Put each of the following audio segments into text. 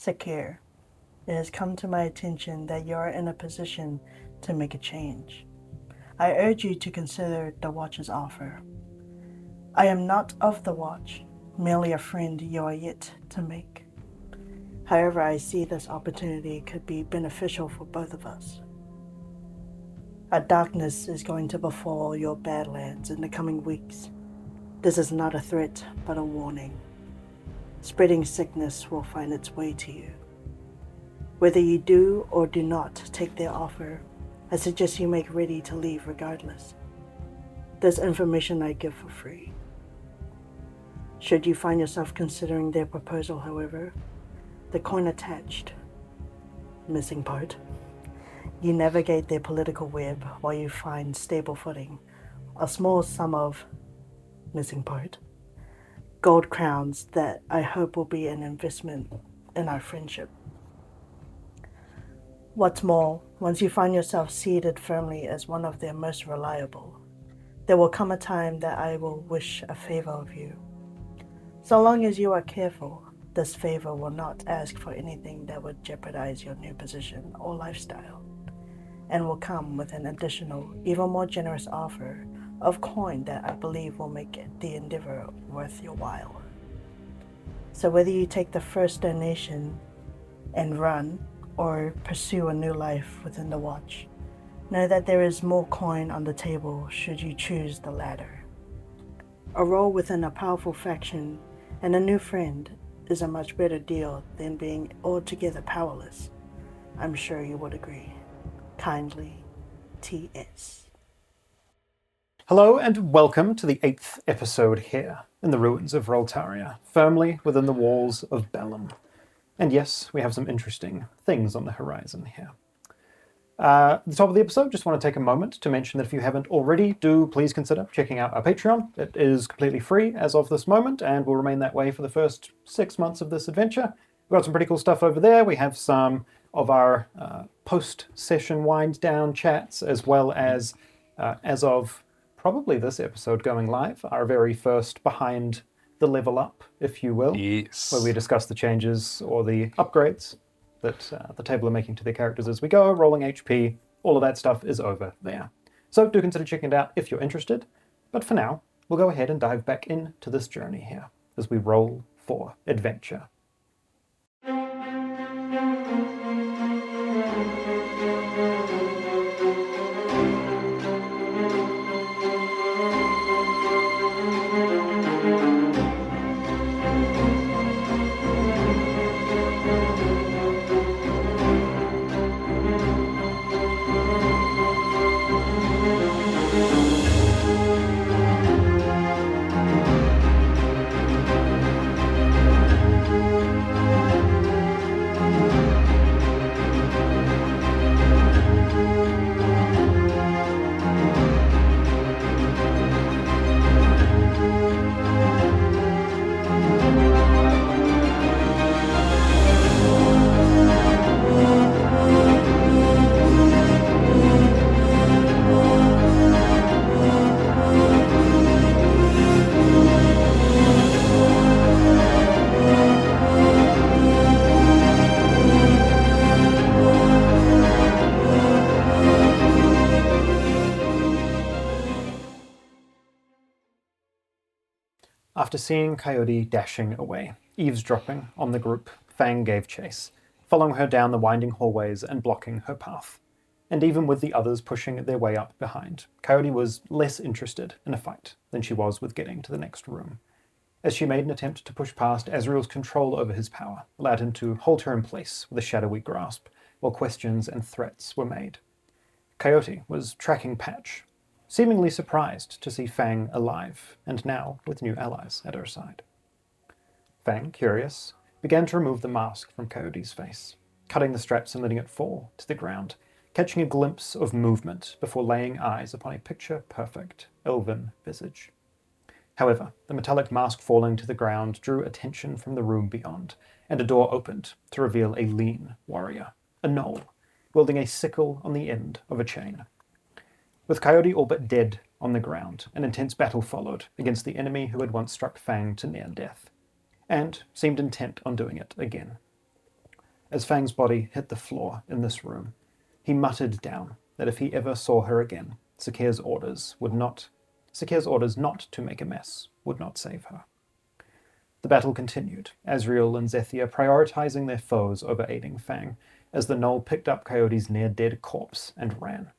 Sakirr, it has come to my attention that you are in a position to make a change. I urge you to consider the Watch's offer. I am not of the Watch, merely a friend you are yet to make. However, I see this opportunity could be beneficial for both of us. A darkness is going to befall your Badlands in the coming weeks. This is not a threat, but a warning. Spreading sickness will find its way to you. Whether you do or do not take their offer, I suggest you make ready to leave regardless. This information I give for free. Should you find yourself considering their proposal, however, the coin attached, missing part, you navigate their political web while you find stable footing, a small sum of, missing part, gold crowns that I hope will be an investment in our friendship. What's more, once you find yourself seated firmly as one of their most reliable, there will come a time that I will wish a favor of you. So long as you are careful, this favor will not ask for anything that would jeopardize your new position or lifestyle, and will come with an additional, even more generous offer of coin that I believe will make the endeavor worth your while. So whether you take the first donation and run, or pursue a new life within the Watch, know that there is more coin on the table should you choose the latter. A role within a powerful faction and a new friend is a much better deal than being altogether powerless. I'm sure you would agree. Kindly, T.S. Hello and welcome to the 8th episode here in the Ruins of Roltaria, firmly within the walls of Bellum. And yes, we have some interesting things on the horizon here. At the top of the episode, just want to take a moment to mention that if you haven't already, do please consider checking out our Patreon. It is completely free as of this moment and will remain that way for the first 6 months of this adventure. We've got some pretty cool stuff over there. We have some of our post-session wind-down chats, as well as of probably this episode going live, our very first behind the level up, if you will, yes, where we discuss the changes or the upgrades that the table are making to their characters as we go, rolling HP, all of that stuff is over there. So do consider checking it out if you're interested. But for now, we'll go ahead and dive back into this journey here as we roll for adventure. After seeing Coyote dashing away, eavesdropping on the group, Fang gave chase, following her down the winding hallways and blocking her path. And even with the others pushing their way up behind, Coyote was less interested in a fight than she was with getting to the next room. As she made an attempt to push past, Azreal's control over his power allowed him to hold her in place with a shadowy grasp, while questions and threats were made. Coyote was tracking Patch, seemingly surprised to see Fang alive, and now with new allies at her side. Fang, curious, began to remove the mask from Coyote's face, cutting the straps and letting it fall to the ground, catching a glimpse of movement before laying eyes upon a picture-perfect elven visage. However, the metallic mask falling to the ground drew attention from the room beyond, and a door opened to reveal a lean warrior, a gnoll, wielding a sickle on the end of a chain. With Coyote all but dead on the ground, an intense battle followed against the enemy who had once struck Fang to near death, and seemed intent on doing it again. As Fang's body hit the floor in this room, he muttered down that if he ever saw her again, Sakirr's orders not to make a mess would not save her. The battle continued, Azreal and Zethia prioritizing their foes over aiding Fang, as the gnoll picked up Coyote's near-dead corpse and ran.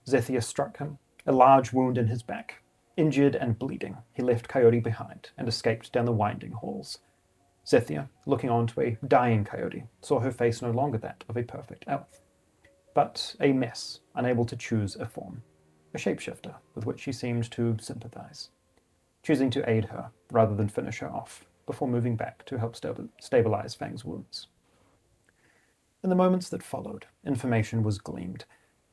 Zethia struck him, a large wound in his back. Injured and bleeding, he left Coyote behind and escaped down the winding halls. Zethia, looking on to a dying Coyote, saw her face no longer that of a perfect elf, but a mess, unable to choose a form, a shapeshifter with which she seemed to sympathize, choosing to aid her rather than finish her off, before moving back to help stabilize Fang's wounds. In the moments that followed, information was gleaned.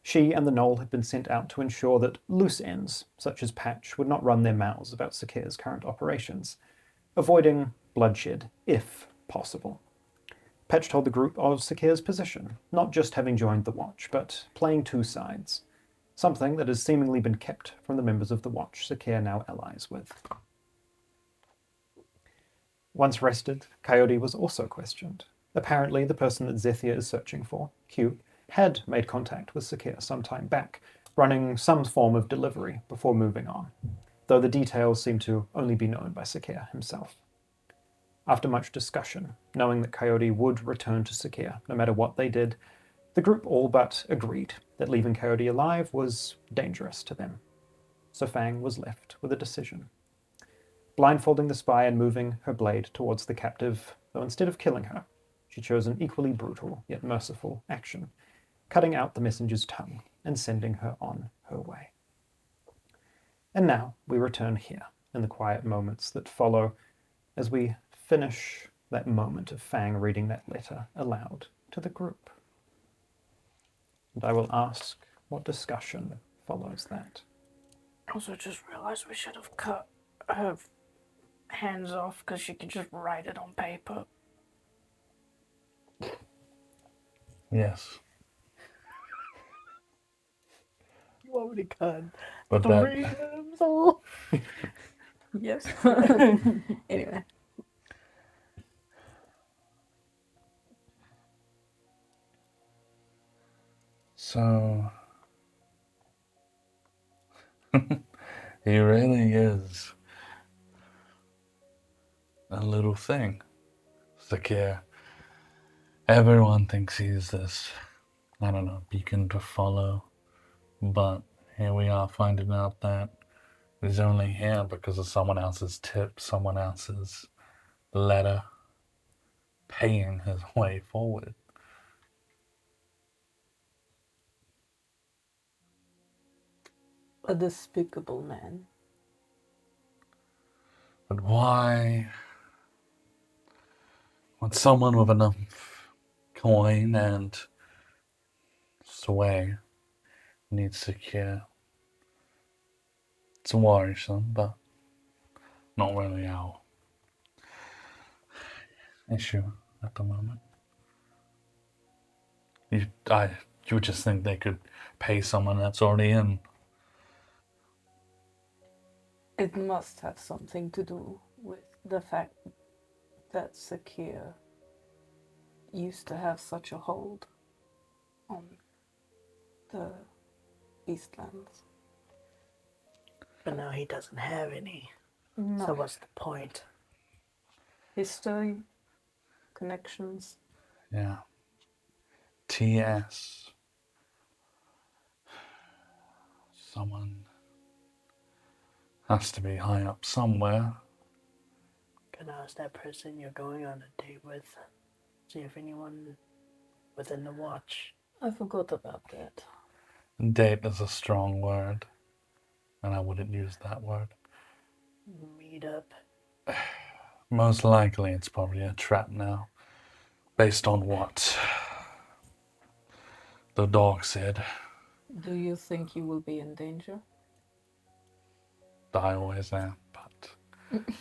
She and the gnoll had been sent out to ensure that loose ends, such as Patch, would not run their mouths about Sakirr's current operations, avoiding bloodshed, if possible. Patch told the group of Sakirr's position, not just having joined the Watch, but playing two sides, something that has seemingly been kept from the members of the Watch Sakirr now allies with. Once rested, Coyote was also questioned. Apparently, the person that Zethia is searching for, Q, had made contact with Sakirr some time back, running some form of delivery before moving on, though the details seem to only be known by Sakirr himself. After much discussion, knowing that Coyote would return to Sakirr no matter what they did, the group all but agreed that leaving Coyote alive was dangerous to them. So Fang was left with a decision. Blindfolding the spy and moving her blade towards the captive, though instead of killing her, she chose an equally brutal yet merciful action, cutting out the messenger's tongue and sending her on her way. And now we return here, in the quiet moments that follow, as we finish that moment of Fang reading that letter aloud to the group. And I will ask what discussion follows that. Also, just realized we should have cut her hands off because she could just write it on paper. Yes. You want me to cut But three that, limbs off? Yes. Anyway. so he really is a little thing. Sakirr. Everyone thinks he's this, I don't know, beacon to follow. But here we are finding out that he's only here because of someone else's tip, someone else's letter, paying his way forward. A despicable man. But why would someone with enough coin and sway need Sakirr? It's worrisome, but not really our issue at the moment. You would just think they could pay someone that's already in. It must have something to do with the fact that Sakirr used to have such a hold on the Eastlands. But now he doesn't have any. No. So what's the point? History, connections. Yeah. TS. Someone has to be high up somewhere. Can I ask that person you're going on a date with? See if anyone within the Watch. I forgot about that. Date is a strong word, and I wouldn't use that word. Meet up. Most likely it's probably a trap now, based on what the dog said. Do you think you will be in danger? I always am, but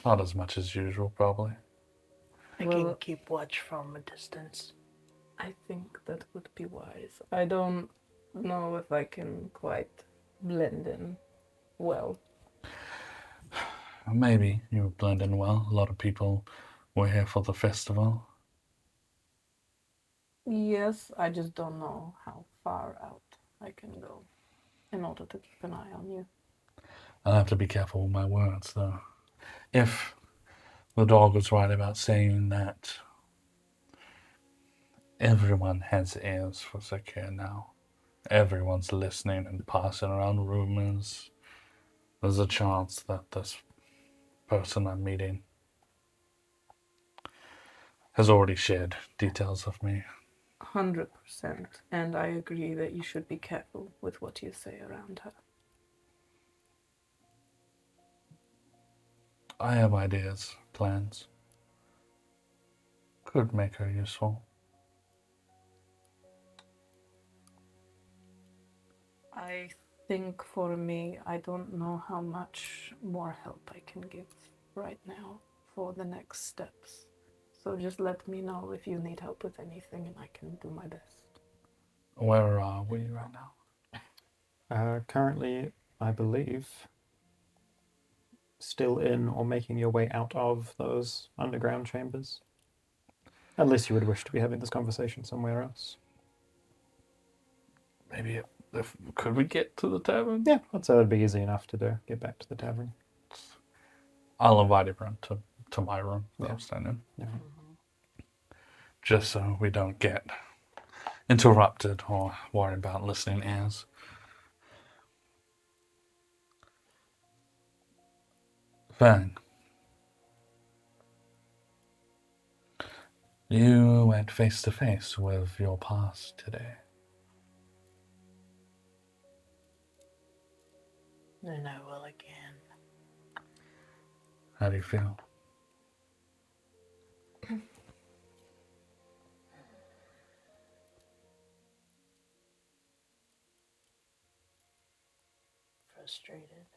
not as much as usual, probably. I can keep watch from a distance. I think that would be wise. I don't know if I can quite blend in well. Maybe you blend in well. A lot of people were here for the festival. Yes, I just don't know how far out I can go in order to keep an eye on you. I'll have to be careful with my words, though. If the dog was right about saying that everyone has ears for Sakirr now, everyone's listening and passing around rumors, there's a chance that this person I'm meeting has already shared details of me. 100%. And I agree that you should be careful with what you say around her. I have ideas, plans. Could make her useful. I think for me, I don't know how much more help I can give right now for the next steps. So just let me know if you need help with anything and I can do my best. Where are we right now? Currently, I believe, still in or making your way out of those underground chambers. Unless you would wish to be having this conversation somewhere else. Maybe could we get to the tavern? Yeah, I'd say it'd be easy enough to do. Get back to the tavern. I'll invite everyone to my room that Yeah. I'm staying in. Yeah. Just so we don't get interrupted or worried about listening ears. Fang, you went face to face with your past today. And I will again. How do you feel? Frustrated.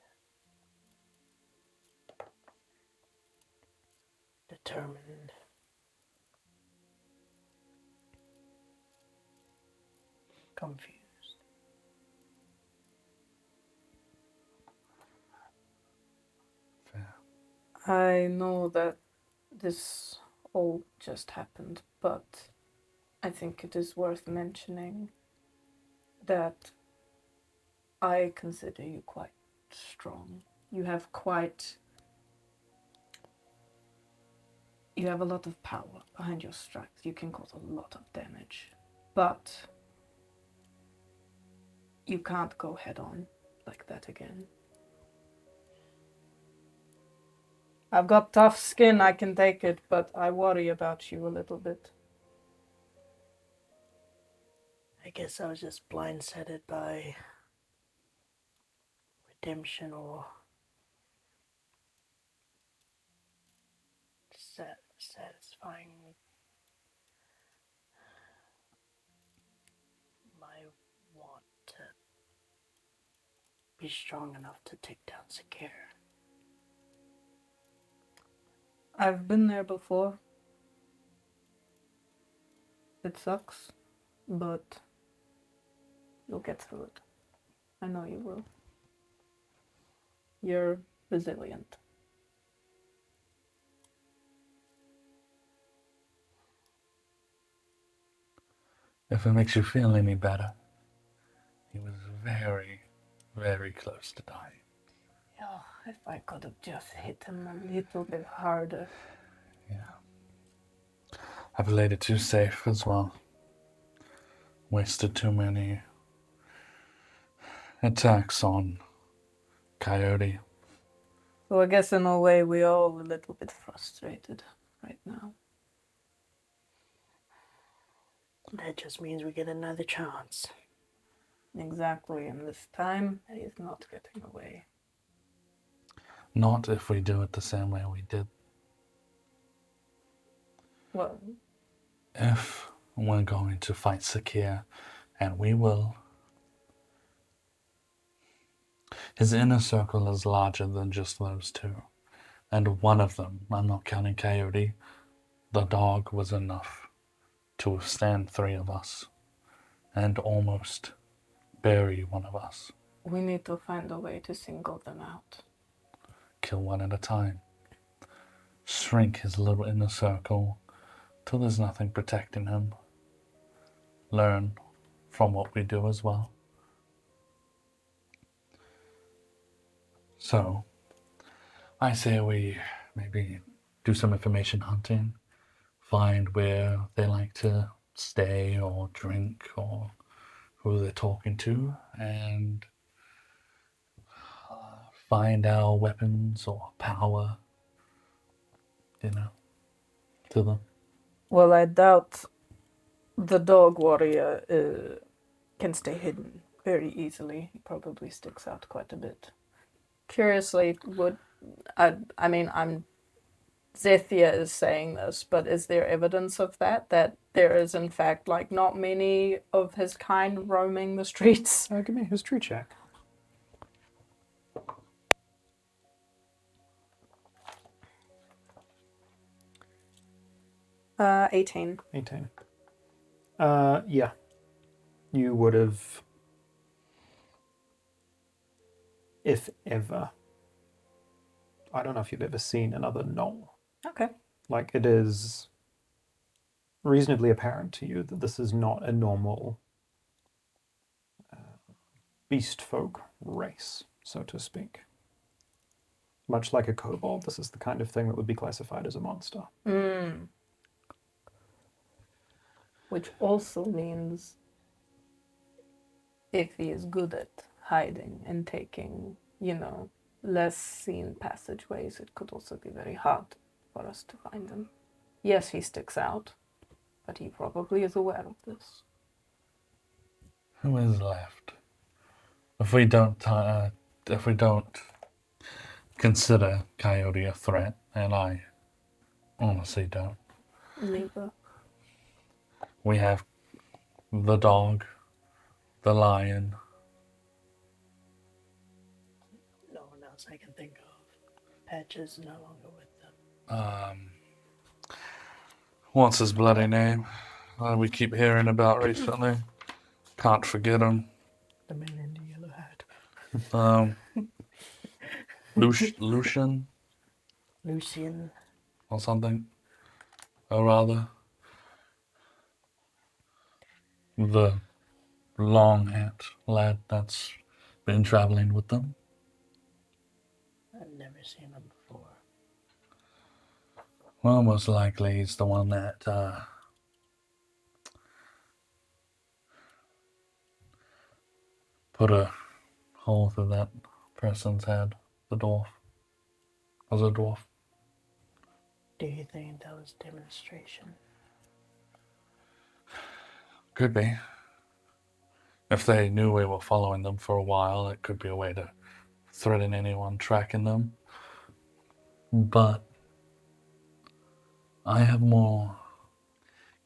Determined. Confused. Fair. I know that this all just happened, but I think it is worth mentioning that I consider you quite strong. You have a lot of power behind your strength. You can cause a lot of damage. But you can't go head on like that again. I've got tough skin, I can take it, but I worry about you a little bit. I guess I was just blindsided by redemption or satisfying my want to be strong enough to take down Sakirr. I've been there before. It sucks, but you'll get through it. I know you will. You're resilient. If it makes you feel any better, he was very, very close to dying. Oh, if I could have just hit him a little bit harder. Yeah. I played it too safe as well. Wasted too many attacks on Coyote. So I guess in a way we're all a little bit frustrated right now. That just means we get another chance. Exactly, and this time he's not getting away. Not if we do it the same way we did. Well, If we're going to fight Sakirr, and we will, his inner circle is larger than just those two. And one of them, I'm not counting Coyote, the dog was enough to withstand three of us and almost bury one of us. we need to find a way to single them out. Kill one at a time. Shrink his little inner circle till there's nothing protecting him. learn from what we do as well. So, I say we maybe do some information hunting, find where they like to stay or drink or who they're talking to, and find our weapons or power, to them. Well, I doubt the dog warrior can stay hidden very easily. He probably sticks out quite a bit. Curiously, I'm Zethia is saying this, but is there evidence of that there is in fact like not many of his kind roaming the streets? Give me a history check. 18. 18. Yeah. You would have, if ever, I don't know if you've ever seen another gnoll. Okay. Like, it is reasonably apparent to you that this is not a normal beast folk race, so to speak. Much like a kobold, this is the kind of thing that would be classified as a monster. Which also means if he is good at hiding and taking, less seen passageways, it could also be very hard for us to find him. Yes, he sticks out, but he probably is aware of this. Who is left? If we don't consider Coyote a threat, and I honestly don't, Neither. we have the dog, the lion. No one else I can think of. Patches no longer with them. What's his bloody name? We keep hearing about recently. Can't forget him. The man in the yellow hat. Lucian Lucian. or something. Or rather, the long hat lad that's been traveling with them. I've never seen him before. Well, most likely he's the one that put a hole through that person's head. The dwarf. Was a dwarf. Do you think that was demonstration? Could be. If they knew we were following them for a while, it could be a way to threaten anyone tracking them. But I have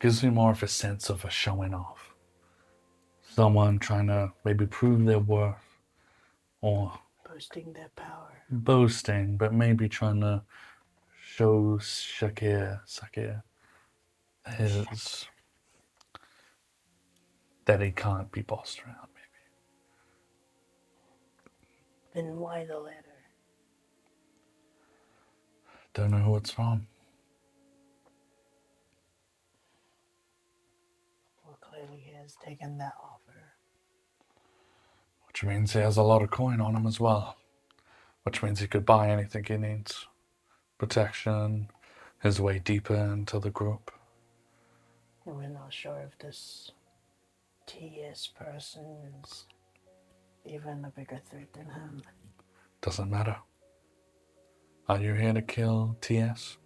gives me more of a sense of a showing off. Someone trying to maybe prove their worth or Boasting their power. boasting, but maybe trying to show Sakirr his that he can't be bossed around, maybe. Then why the letter? Don't know who it's from. Well, clearly he has taken that offer. Which means he has a lot of coin on him as well. Which means he could buy anything he needs. Protection, his way deeper into the group. And we're not sure if this TS person is even a bigger threat than him. Doesn't matter. Are you here to kill TS?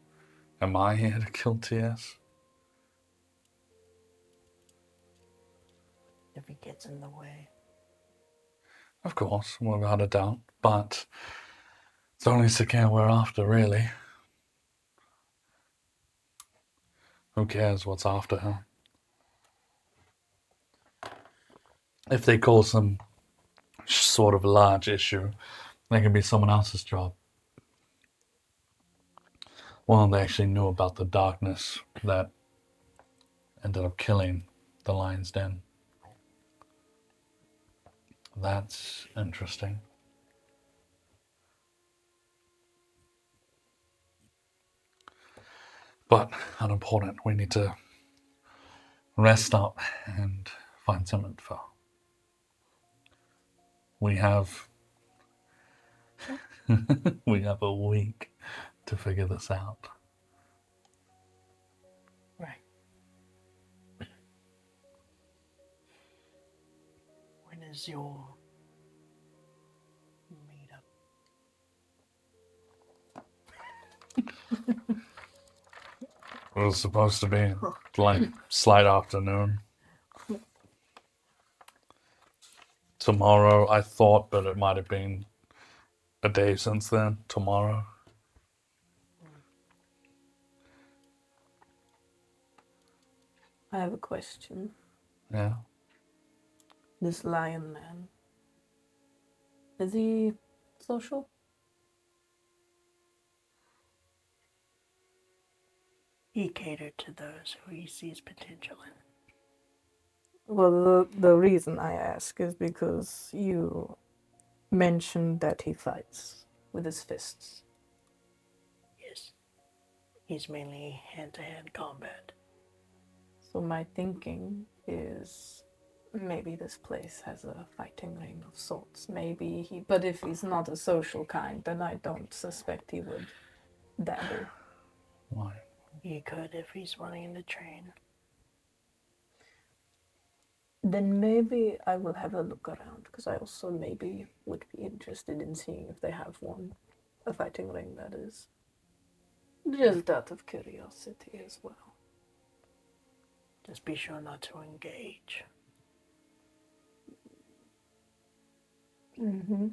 Am I here to kill TS? If he gets in the way. Of course, without a doubt. But it's only Sakirr we're after, really. Who cares what's after her? If they cause some sort of large issue, that can be someone else's job. Well, they actually knew about the darkness that ended up killing the lion's den. That's interesting. But unimportant. We need to rest up and find some info. We have we have a week to figure this out. Right. When is your meetup? It was supposed to be like slight afternoon. Tomorrow, I thought, but it might have been a day since then. Tomorrow. I have a question. Yeah. This lion man, is he social? He catered to those who he sees potential in. Well, the reason I ask is because you mentioned that he fights with his fists. Yes. He's mainly hand-to-hand combat. So my thinking is maybe this place has a fighting ring of sorts. But if he's not a social kind, then I don't suspect he would dabble. Why? He could if he's wanting to train. Then maybe I will have a look around, because I also maybe would be interested in seeing if they have one. A fighting ring, that is. Just out of curiosity as well. Just be sure not to engage. Mm-hmm.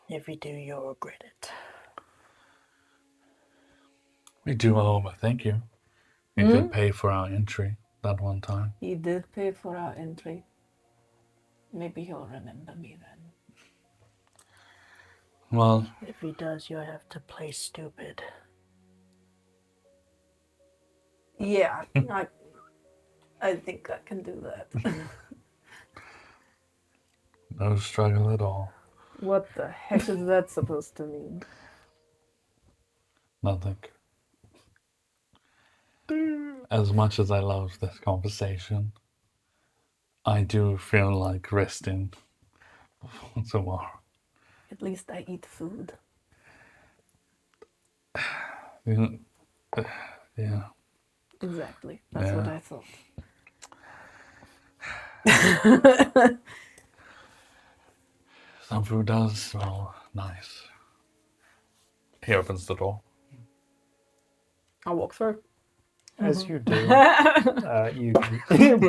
If you do, you'll regret it. We do owe him a thank you. He did pay for our entry that one time. He did pay for our entry. Maybe he'll remember me then. Well, If he does, you'll have to play stupid. Yeah, I think I can do that. no struggle at all. What the heck is that supposed to mean? Nothing. As much as I love this conversation, I do feel like resting tomorrow. At least I eat food. Yeah. Exactly. That's what Yeah. I thought. Some food does smell nice. He opens the door. I'll walk through. As you do, you can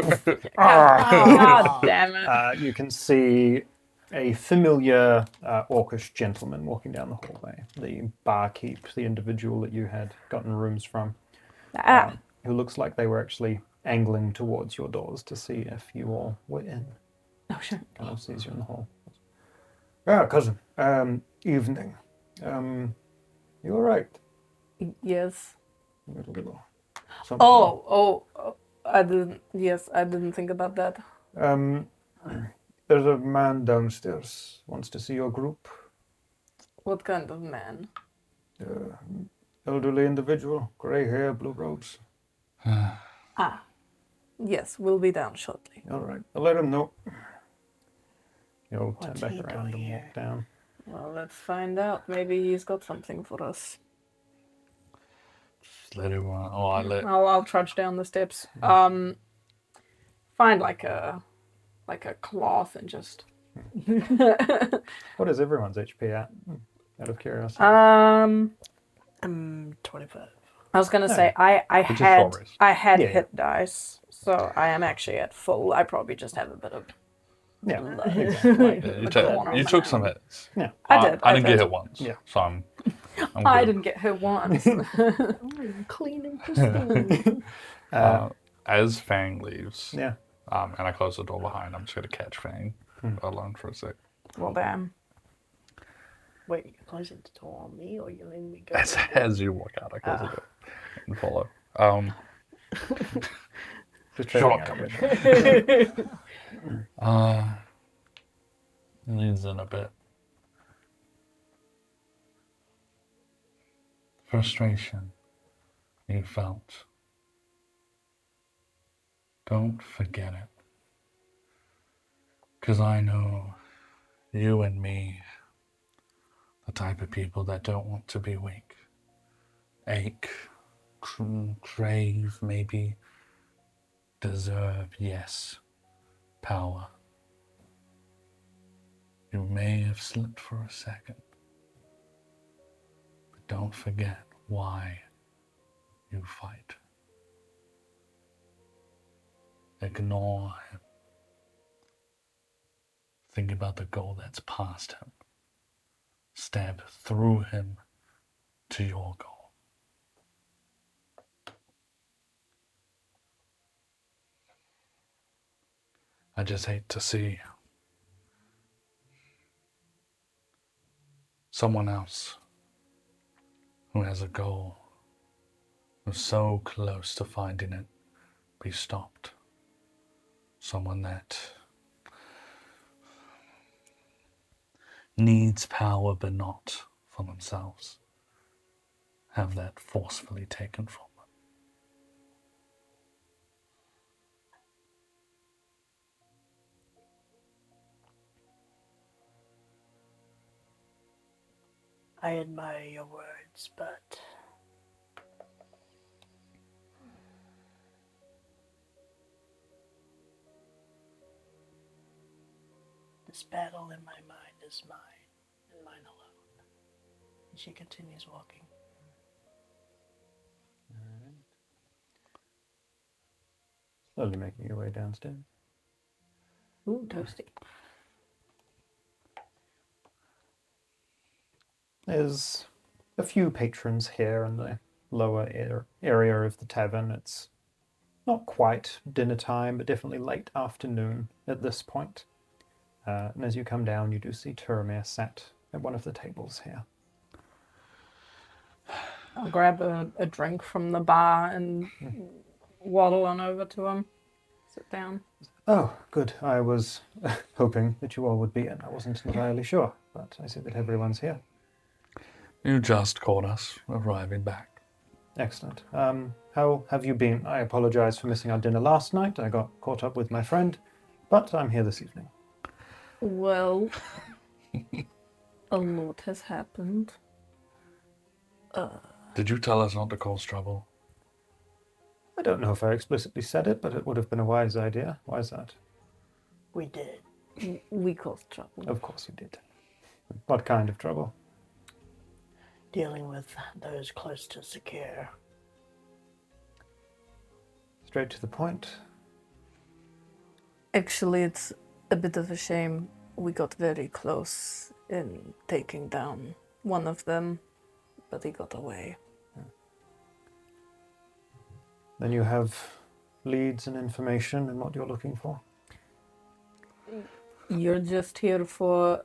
God damn it. you can see a familiar orcish gentleman walking down the hallway. The barkeep, the individual that you had gotten rooms from, who looks like they were actually angling towards your doors to see if you all were in. Oh, sure. Kind of sees you in the hall. Ah, cousin. Evening. You all right? Yes. A little something. Oh, I didn't think about that. There's a man downstairs wants to see your group. What kind of man? Elderly individual, grey hair, blue robes. Yes, we'll be down shortly. All right, I'll let him know. You'll turn What's back he around doing and walk here? down. Well, let's find out. Maybe he's got something for us. Just let everyone. Oh, I let. I'll trudge down the steps. Find like a cloth and just. What is everyone's HP at? Out of curiosity. 25. I was gonna say I Which is short rest. had Yeah. hit dice, so I am actually at full. I probably just have a bit of Yeah, blood. exactly. Yeah, you took some hits. Yeah. I did. I didn't did. get hit once. Yeah. So I'm I good. didn't get hit once. I'm clean and pristine. As Fang leaves, Yeah. and I close the door behind, I'm just going to catch Fang alone for a sec. Well, damn. Wait, you're closing the door on me or you're letting me go? As you walk out, I close the door and follow. Just Shut trading up, out your leans in a bit. Frustration you felt. Don't forget it. Because I know you and me, the type of people that don't want to be weak. Ache, crave, maybe, deserve, yes, power. You may have slipped for a second, but don't forget why you fight. Ignore him. Think about the goal that's past him. Step through him to your goal. I just hate to see someone else who has a goal, who's so close to finding it, be stopped. Someone that needs power but not for themselves, have that forcefully taken from them. I admire your words, but this battle in my mind is mine, and mine alone. And she continues walking. Slowly making your way downstairs. Ooh, toasty. There's a few patrons here in the lower area of the tavern. It's not quite dinner time, but definitely late afternoon at this point. And as you come down, you do see Turamir sat at one of the tables here. I'll grab a drink from the bar and waddle on over to him. Sit down. Oh, good. I was hoping that you all would be in. I wasn't entirely sure, but I see that everyone's here. You just caught us arriving back. Excellent. How have you been? I apologize for missing our dinner last night. I got caught up with my friend, but I'm here this evening. Well, a lot has happened. Did you tell us not to cause trouble? I don't know if I explicitly said it, but it would have been a wise idea. Why is that? We did. We caused trouble. Of course you did. What kind of trouble? Dealing with those close to Sakirr. Straight to the point. Actually, it's a bit of a shame. We got very close in taking down one of them, but he got away. Then you have leads and information and what you're looking for? You're just here for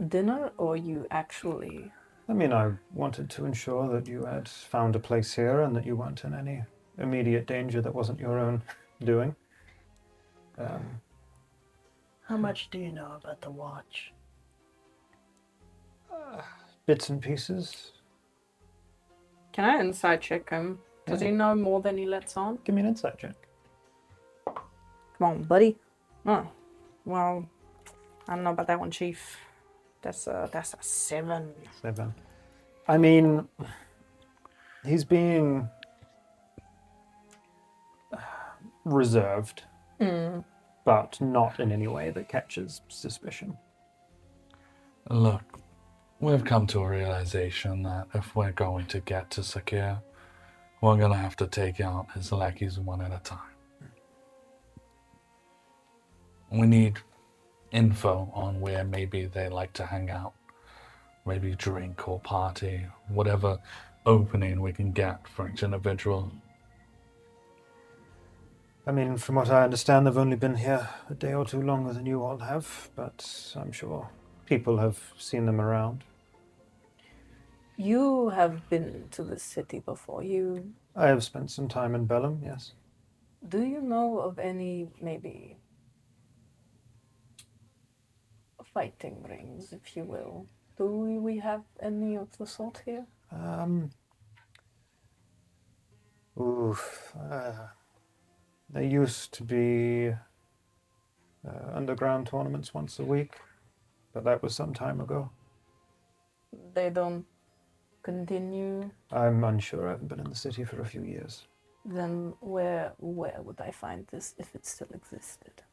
dinner, or you actually... I mean, I wanted to ensure that you had found a place here and that you weren't in any immediate danger that wasn't your own doing. How much do you know about the watch? Bits and pieces. Can I insight check him? Does he know more than he lets on? Give me an insight check. Come on, buddy. Oh, well, I don't know about that one, Chief. That's a 7. 7. I mean, he's being reserved, but not in any way that catches suspicion. Look, we've come to a realization that if we're going to get to Sakirr, we're going to have to take out his lackeys one at a time. We need info on where maybe they like to hang out, maybe drink or party, whatever opening we can get for each individual. I mean, from what I understand, they've only been here a day or two longer than you all have, but I'm sure people have seen them around. You have been to the city before. I have spent some time in Bellum, yes. Do you know of any, maybe, fighting rings, if you will? Do we have any of the sort here? Oof. There used to be underground tournaments once a week, but that was some time ago. They don't continue. I'm unsure. I haven't been in the city for a few years. Then where would I find this if it still existed?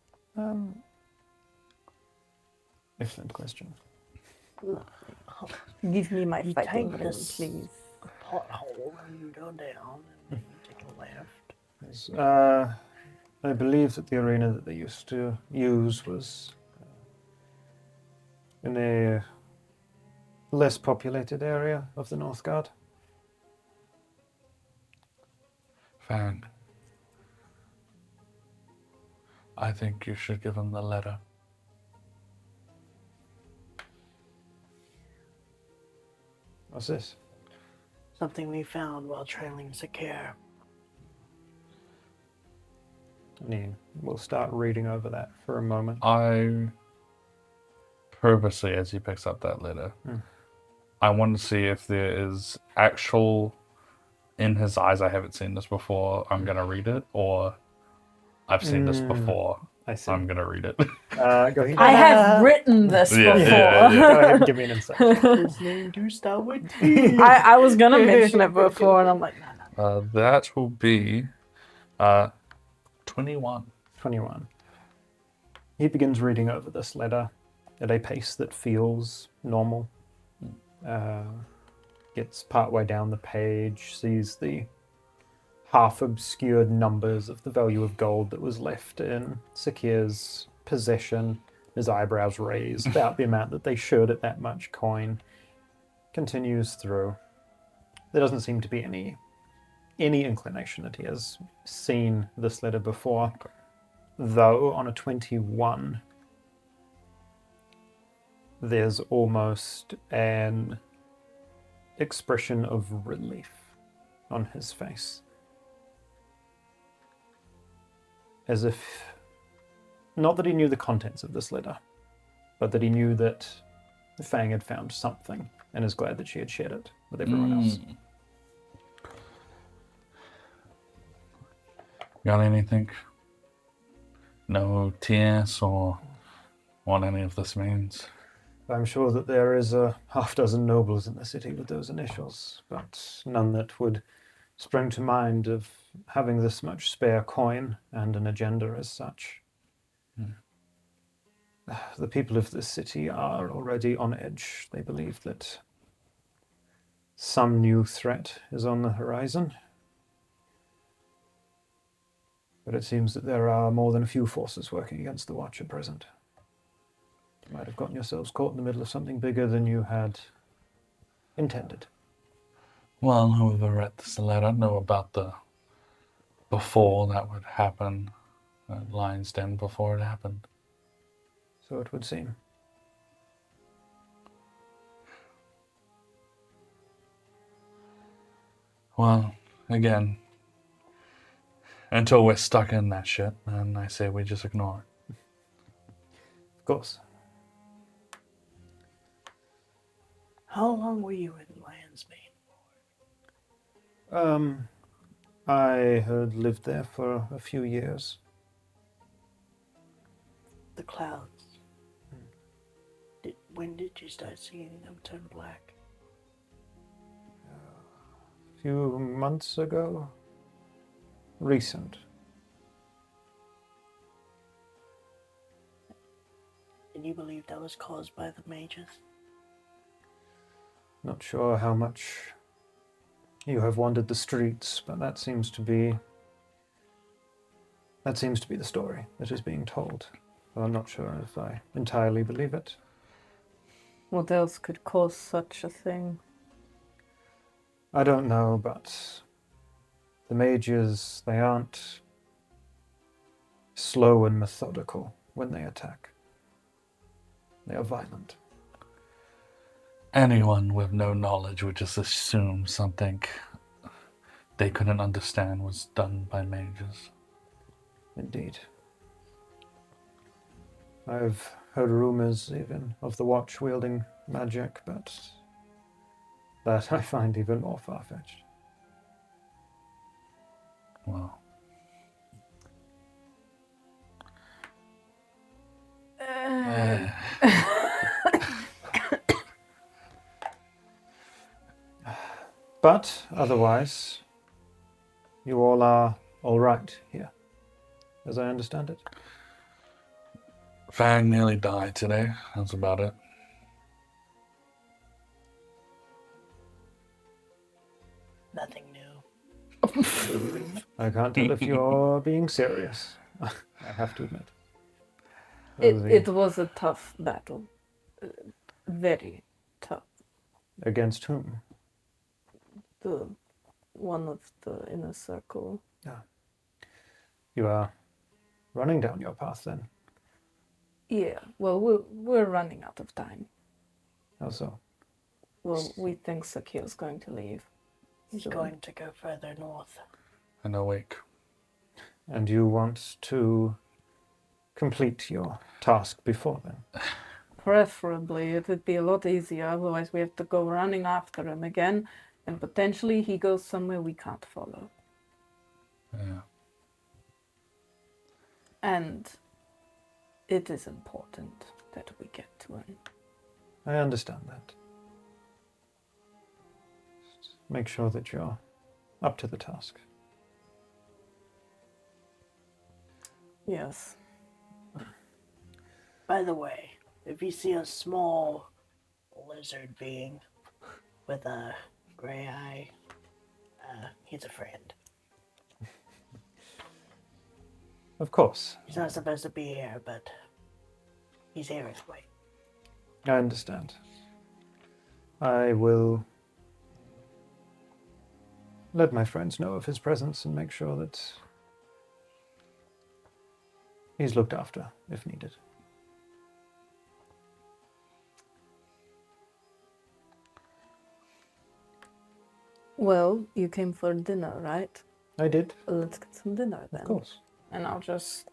Excellent question. Give me my You fighting take ring, this please. pothole and you go down and you take a left. Yes, I believe that the arena that they used to use was in a less populated area of the Northgard. Fang, I think you should give him the letter. What's this? Something we found while trailing Sakirr. And we'll start reading over that for a moment. I purposely, as he picks up that letter, I want to see if there is actual in his eyes. I haven't seen this before. I'm gonna read it, or I've seen this before. I see. I'm gonna read it. Go ahead. I have written this Yeah, before. yeah, yeah. Go ahead and give me an insight. His name do start with T. I was gonna mention it before, and I'm like, nah. That will be 21. 21. He begins reading over this letter at a pace that feels normal. Gets partway down the page, sees the half-obscured numbers of the value of gold that was left in Sakir's possession. His eyebrows raised about the amount that they should at that much coin. Continues through. There doesn't seem to be any inclination that he has seen this letter before. Though on a 21, there's almost an expression of relief on his face. As if, not that he knew the contents of this letter, but that he knew that Fang had found something and is glad that she had shared it with everyone else. Got anything? No TS or what any of this means? I'm sure that there is a half dozen nobles in the city with those initials, but none that would spring to mind of having this much spare coin and an agenda as such. The people of this city are already on edge. They believe that some new threat is on the horizon. But it seems that there are more than a few forces working against the Watch at present. You might have gotten yourselves caught in the middle of something bigger than you had intended. Well, whoever read this letter know about the before that would happen. Lion's Den before it happened. So it would seem. Well, again, until we're stuck in that shit, then I say we just ignore it. Of course. How long were you in Lion's Mane? I had lived there for a few years. The clouds. When did you start seeing them turn black? A few months ago. Recent. And you believe that was caused by the mages? Not sure how much you have wandered the streets, but that seems to be the story that is being told. Well, I'm not sure if I entirely believe it. What else could cause such a thing? I don't know, but the mages, they aren't slow and methodical when they attack. They are violent. Anyone with no knowledge would just assume something they couldn't understand was done by mages. Indeed. I've heard rumors even of the Watch wielding magic, but that I find even more far-fetched. Well, But otherwise, you all are all right here, as I understand it. Fang nearly died today. That's about it. Nothing new. I can't tell if you're being serious. I have to admit. It was a tough battle. Very tough. Against whom? The one of the inner circle. You are running down your path then. Yeah, well, we're running out of time. How so? Well, we think Sakir's going to leave. He's going to go further north. In a week. And you want to complete your task before then? Preferably, it would be a lot easier. Otherwise, we have to go running after him again, and potentially he goes somewhere we can't follow. Yeah. And it is important that we get to him. I understand that. Just make sure that you're up to the task. Yes. By the way, if you see a small lizard being with a gray eye, he's a friend. Of course, He's not supposed to be here, but he's here anyway. I understand. I will let my friends know of his presence and make sure that he's looked after if needed. Well, you came for dinner, right? I did, Let's get some dinner then. of course. And I'll just,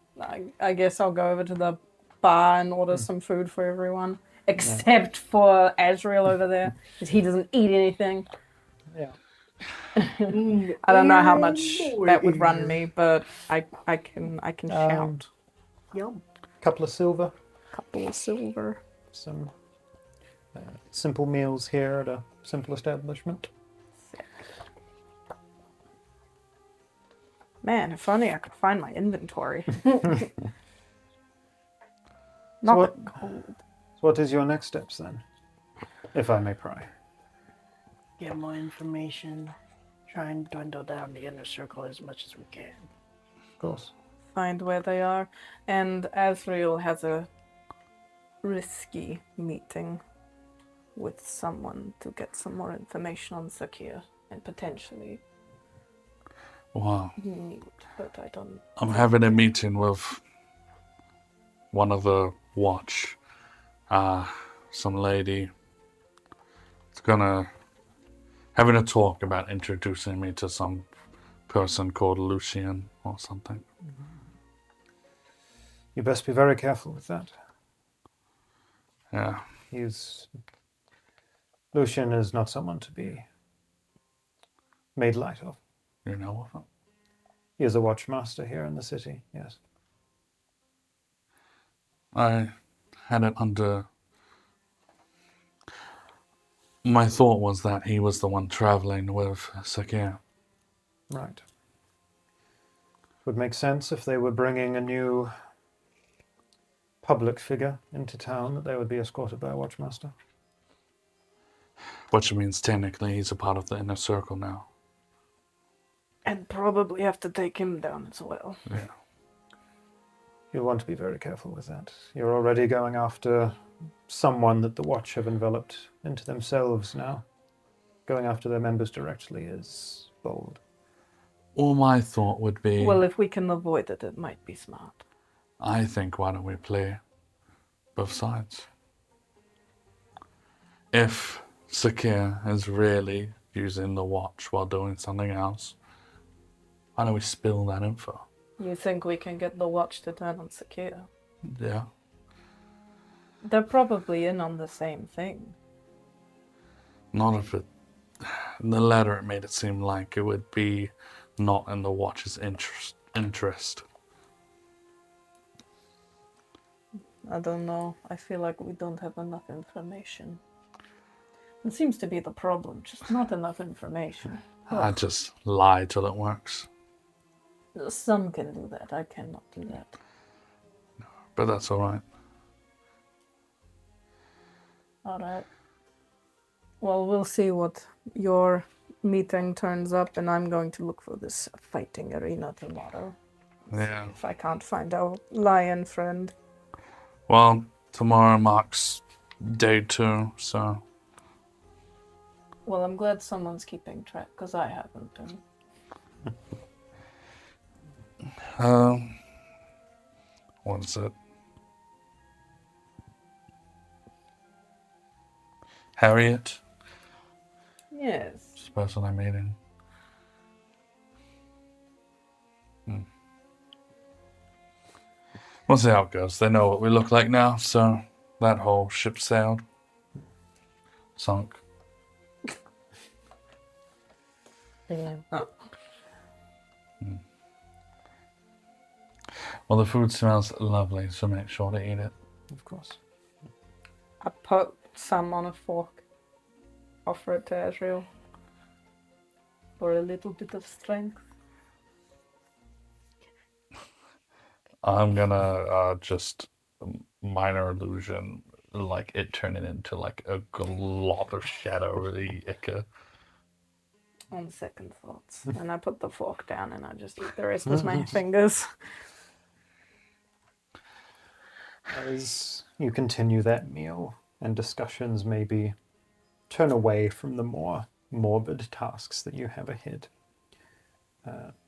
I guess I'll go over to the bar and order some food for everyone. Except for Azreal over there, because he doesn't eat anything. Yeah. I don't know how much that would run me, but I can shout. Yum. Couple of silver, Couple of silver. some simple meals here at a simple establishment. Man, if only I could find my inventory. Not what- the gold. So what is your next steps then, if I may pry? Get more information. Try and dwindle down the inner circle as much as we can. Of course. Find where they are. And Azreal has a risky meeting with someone to get some more information on Sakirr and potentially Wow. Newt, but I don't. I'm having a meeting with one of the watch. Some lady. It's having a talk about introducing me to some person called Lucian or something. You best be very careful with that. Yeah. Lucian is not someone to be made light of. You know of him? He is a watchmaster here in the city, yes. I had it under. My thought was that he was the one traveling with Sakirr. Right. Would make sense if they were bringing a new public figure into town that they would be escorted by a watchmaster. Which means technically he's a part of the inner circle now. And probably have to take him down as well. Yeah. You'll want to be very careful with that. You're already going after someone that the Watch have enveloped into themselves now. Going after their members directly is bold. All my thought would be, Well, if we can avoid it, it might be smart. I think, why don't we play both sides? If Sakirr is really using the watch while doing something else, why don't we spill that info? You think we can get the watch to turn on Sakirr? Yeah. They're probably in on the same thing. Not if it... In the letter it made it seem like it would be not in the Watch's interest. I don't know. I feel like we don't have enough information. It seems to be the problem, just not enough information. I just lie till it works. Some can do that. I cannot do that. But that's alright. Alright. Well, we'll see what your meeting turns up, and I'm going to look for this fighting arena tomorrow. Yeah. If I can't find our lion friend. Well, tomorrow marks day 2, so... Well, I'm glad someone's keeping track, because I haven't been. What is it? Harriet? Yes. This person I'm meeting. We'll see how it goes. They know what we look like now, so that whole ship sailed. Sunk. Yeah. Well, the food smells lovely, so make sure to eat it. Of course. I put some on a fork. Offer it to Azreal. For a little bit of strength. I'm gonna just minor illusion, like it turning into like a glop of shadow really icky. On second thoughts. And I put the fork down and I just eat the rest with my fingers. As you continue that meal and discussions maybe turn away from the more morbid tasks that you have ahead.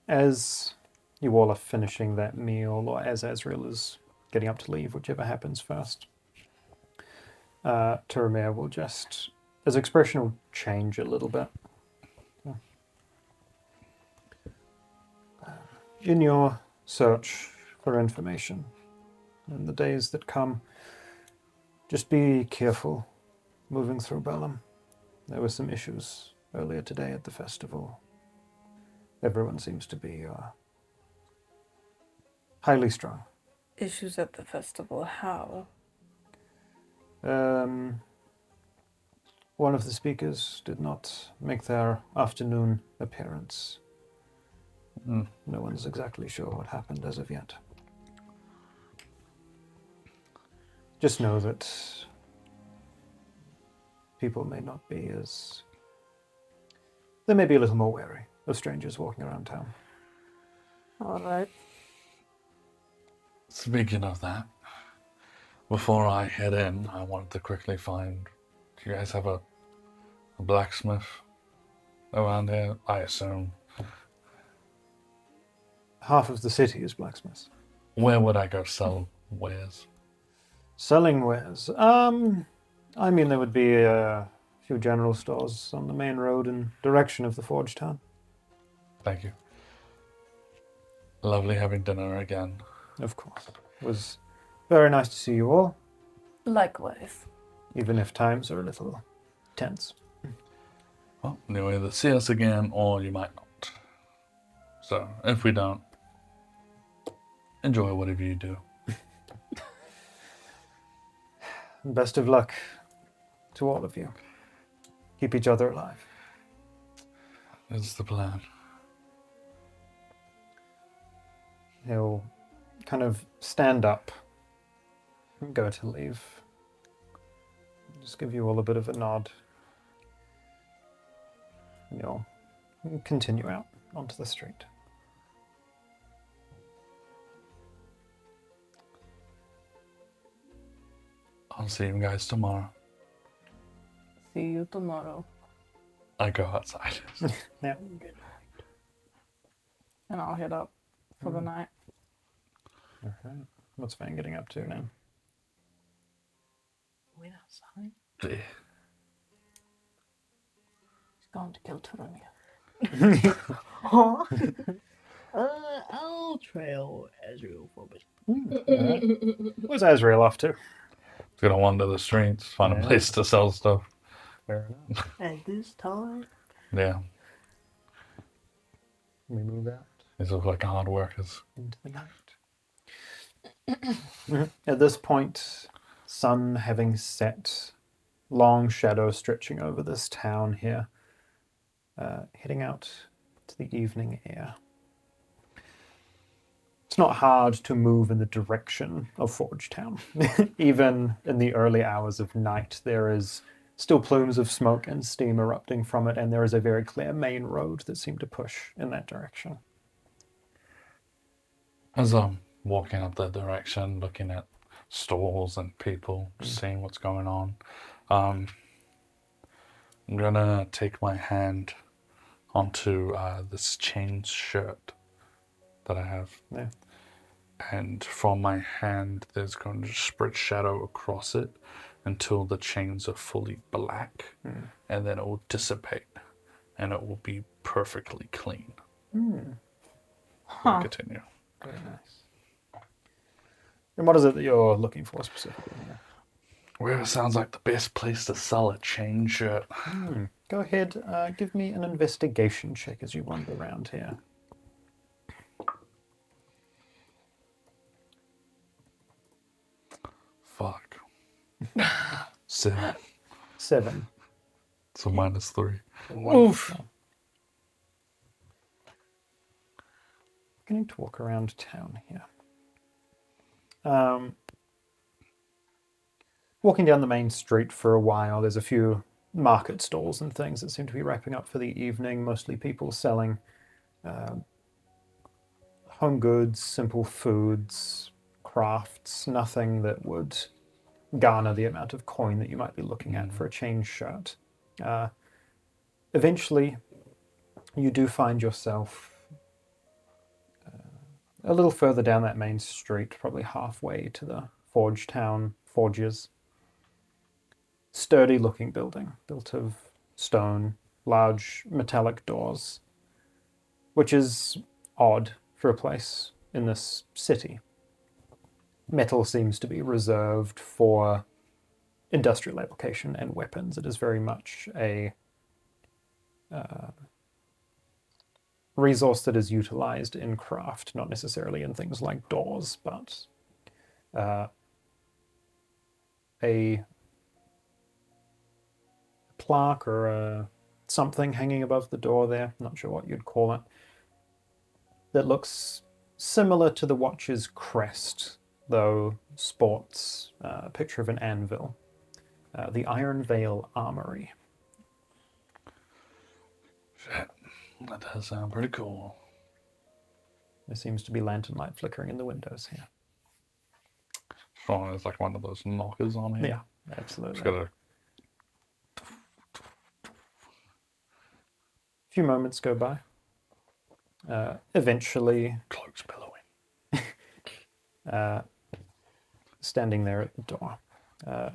As you all are finishing that meal, or as Azreal is getting up to leave, whichever happens first, Turamir will just, his expression will change a little bit. In your search for information, in the days that come, just be careful moving through Bellum. There were some issues earlier today at the festival. Everyone seems to be highly strung. Issues at the festival. How? One of the speakers did not make their afternoon appearance. No one's exactly sure what happened as of yet. Just know that people may not be as... They may be a little more wary of strangers walking around town. Alright. Speaking of that, before I head in, I wanted to quickly find, do you guys have a blacksmith around here? I assume. Half of the city is blacksmiths. Where would I go sell wares? Selling wares. I mean, there would be a few general stores on the main road in direction of the Forge Town. Thank you. Lovely having dinner again. Of course. It was very nice to see you all, Likewise. even if times are a little tense. Well, you either see us again or you might not. So, if we don't, enjoy whatever you do. Best of luck to all of you. Keep each other alive. That's the plan. He'll kind of stand up and go to leave. Just give you all a bit of a nod. And you'll continue out onto the street. I'll see you guys tomorrow. See you tomorrow. I go outside. Yeah. And I'll head up for the night. Okay. What's Fang getting up to now? Wait outside. Yeah. He's going to kill Turamir. I'll trail Azreal for a bit. Right. Where's Azreal off to? Gonna wander the streets, find a place to sell stuff. Fair enough. At this time? Yeah. We move out These look like hard workers. into the night. At this point, sun having set, long shadow stretching over this town here, heading out to the evening air. It's not hard to move in the direction of Forge Town. Even in the early hours of night, there is still plumes of smoke and steam erupting from it, and there is a very clear main road that seemed to push in that direction. As I'm walking up that direction, looking at stalls and people, seeing what's going on, I'm gonna take my hand onto this chain shirt that I have. Yeah. And from my hand, there's going to spread shadow across it until the chains are fully black, and then it will dissipate, and it will be perfectly clean. We'll continue. Very nice. And what is it that you're looking for specifically here? Wherever sounds like the best place to sell a chain shirt. Go ahead, give me an investigation check as you wander around here. Fuck. 7. 7. So -3. Oof. Beginning to walk around town here. Walking down the main street for a while, there's a few market stalls and things that seem to be wrapping up for the evening. Mostly people selling home goods, simple foods, crafts, nothing that would garner the amount of coin that you might be looking at for a chain shirt. Eventually, you do find yourself a little further down that main street, probably halfway to the Forge Town forges. Sturdy looking building, built of stone, large metallic doors, which is odd for a place in this city. Metal seems to be reserved for industrial application and weapons. It is very much a resource that is utilized in craft, not necessarily in things like doors, but a plaque or something hanging above the door there, not sure what you'd call it, that looks similar to the watch's crest, though sports a picture of an anvil. The Iron Veil Armory. Shit. That does sound pretty cool. There seems to be lantern light flickering in the windows here. Oh, there's like one of those knockers on here. Yeah, absolutely. Just gotta... A few moments go by. Eventually, Cloaks billowing. standing there at the door.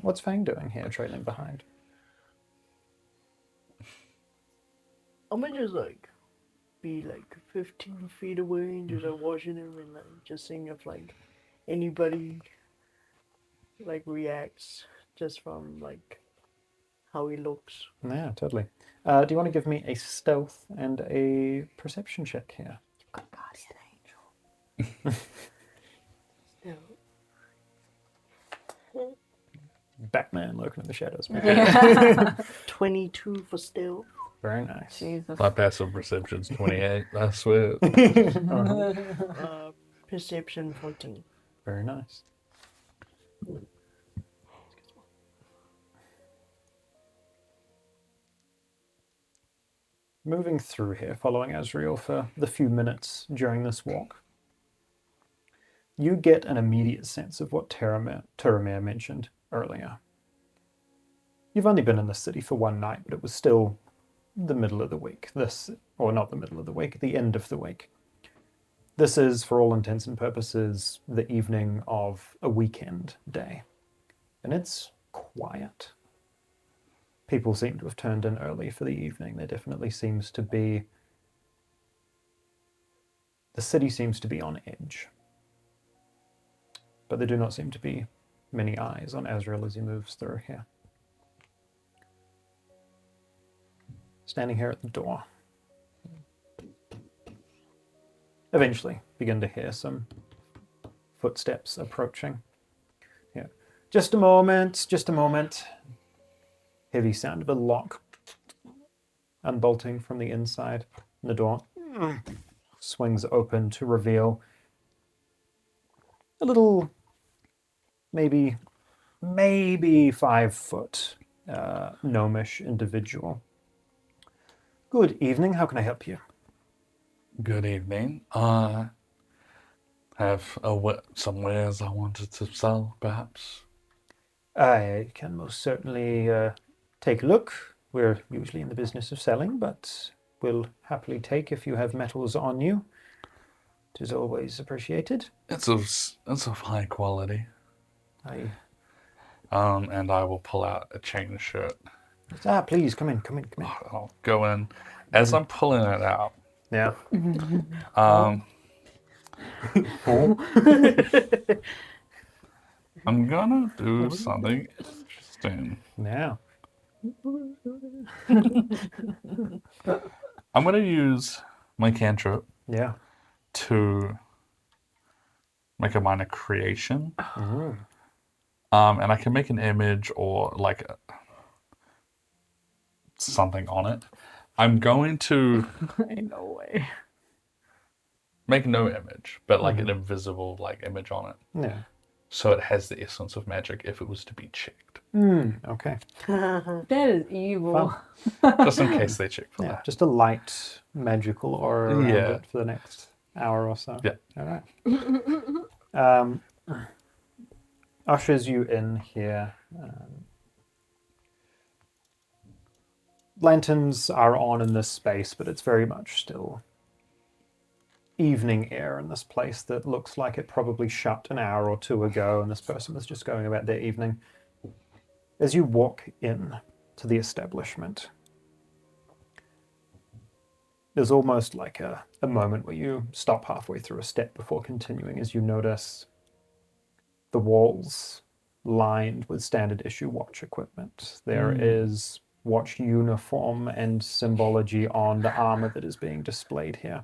What's Fang doing here, trailing behind? I'm gonna just be 15 feet away and just watching him and just seeing if anybody reacts just from how he looks. Yeah, totally. Do you want to give me a stealth and a perception check here? Guardian angel. Batman lurking in the shadows. 22 for stealth. Very nice. Jesus. My passive perception's 28. I swear. Perception 14. Very nice. Moving through here, following Azreal for the few minutes during this walk, you get an immediate sense of what Turamir mentioned earlier. You've only been in the city for one night, but it was still the middle of the week. Or not the middle of the week, the end of the week. This is, for all intents and purposes, the evening of a weekend day. And it's quiet. People seem to have turned in early for the evening. There definitely seems to be... The city seems to be on edge. But there do not seem to be many eyes on Azreal as he moves through here. Standing here at the door. eventually begin to hear some footsteps approaching. Yeah. Just a moment, just a moment. Heavy sound of a lock unbolting from the inside. And the door swings open to reveal a little, maybe 5 foot gnomish individual. Good evening, how can I help you? Good evening. Have some wares I wanted to sell, perhaps? I can most certainly take a look. We're usually in the business of selling, but we'll happily take if you have metals on you. It is always appreciated. It's of high quality. I... And I will pull out a chain shirt. Please, come in. I'll go in. As I'm pulling it out, Yeah. I'm gonna do something interesting. Now. I'm gonna use my cantrip Yeah. to make a minor creation. Mm. And I can make an image or like something on it. I'm going to Ain't no way. make no image, but like an invisible like image on it. Yeah. So it has the essence of magic if it was to be checked. Okay. That is evil. Just in case they check for Yeah. that. Just a light magical aura around Yeah. it for the next hour or so. Yeah. All right. Ushers you in here. Lanterns are on in this space, but it's very much still evening air in this place that looks like it probably shut an hour or two ago, and this person was just going about their evening. As you walk in to the establishment, there's almost like a moment where you stop halfway through a step before continuing as you notice the walls lined with standard issue watch equipment. There is watch uniform and symbology on the armor that is being displayed here.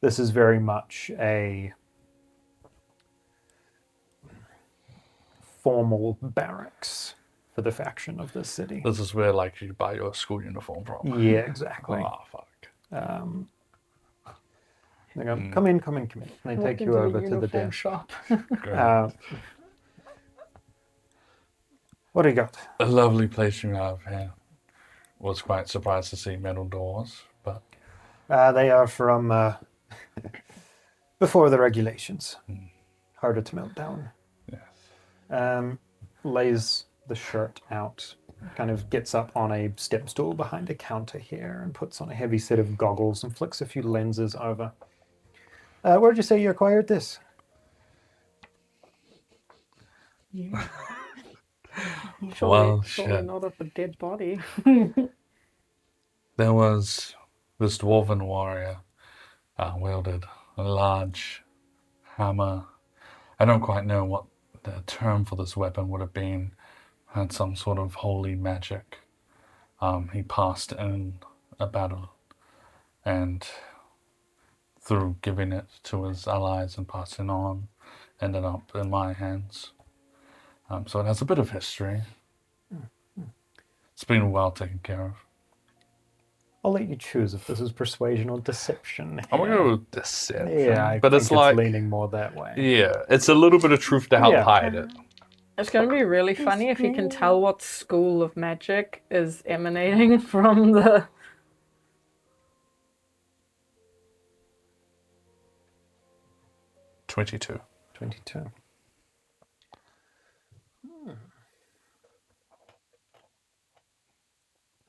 This is very much a formal barracks for the faction of this city. This is where like you buy your school uniform from. Yeah, exactly. Oh fuck. They go, come in. And they take you over to the den. shop. What do you got? A lovely place you have here. Was quite surprised to see metal doors, but They are from before the regulations. Harder to melt down. yes. Lays the shirt out, kind of gets up on a step stool behind a counter here and puts on a heavy set of goggles and flicks a few lenses over. Where'd you say you acquired this? Yeah. Well, surely shit. not of a dead body. There was this dwarven warrior wielded a large hammer. I don't quite know what the term for this weapon would have been. Had some sort of holy magic. He passed in a battle, and through giving it to his allies and passing on, ended up in my hands. So it has a bit of history. It's been well taken care of. I'll let you choose if this is persuasion or deception. I'm gonna go with deception. Yeah, I but think it's like leaning more that way. yeah, it's a little bit of truth to help Yeah. hide it. It's going to be really funny if you can tell what school of magic is emanating from the... 22. 22.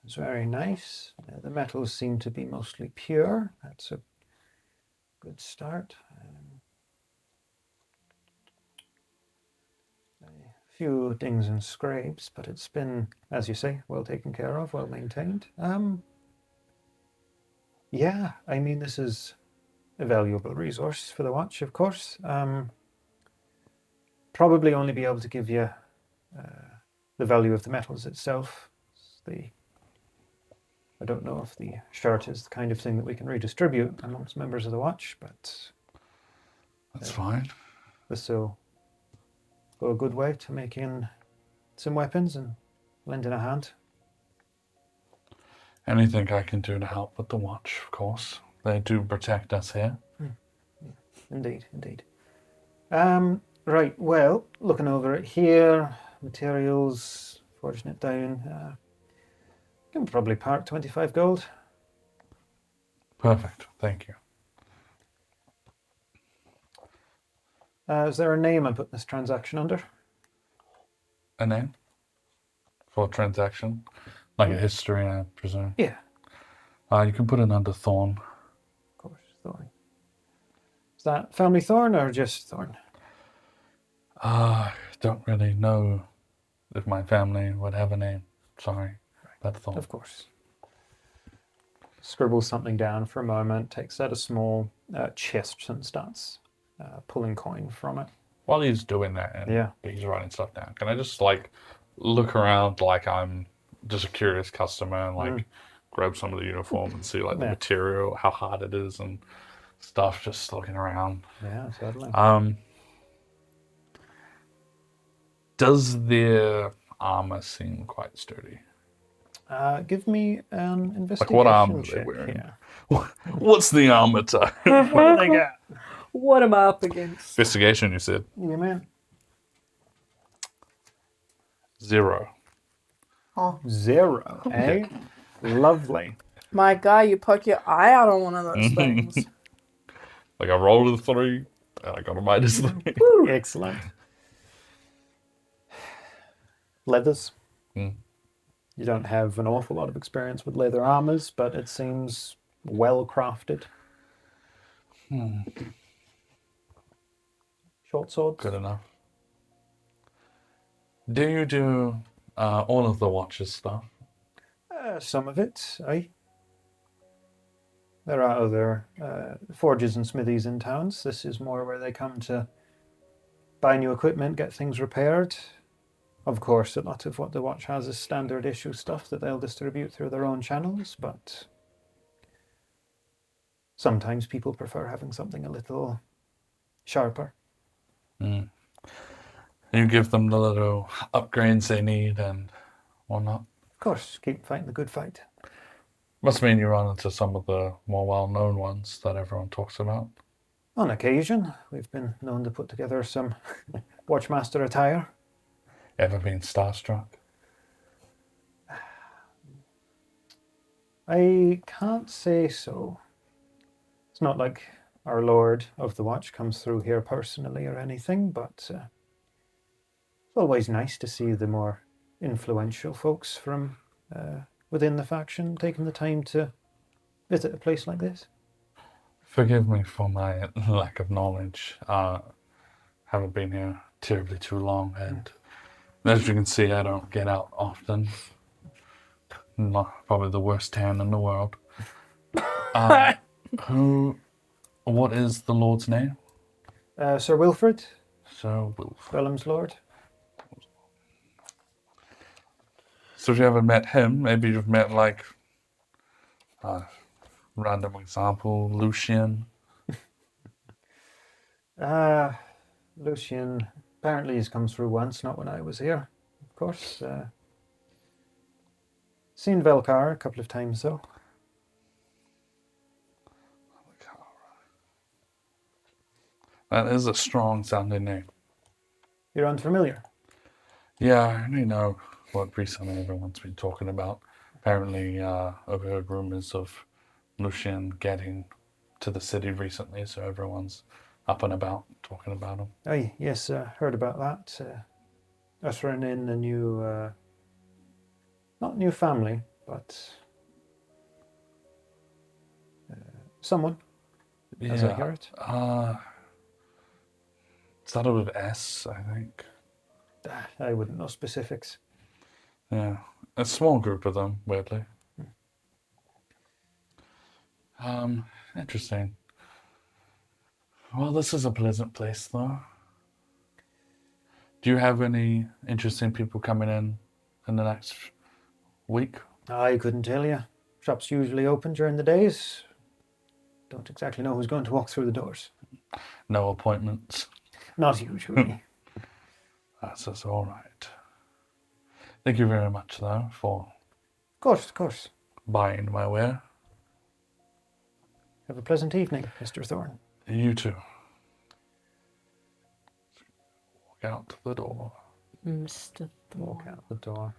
It's very nice. The metals seem to be mostly pure. That's a good start. A few dings and scrapes, but it's been, as you say, well taken care of, well maintained. Yeah, I mean, this is a valuable resource for the watch, of course. Probably only be able to give you the value of the metals itself. The I don't know if the shirt is the kind of thing that we can redistribute amongst members of the watch, but That's fine. this will go a good way to making some weapons and lending a hand. Anything I can do to help with the watch, of course. They do protect us here. Indeed, indeed. Right, well, looking over it here, materials, forging it down, can probably park 25 gold. Perfect. Thank you. Is there a name I'm putting this transaction under? A name? For a transaction? Like a history, I presume. Yeah, You can put it under Thorn. of course, Thorn. Is that family Thorn or just Thorn? Don't really know if my family would have a name. Sorry. But Thorn. Of course. Scribbles something down for a moment, takes out a small chest and starts pulling coin from it. While he's doing that and Yeah. he's writing stuff down, can I just like look around like I'm just a curious customer and like grab some of the uniform and see like the Yeah. material, how hard it is and stuff, just looking around. Yeah, certainly. Does their armor seem quite sturdy? Give me an Like investigation what armor are they check wearing? here. What's the armor type? What do they got? What am I up against? Investigation, you said. Yeah, man. 0. 0, eh? Lovely. My guy, you poke your eye out on one of those things. Like I rolled a 3 and I got a -3. Excellent. Leathers. You don't have an awful lot of experience with leather armors, but it seems well crafted. Short swords. Good enough. Do you do all of the watches stuff? Some of it, aye. There are other forges and smithies in towns. This is more where they come to buy new equipment, get things repaired. Of course, a lot of what the watch has is standard issue stuff that they'll distribute through their own channels, but sometimes people prefer having something a little sharper. You give them the little upgrades they need and whatnot? Of course, keep fighting the good fight. Must mean you run into some of the more well-known ones that everyone talks about. On occasion, we've been known to put together some Watchmaster attire. Ever been starstruck? I can't say so. It's not like our Lord of the Watch comes through here personally or anything, but it's always nice to see the more influential folks from within the faction taking the time to visit a place like this. Forgive me for my lack of knowledge. Haven't been here terribly too long, and as you can see, I don't get out often. Not probably the worst tan in the world. What is the Lord's name? Sir Wilfred, Sir Wilf. Bellum's lord. So if you haven't met him, maybe you've met like, random example, Lucian. Lucian apparently has come through once, not when I was here, of course. Seen Velkar a couple of times though. That is a strong sounding name. You're unfamiliar? Yeah, I only know what recently everyone's been talking about. Apparently, overheard rumors of Lucian getting to the city recently, so everyone's up and about talking about him. Oh, yes, heard about that. Ushering in a new, not new family, but someone, as I hear it. Started with S, I think. I wouldn't know specifics. Yeah, a small group of them, weirdly. Interesting. Well, this is a pleasant place, though. Do you have any interesting people coming in the next week? I couldn't tell you. Shop's usually open during the days. Don't exactly know who's going to walk through the doors. No appointments. Not usually. That's all right. Thank you very much, though, for Of course. buying my ware. Have a pleasant evening, Mr. Thorne. You too. Walk out the door. Mr. Walk out the door.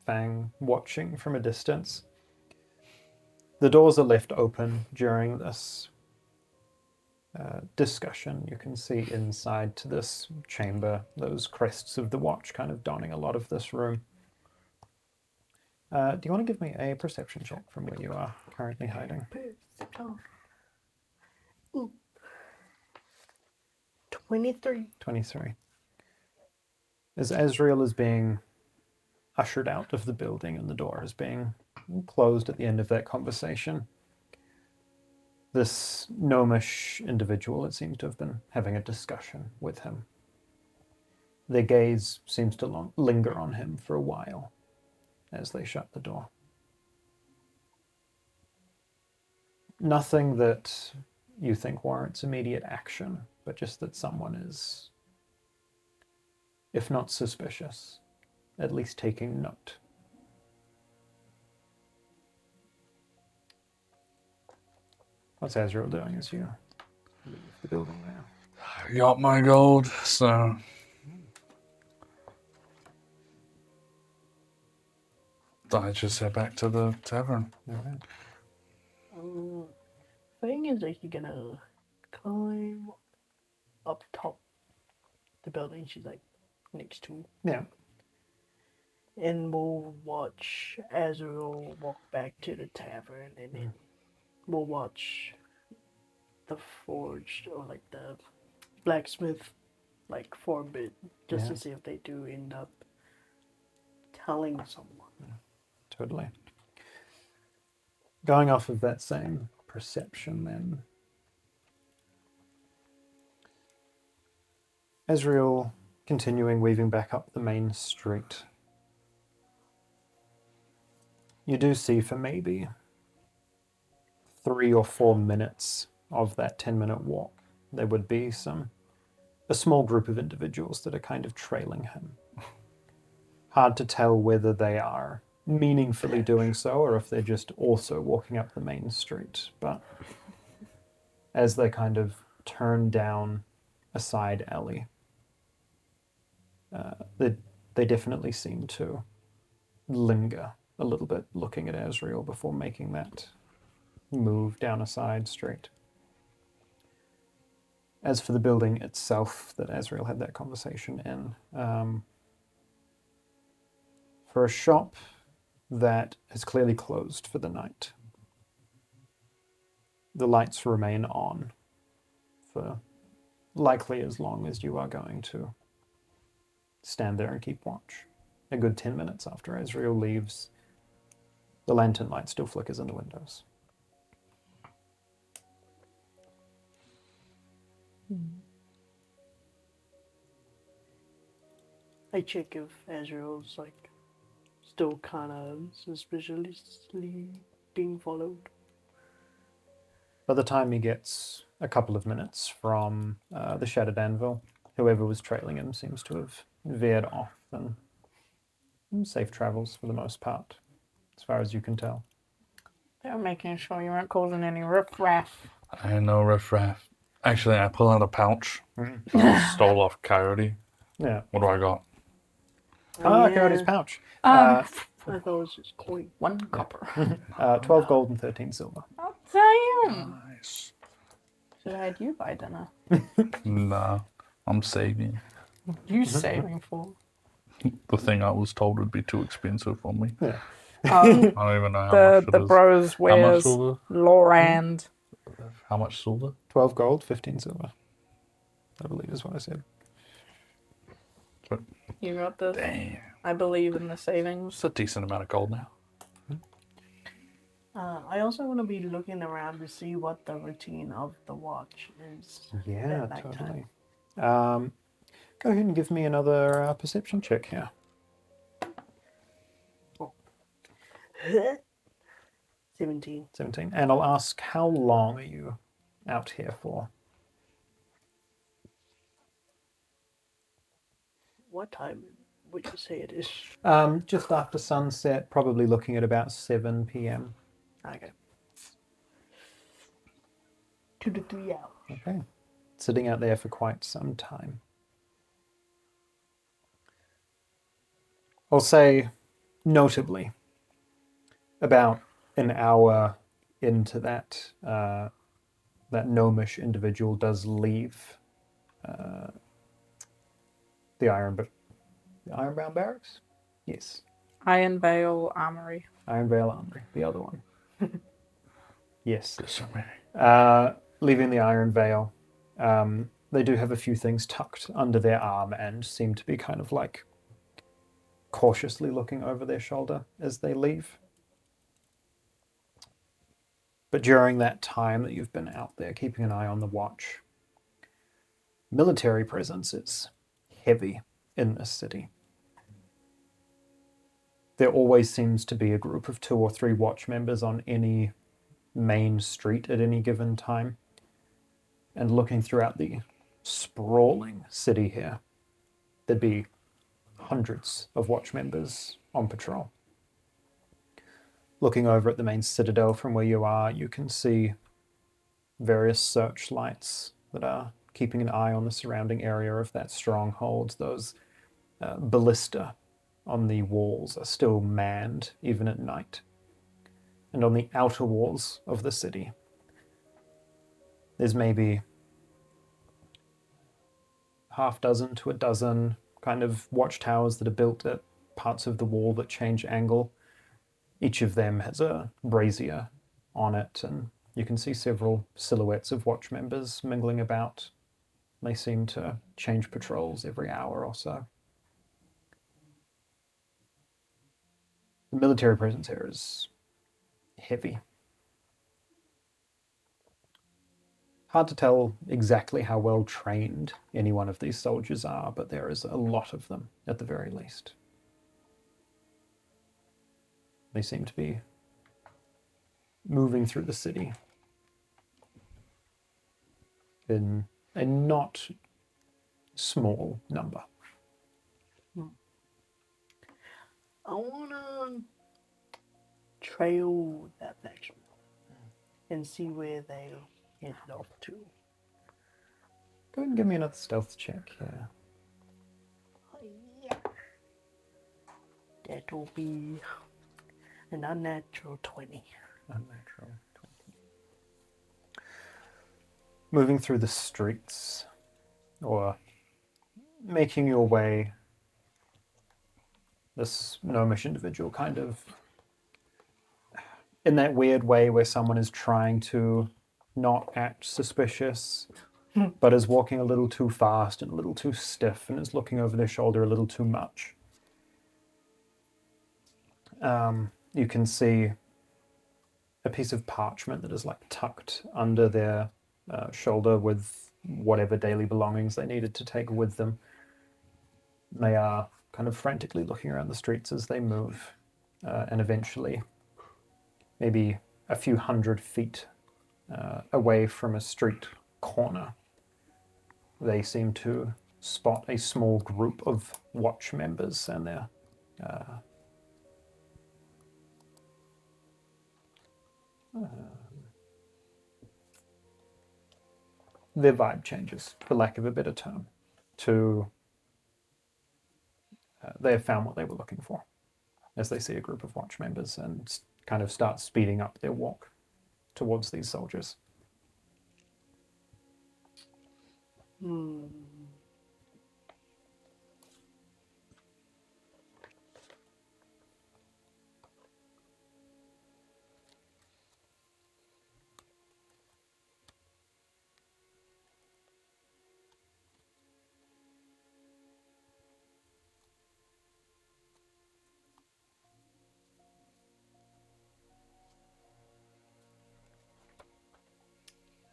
Fang watching from a distance. The doors are left open during this discussion. You can see inside to this chamber, those crests of the watch kind of donning a lot of this room. Do you want to give me a perception check from where you are currently hiding? 23. 23. As Azreal is being ushered out of the building and the door is being closed at the end of that conversation, this gnomish individual, it seems to have been having a discussion with him. Their gaze seems to linger on him for a while as they shut the door. Nothing that you think warrants immediate action, but just that someone is, if not suspicious, at least taking note. What's Azreal doing as you leave the building now? I got my gold, so I just head back to the tavern. All right. Thing is like you're gonna climb up top the building she's like next to. Yeah. And we'll watch Azreal walk back to the tavern, and then we'll watch the forge or like the blacksmith like for a bit just to see if they do end up telling someone. Totally. Going off of that same perception then, Azreal continuing weaving back up the main street. You do see for maybe 3 or 4 minutes of that 10-minute walk, there would be a small group of individuals that are kind of trailing him. Hard to tell whether they are meaningfully doing so or if they're just also walking up the main street. But as they kind of turn down a side alley, they definitely seem to linger a little bit looking at Azreal before making that move down a side street. As for the building itself that Azreal had that conversation in, for a shop that is clearly closed for the night, the lights remain on for likely as long as you are going to stand there and keep watch. A good 10 minutes after Azreal leaves, the lantern light still flickers in the windows. I check if Azrael's like still kind of suspiciously being followed. By the time he gets a couple of minutes from the Shattered Anvil, whoever was trailing him seems to have veered off and safe travels for the most part, as far as you can tell. They're making sure you aren't causing any riffraff. I know riffraff. Actually, I pull out a pouch. I stole off Coyote. Yeah. What do I got? Coyote's pouch. I thought it was just coin. 1 copper. 12 gold and 13 silver. I'll tell you. Nice. Should I had you buy dinner? Nah, I'm saving. You saving for? The thing I was told would be too expensive for me. Yeah. I don't even know how much it The is. bros How much wears silver? Lorand. How much silver? 12 gold, 15 silver. I believe is what I said. You got this. Damn. I believe in the savings. It's a decent amount of gold now. I also want to be looking around to see what the routine of the watch is. Yeah, at nighttime. totally. Go ahead and give me another perception check here. 17. 17. And I'll ask, how long are you out here for? What time would you say it is? Just after sunset, probably looking at about 7 p.m. Okay. 2 to 3 hours. Okay. Sitting out there for quite some time. I'll say, notably, about an hour into that, that gnomish individual does leave the Ironbound Barracks? Yes. Iron Vale Armory. Iron Vale Armory, the other one. Yes. Disagree. Leaving the Iron Vale, they do have a few things tucked under their arm and seem to be kind of like cautiously looking over their shoulder as they leave. But during that time that you've been out there keeping an eye on the watch, military presence is heavy in this city. There always seems to be a group of 2 or 3 watch members on any main street at any given time. And looking throughout the sprawling city here, there'd be hundreds of watch members on patrol. Looking over at the main citadel from where you are, you can see various searchlights that are keeping an eye on the surrounding area of that stronghold. Those ballista on the walls are still manned even at night. And on the outer walls of the city, there's maybe half dozen to a dozen kind of watchtowers that are built at parts of the wall that change angle. Each of them has a brazier on it, and you can see several silhouettes of watch members mingling about. They seem to change patrols every hour or so. The military presence here is heavy. Hard to tell exactly how well trained any one of these soldiers are, but there is a lot of them at the very least. They seem to be moving through the city in a not small number. I wanna trail that faction and see where they headed off to. Go ahead and give me another stealth check here. Yeah. That will be an unnatural 20. Unnatural 20. Moving through the streets, or making your way, this gnomish individual kind of, in that weird way where someone is trying to not act suspicious, but is walking a little too fast and a little too stiff and is looking over their shoulder a little too much. You can see a piece of parchment that is like tucked under their shoulder with whatever daily belongings they needed to take with them. They are kind of frantically looking around the streets as they move, and eventually, maybe a few hundred feet away from a street corner, they seem to spot a small group of watch members, and their vibe changes, for lack of a better term, to they have found what they were looking for as they see a group of watch members and kind of start speeding up their walk towards these soldiers.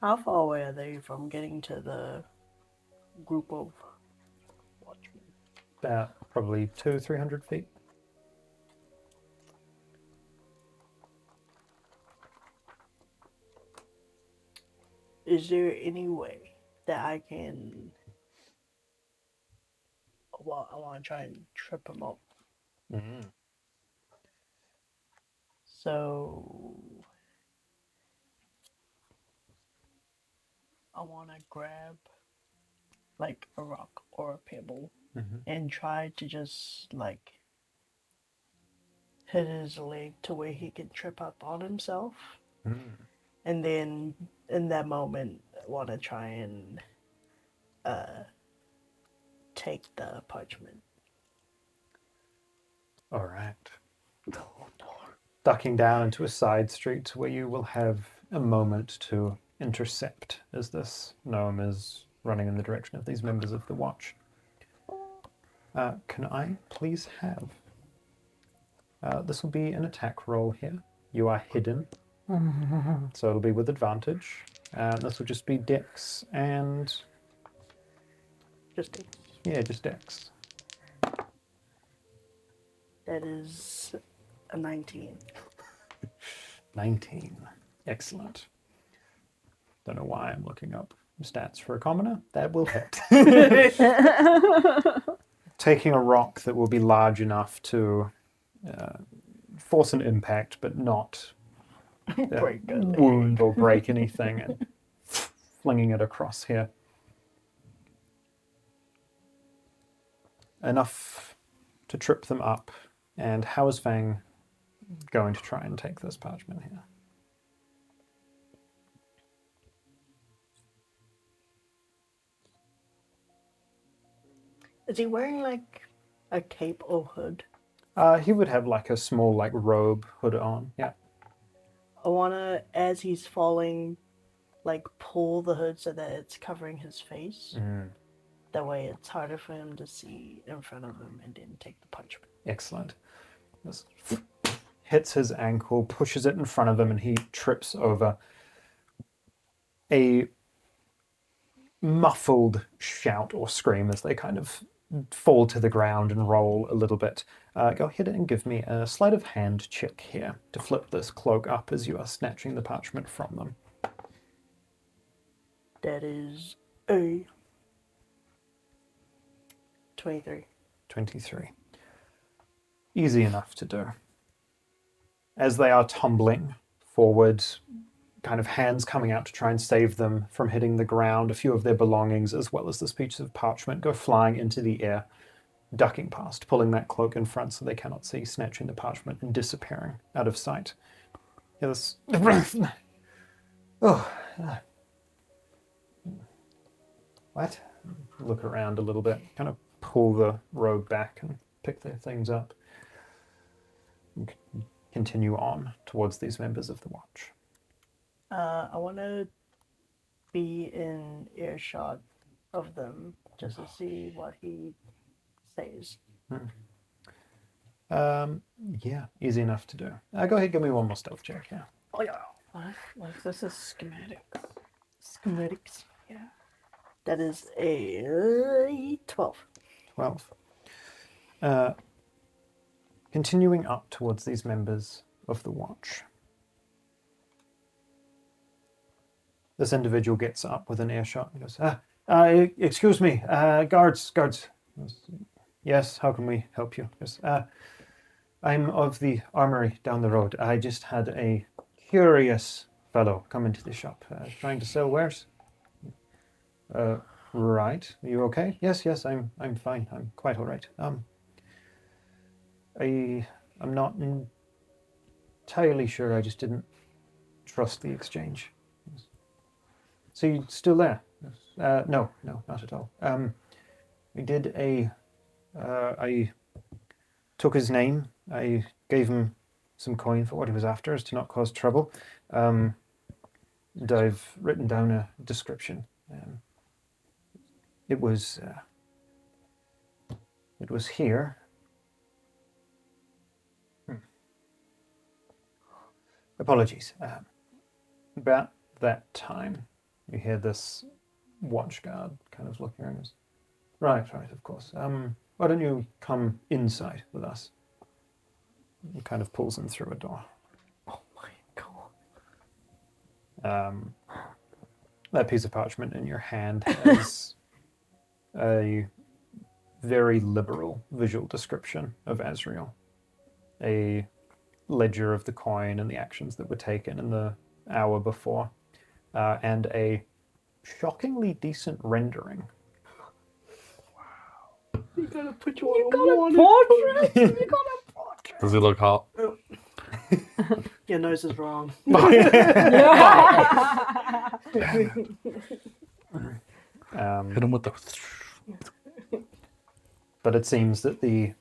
How far away are they from getting to the group of watchmen? About probably 200-300 feet. Is there any way that I can... Well, I want to try and trip him up. Mm. So... I want to grab, like, a rock or a pebble and try to just, like, hit his leg to where he can trip up on himself. And then, in that moment, I want to try and take the parchment. All right. Ducking down into a side street where you will have a moment to intercept as this gnome is running in the direction of these members of the watch. Can I please have... this will be an attack roll here. You are hidden, so it'll be with advantage. This will just be dex and... Just take. Yeah, just dex. That is a 19. 19. Excellent. Don't know why I'm looking up stats for a commoner. That will hit. Taking a rock that will be large enough to force an impact, but not Break a leg. wound or break anything, and flinging it across here. Enough to trip them up. And how is Fang going to try and take this parchment here? Is he wearing like a cape or hood? He would have like a small like robe hood on. Yeah. I wanna, as he's falling, like pull the hood so that it's covering his face. That way it's harder for him to see in front of him and then take the punishment. Excellent. This hits his ankle, pushes it in front of him, and he trips over. A muffled shout or scream as they kind of fall to the ground and roll a little bit. Go ahead and give me a sleight of hand check here to flip this cloak up as you are snatching the parchment from them. That is a 23. 23. Easy enough to do. As they are tumbling forward, kind of hands coming out to try and save them from hitting the ground, a few of their belongings, as well as this piece of parchment, go flying into the air, ducking past, pulling that cloak in front so they cannot see, snatching the parchment and disappearing out of sight. Yes. Oh. What? Look around a little bit, kind of pull the robe back and pick their things up. And continue on towards these members of the watch. I want to be in earshot of them just to see what he says. Yeah, easy enough to do. Go ahead, give me one more stealth check here. Oh yeah. Like this is schematics. Schematics. Yeah. That is a 12. 12. Continuing up towards these members of the watch. This individual gets up with an earshot and goes, excuse me, guards. Yes, how can we help you? Yes, I'm of the armory down the road. I just had a curious fellow come into the shop, trying to sell wares. Right. Are you okay? Yes, I'm fine. I'm quite all right. I'm not entirely sure. I just didn't trust the exchange. So you still there? No, not at all. We did I took his name. I gave him some coin for what he was after, as to not cause trouble. And I've written down a description. It was here. Apologies. About that time, you hear this watch guard kind of looking around. Right, of course. Why don't you come inside with us? He kind of pulls him through a door. Oh my god. That piece of parchment in your hand has a very liberal visual description of Azreal. A ledger of the coin and the actions that were taken in the hour before, and a shockingly decent rendering. You gotta put you on a portrait. You got a portrait. Does he look hot? Your nose is wrong. Hit him with the... But it seems that the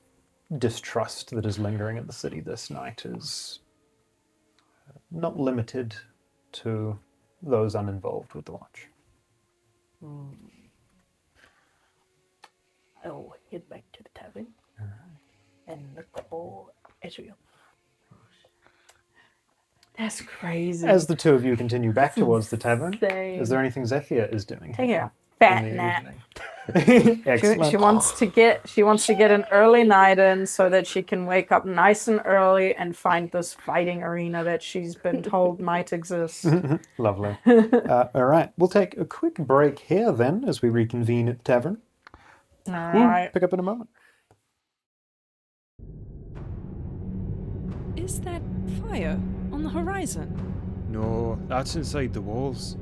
distrust that is lingering in the city this night is not limited to those uninvolved with the watch. I'll head back to the tavern and look for Azreal. That's crazy. As the two of you continue back towards the tavern, Insane. is there anything Zethia is doing? Take a fat in the nap. evening? She Excellent. wants to get an early night in so that she can wake up nice and early and find this fighting arena that she's been told might exist. Lovely. All right, we'll take a quick break here then as we reconvene at the tavern. All We'll right. pick up in a moment. Is that fire on the horizon? No, that's inside the walls.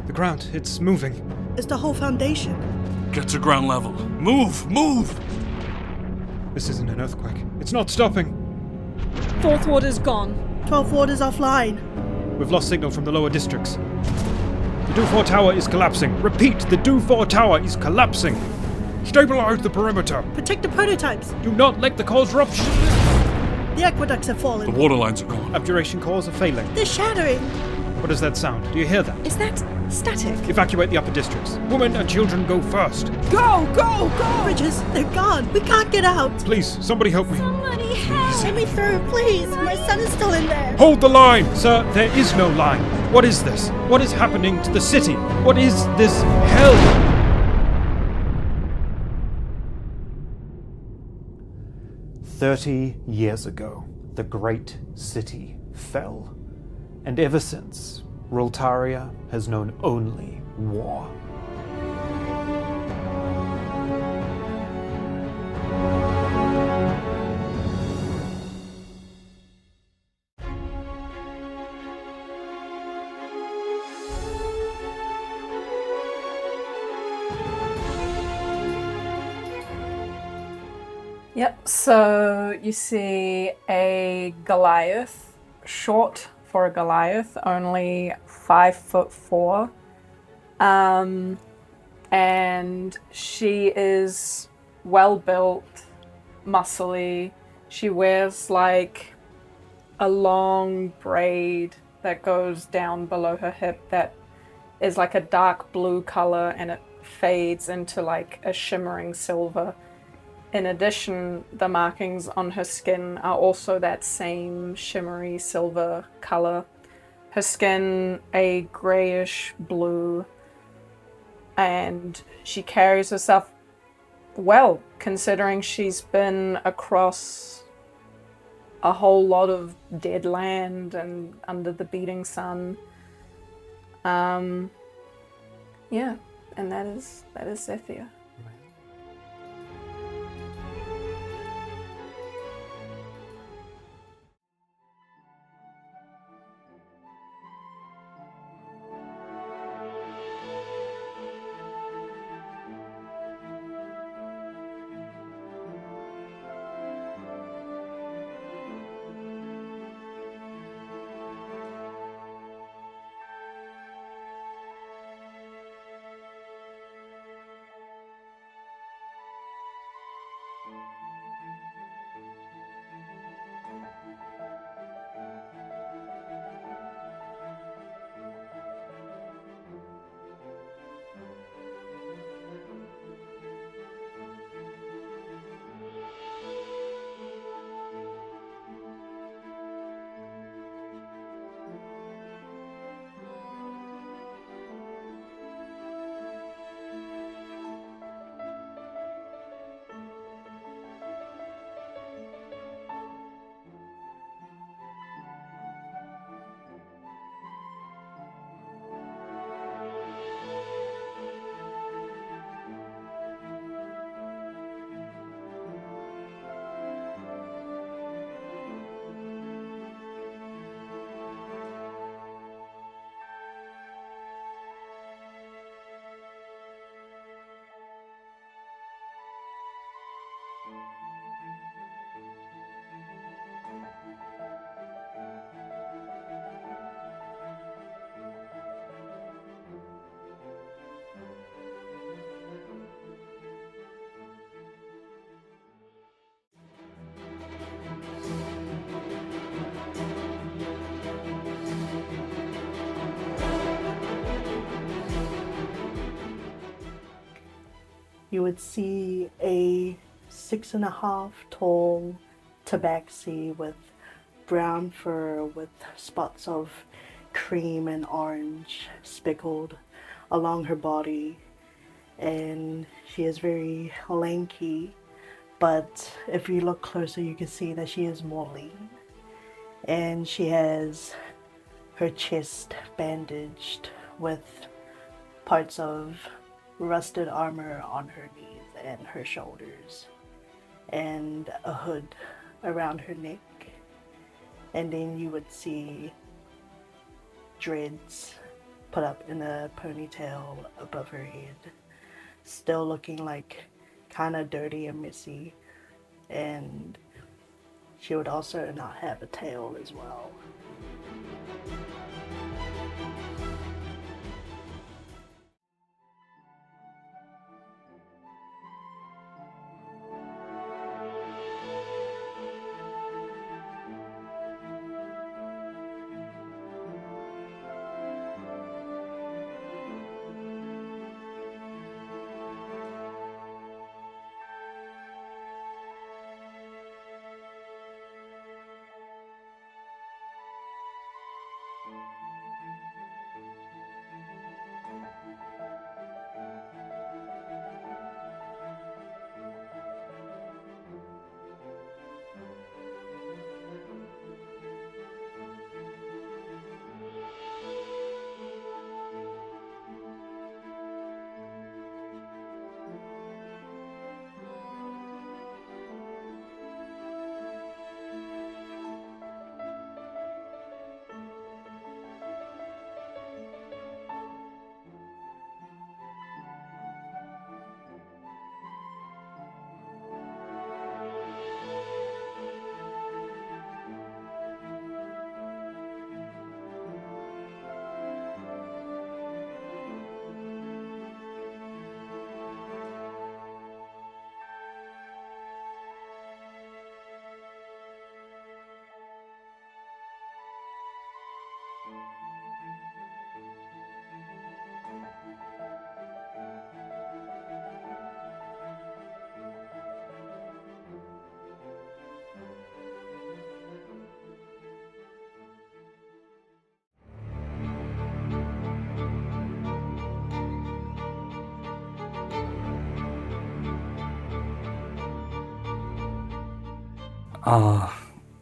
The ground, it's moving. It's the whole foundation. Get to ground level. Move! Move! This isn't an earthquake. It's not stopping. Fourth ward is gone. 12th ward is offline. We've lost signal from the lower districts. The Do4 tower is collapsing. Repeat, the Do4 tower is collapsing. Stabilize the perimeter. Protect the prototypes. Do not let the cores rupture. The aqueducts have The fallen. water lines are gone. Abjuration cores are failing. They're shattering. What does that sound? Do you hear that? Is that static? Evacuate the upper districts. Women and children go first. Go, go, go! Bridges, they're gone. We can't get out. Please, somebody help me. Somebody help! Let me through, please. My son is still in there. Hold the line! Sir, there is no line. What is this? What is happening to the city? What is this hell? 30 years ago, the great city fell. And ever since, Roltaria has known only war. Yep, so you see a Goliath, short for a Goliath, only 5'4". And she is well built, muscly. She wears like a long braid that goes down below her hip that is like a dark blue color and it fades into like a shimmering silver. In addition, the markings on her skin are also that same shimmery silver color. Her skin a grayish blue, and she carries herself well, considering she's been across a whole lot of dead land and under the beating sun. Yeah, and that is Zethia. You would see a 6.5 tall tabaxi with brown fur with spots of cream and orange speckled along her body, and she is very lanky, but if you look closer you can see that she is more lean, and she has her chest bandaged with parts of rusted armor on her knees and her shoulders, and a hood around her neck. And then you would see dreads put up in a ponytail above her head, still looking like kind of dirty and messy, and she would also not have a tail as well.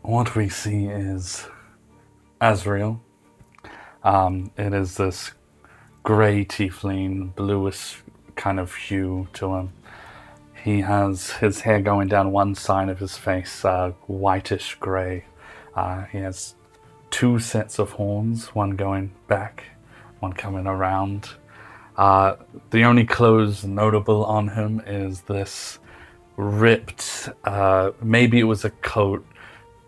What we see is Azreal. It is this grey tiefling, bluish kind of hue to him. He has his hair going down one side of his face, whitish grey. He has two sets of horns, one going back, one coming around. The only clothes notable on him is this ripped, maybe it was a coat.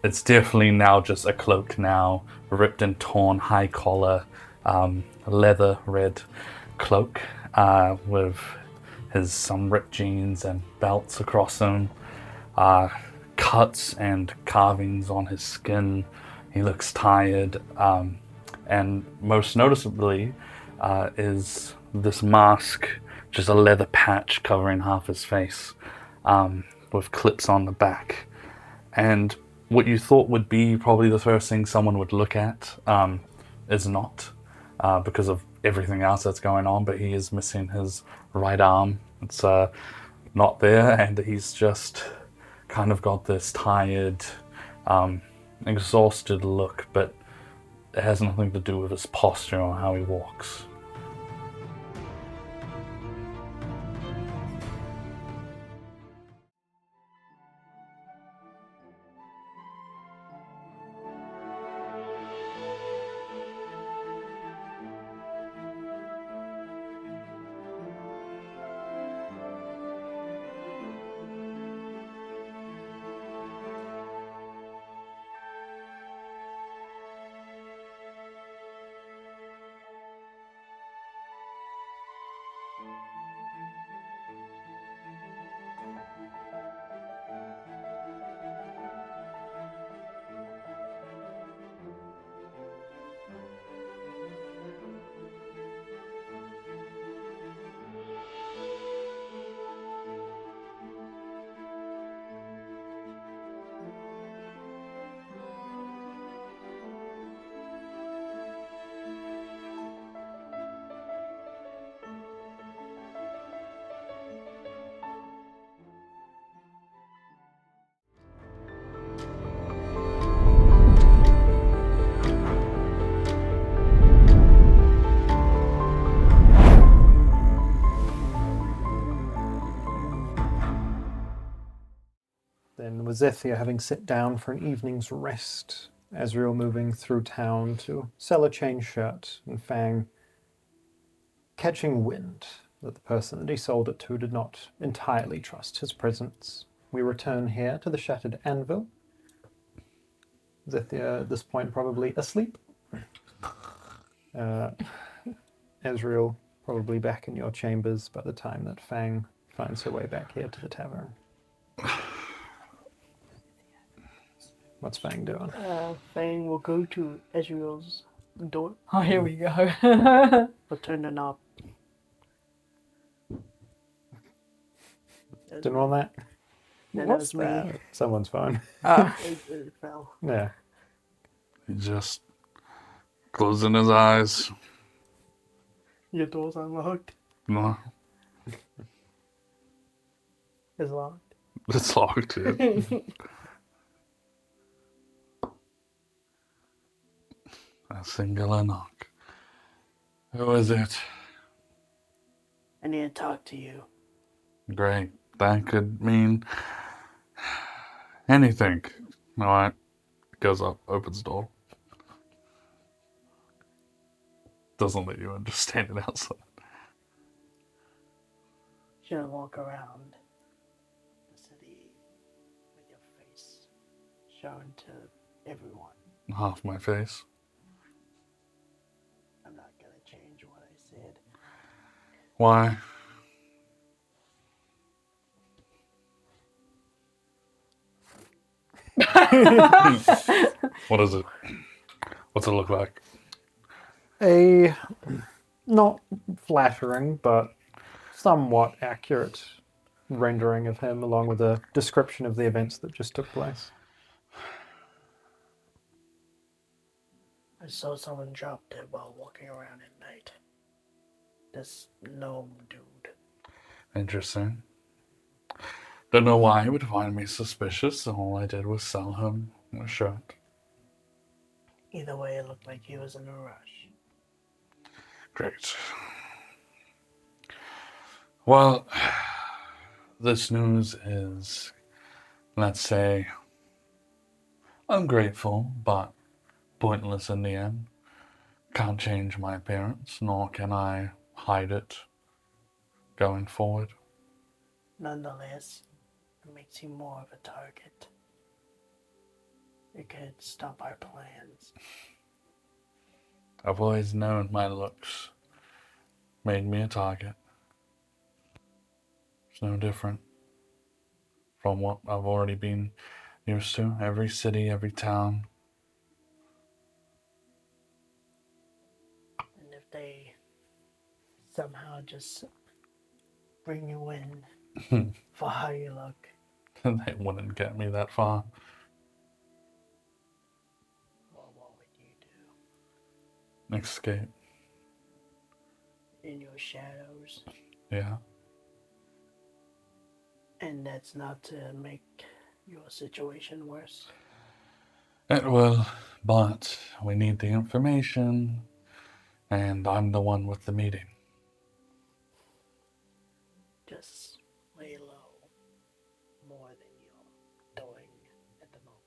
It's definitely now just a cloak now, ripped and torn, high collar, leather red cloak with some ripped jeans and belts across him, cuts and carvings on his skin. He looks tired, and most noticeably is this mask, just a leather patch covering half his face, with clips on the back. And what you thought would be probably the first thing someone would look at is not, because of everything else that's going on, but he is missing his right arm. It's not there, and he's just kind of got this tired, exhausted look, but it has nothing to do with his posture or how he walks. Then, with Zethia having sit down for an evening's rest, Azreal moving through town to sell a chain shirt, and Fang catching wind that the person that he sold it to did not entirely trust his presence, we return here to the shattered anvil. Zethia, at this point, probably asleep. Azreal probably back in your chambers by the time that Fang finds her way back here to the tavern. What's Fang doing? Fang will go to Azreal's door. Oh, here we go. He'll turn the knob. Didn't want that? That What's was me. that? Someone's phone. It fell. Yeah. He just closing his eyes. Your door's unlocked. No, It's locked. it's locked. Dude. A singular knock. Who is it? I need to talk to you. Great. That could mean anything. Alright. Goes up, opens the door. Doesn't let you in, just standing outside. Shouldn't walk around the city with your face shown to everyone. Half my face. I'm not gonna change what I said. Why? What is it? What's it look like? A not flattering, but somewhat accurate rendering of him, along with a description of the events that just took place. I saw someone drop dead while walking around at night. This gnome dude. Interesting. Don't know why he would find me suspicious. All I did was sell him a shirt. Either way, it looked like he was in a rush. Great. Well, this news is, let's say, ungrateful, but pointless in the end. Can't change my appearance, nor can I hide it going forward. Nonetheless, it makes you more of a target. It could stop our plans. I've always known my looks made me a target. It's no different from what I've already been used to. Every city, every town. And if they somehow just bring you in for how you look, They wouldn't get me that far. well, what would you do? Escape. In your shadows. Yeah. And that's not to make your situation worse. It will, but we need the information, and I'm the one with the meeting. Just lay low more than you're doing at the moment.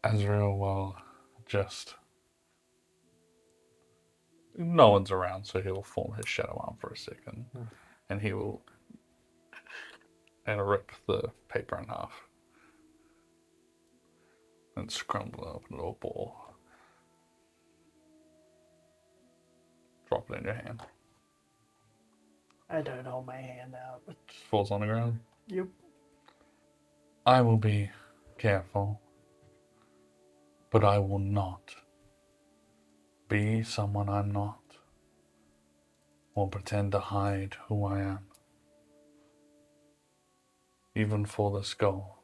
Azreal will just... No one's around, so he'll form his shadow arm for a second, and he will rip the paper in half. and scramble up into a ball. Drop it in your hand. I don't hold my hand out. Just falls on the ground. Yep. I will be careful, but I will not be someone I'm not, or pretend to hide who I am, even for this goal.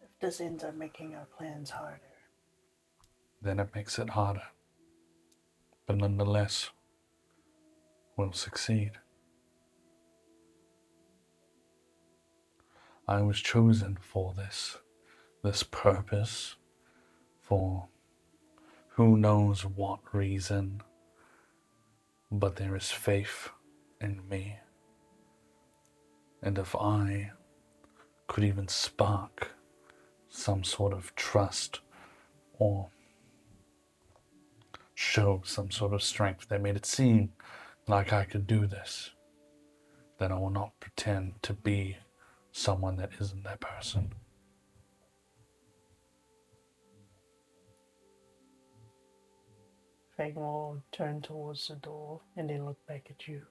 If this ends up making our plans harder. Then it makes it harder. But nonetheless, we'll succeed. I was chosen for this purpose, for who knows what reason, but there is faith in me. And if I could even spark some sort of trust or show some sort of strength that made it seem like I could do this, then I will not pretend to be someone that isn't that person. Fang will turn towards the door and then look back at you.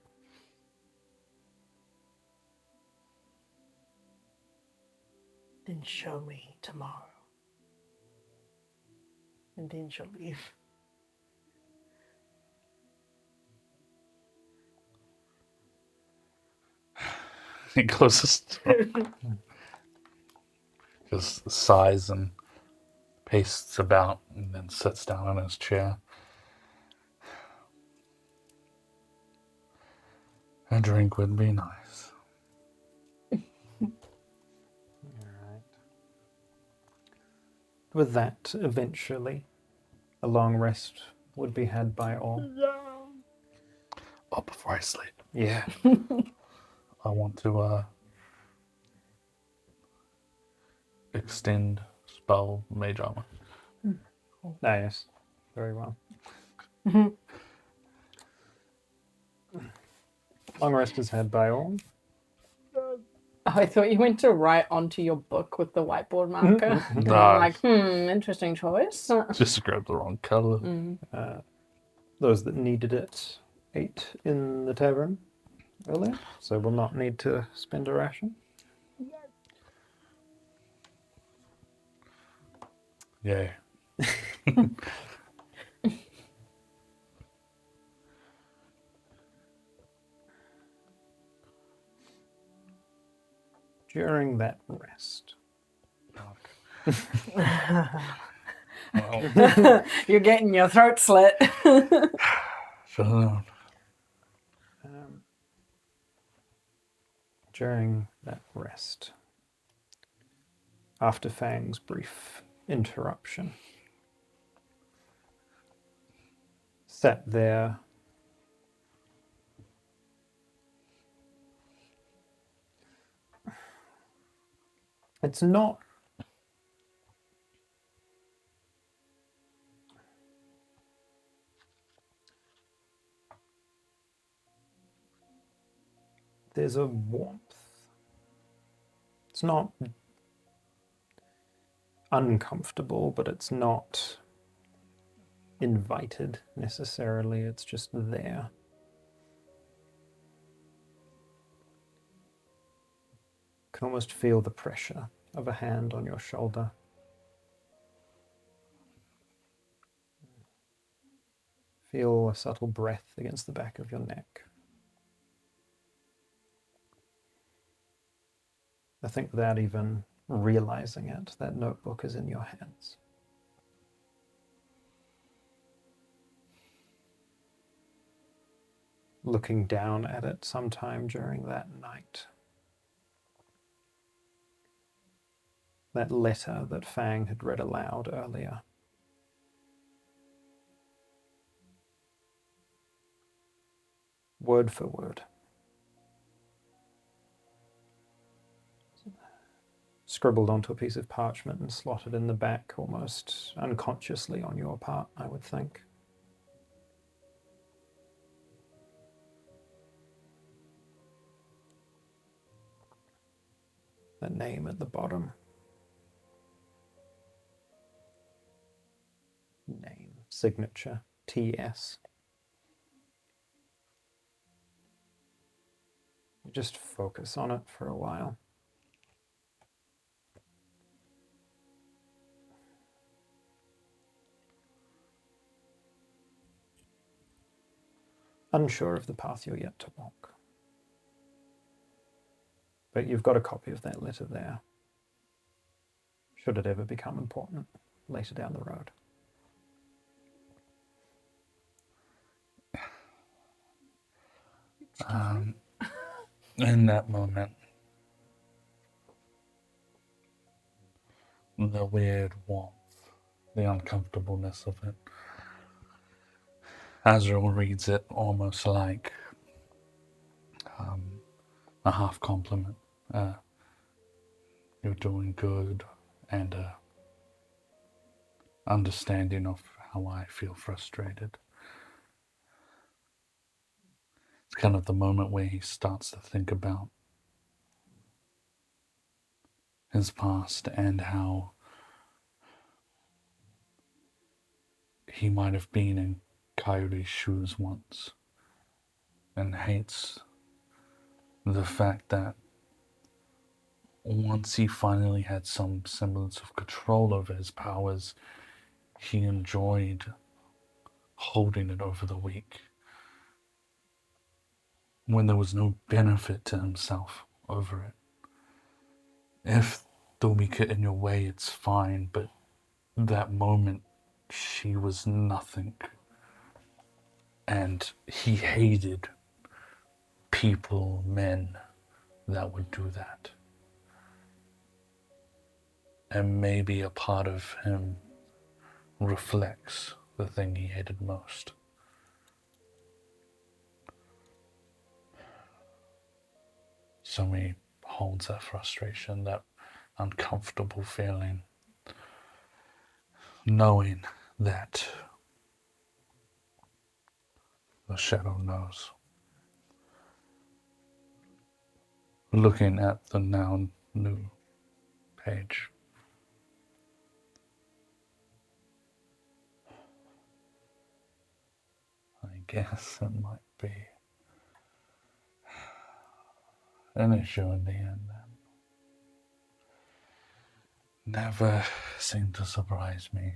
Then show me tomorrow. And then she'll leave. He closes the door. Just sighs and paces about and then sits down in his chair. A drink would be nice. With that, eventually, a long rest would be had by all. Oh, before I sleep, Yeah. I want to extend spell mage armor. Nice. Very well. Long rest is had by all. Oh, I thought you went to write onto your book with the whiteboard marker. And No. I'm like, interesting choice. Just grabbed the wrong color. Those that needed it ate in the tavern earlier, so will not need to spend a ration. Yay. During that rest, Well, You're getting your throat slit. should've known. during that rest, after Fang's brief interruption, sat there it's not there's a warmth. It's not uncomfortable, but it's not invited necessarily. It's just there. You can almost feel the pressure of a hand on your shoulder. Feel a subtle breath against the back of your neck. I think without even realizing it, that notebook is in your hands. Looking down at it sometime during that night. That letter that Fang had read aloud earlier. Word for word. scribbled onto a piece of parchment and slotted in the back almost unconsciously on your part, I would think. The name at the bottom. Name, signature, TS. Just focus on it for a while. Unsure of the path you're yet to walk. But you've got a copy of that letter there, should it ever become important later down the road. In that moment, the weird warmth, the uncomfortableness of it, Azreal reads it almost like a half compliment. You're doing good, and understanding of how I feel frustrated. It's kind of the moment where he starts to think about his past and how he might have been in Coyote's shoes once, and hates the fact that once he finally had some semblance of control over his powers, he enjoyed holding it over the weak, when there was no benefit to himself over it. If the weak are in your way, it's fine, but that moment, she was nothing. And he hated people, men, that would do that. And maybe a part of him reflects the thing he hated most. So he holds that frustration, that uncomfortable feeling, knowing that the shadow knows. Looking at the now new page. I guess it might be an issue in the end then. Never seemed to surprise me,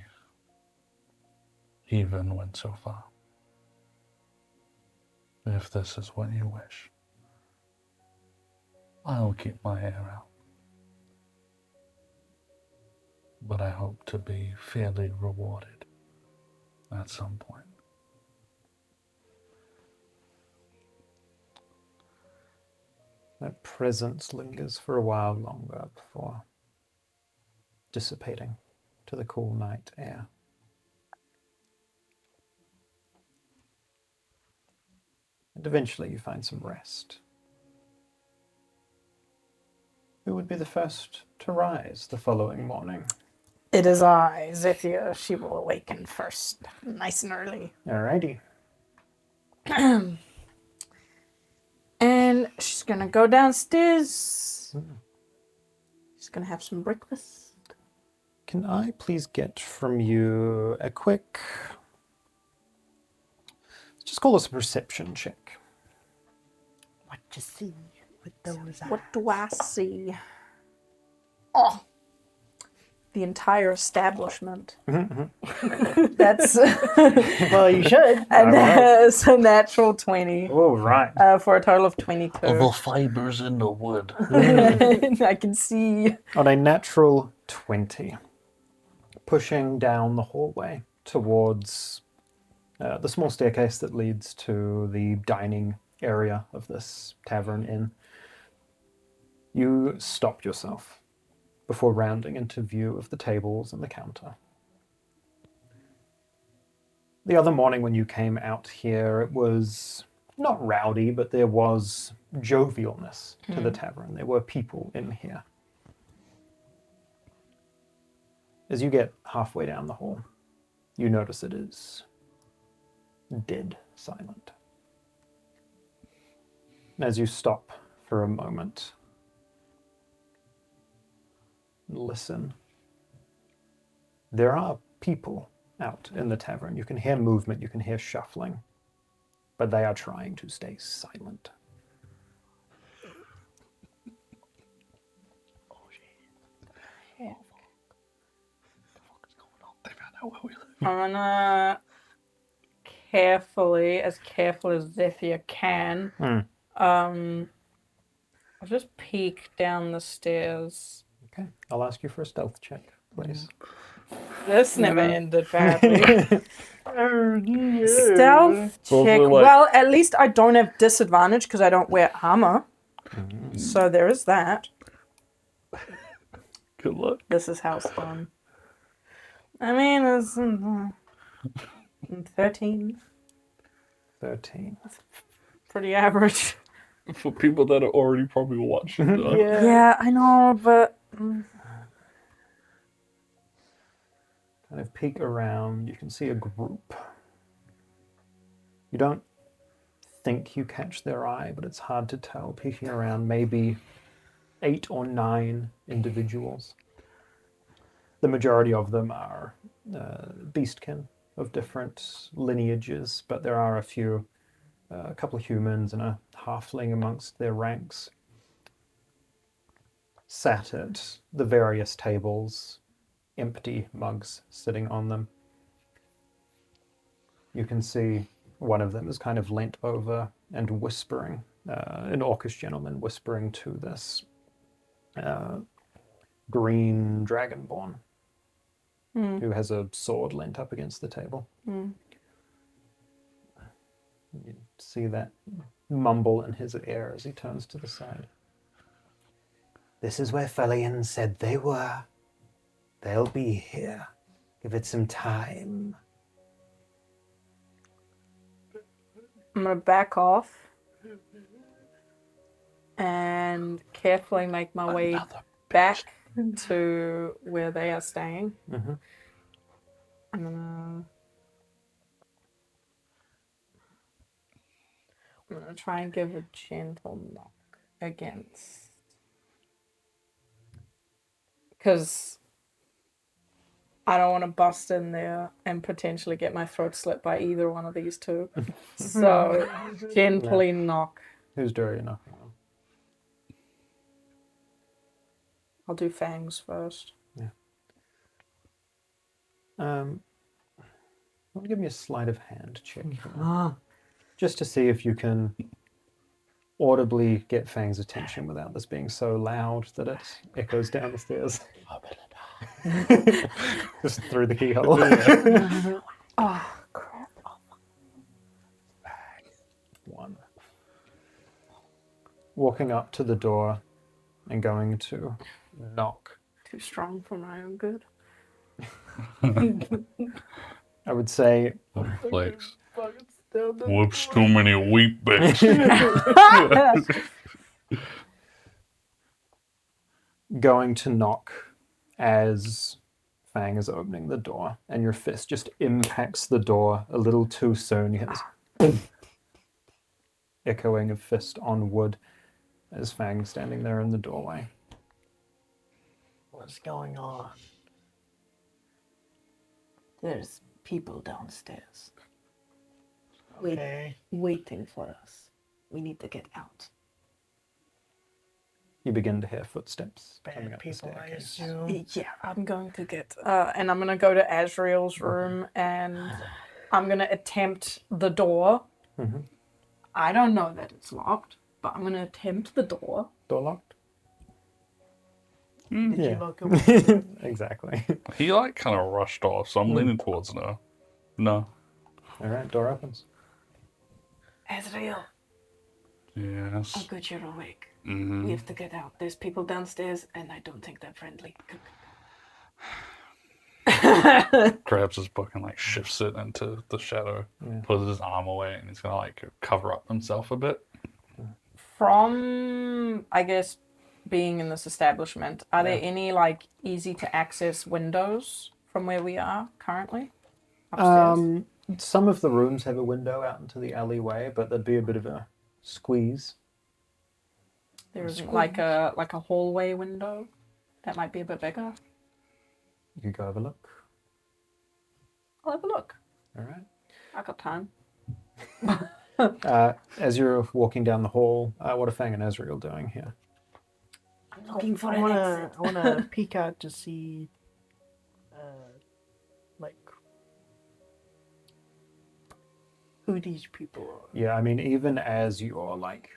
even went so far. If this is what you wish, I'll keep my hair out. But I hope to be fairly rewarded at some point. That presence lingers for a while longer before dissipating to the cool night air. And eventually you find some rest. Who would be the first to rise the following morning? It is I, Zethia. She will awaken first, nice and early. Alrighty. And she's gonna go downstairs. She's gonna have some breakfast. Can I please get from you a quick... just call this a perception check. What you see with those eyes? What do I see? Oh, the entire establishment. That's Well, you should. and that's a natural 20 Oh, right. for a total of 22. The fibers in the wood. I can see. On a natural 20, pushing down the hallway towards the small staircase that leads to the dining area of this tavern inn, you stop yourself before rounding into view of the tables and the counter. The other morning when you came out here, it was not rowdy, but there was jovialness to the tavern. There were people in here. As you get halfway down the hall, you notice it is dead silent. As you stop for a moment, listen. There are people out in the tavern. You can hear movement, you can hear shuffling, but they are trying to stay silent. I'm gonna carefully, as careful as Zethia can, I'll just peek down the stairs. Okay, I'll ask you for a stealth check, please. This never ended badly. Oh, Stealth check. like- Well, at least I don't have disadvantage because I don't wear armor. So there is that. Good luck. This is how it's done. I mean, it's 13. 13. Pretty average. For people that are already probably watching. Yeah, I know, but Kind of peek around, you can see a group. You don't think you catch their eye, but it's hard to tell. Peeking around, maybe 8 or 9 individuals. The majority of them are beastkin of different lineages, but there are a couple of humans and a halfling amongst their ranks. Sat at the various tables, empty mugs sitting on them. You can see one of them is kind of leant over and whispering, an orcish gentleman whispering to this green dragonborn who has a sword leant up against the table. You see that mumble in his ear as he turns to the side. This is where Felian said they were. They'll be here. Give it some time. I'm gonna back off and carefully make my way back to where they are staying. Mm-hmm. I'm gonna try and give a gentle knock against, because I don't want to bust in there and potentially get my throat slit by either one of these two. So gently knock. Whose door are you knocking on? I'll do Fangs first. Give me a sleight of hand check. Just to see if you can audibly get Fang's attention without this being so loud that it echoes down the stairs. Just through the keyhole. Oh, crap. 1. Walking up to the door and going to knock. Too strong for my own good. I would say Flex. Whoops, too many wheat bits. going to knock as Fang is opening the door, and your fist just impacts the door a little too soon. You hear this echoing of fist on wood as Fang's standing there in the doorway. What's going on? There's people downstairs. Okay. Waiting for us. We need to get out. You begin to hear footsteps coming Bad up the people, I staircase. assume. Yeah, I'm going to get, and I'm going to go to Azreal's room and I'm going to attempt the door. Mm-hmm. I don't know that it's locked, but I'm going to attempt the door. Door locked? Did Yeah. you look away? Exactly. He like kind of rushed off, so I'm leaning towards no. No. All right, door opens. Azreal, Yes. I'm good you're awake. Mm-hmm. We have to get out. There's people downstairs and I don't think they're friendly. Grabs his book and like shifts it into the shadow, pulls his arm away, and he's gonna like cover up himself a bit. From, I guess, being in this establishment, are there Yeah. any like easy to access windows from where we are currently? Upstairs? Some of the rooms have a window out into the alleyway, but there'd be a bit of a squeeze. There isn't like a hallway window that might be a bit bigger. You could go have a look. I'll have a look. All right. I got time. As you're walking down the hall, what are Fang and Azreal doing here? I'm looking for I an wanna exit. I wanna peek out to see, like, who these people are. Yeah, I mean, even as you're like,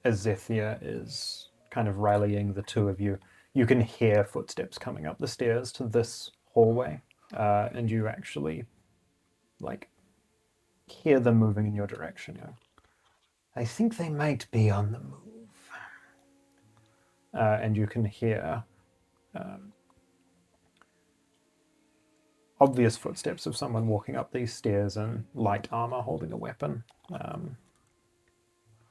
as Zethia is kind of rallying the two of you, you can hear footsteps coming up the stairs to this hallway, and you actually, like, hear them moving in your direction. I think they might be on the move. And you can hear obvious footsteps of someone walking up these stairs in light armor holding a weapon.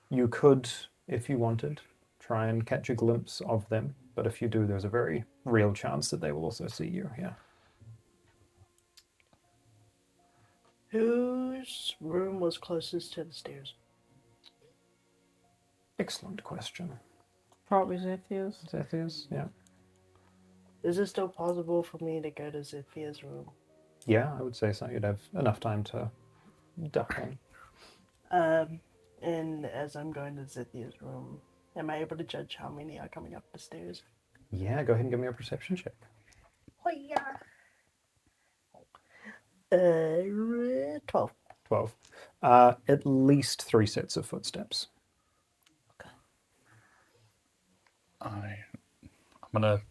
You could, if you wanted, try and catch a glimpse of them, but if you do, there's a very real chance that they will also see you here. Whose room was closest to the stairs? Excellent question. Probably Zethia's. Zethia's, yeah. Is it still possible for me to go to Zethia's room? Yeah, I would say so. You'd have enough time to duck in. And as I'm going to Zethia's room, am I able to judge how many are coming up the stairs? Yeah, go ahead and give me a perception check. Oh yeah. 12. 12. At least 3 sets of footsteps. I'm gonna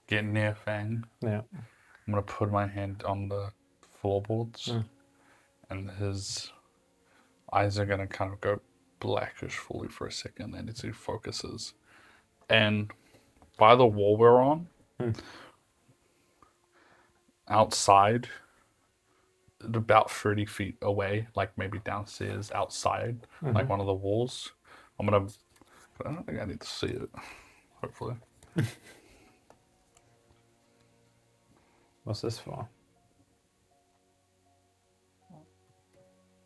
get near Fang. Yeah. I'm gonna put my hand on the floorboards, and his eyes are gonna kind of go blackish fully for a second, and as he focuses. And by the wall we're on, outside, about 30 feet away, like maybe downstairs, outside, like one of the walls, I don't think I need to see it, hopefully. What's this for?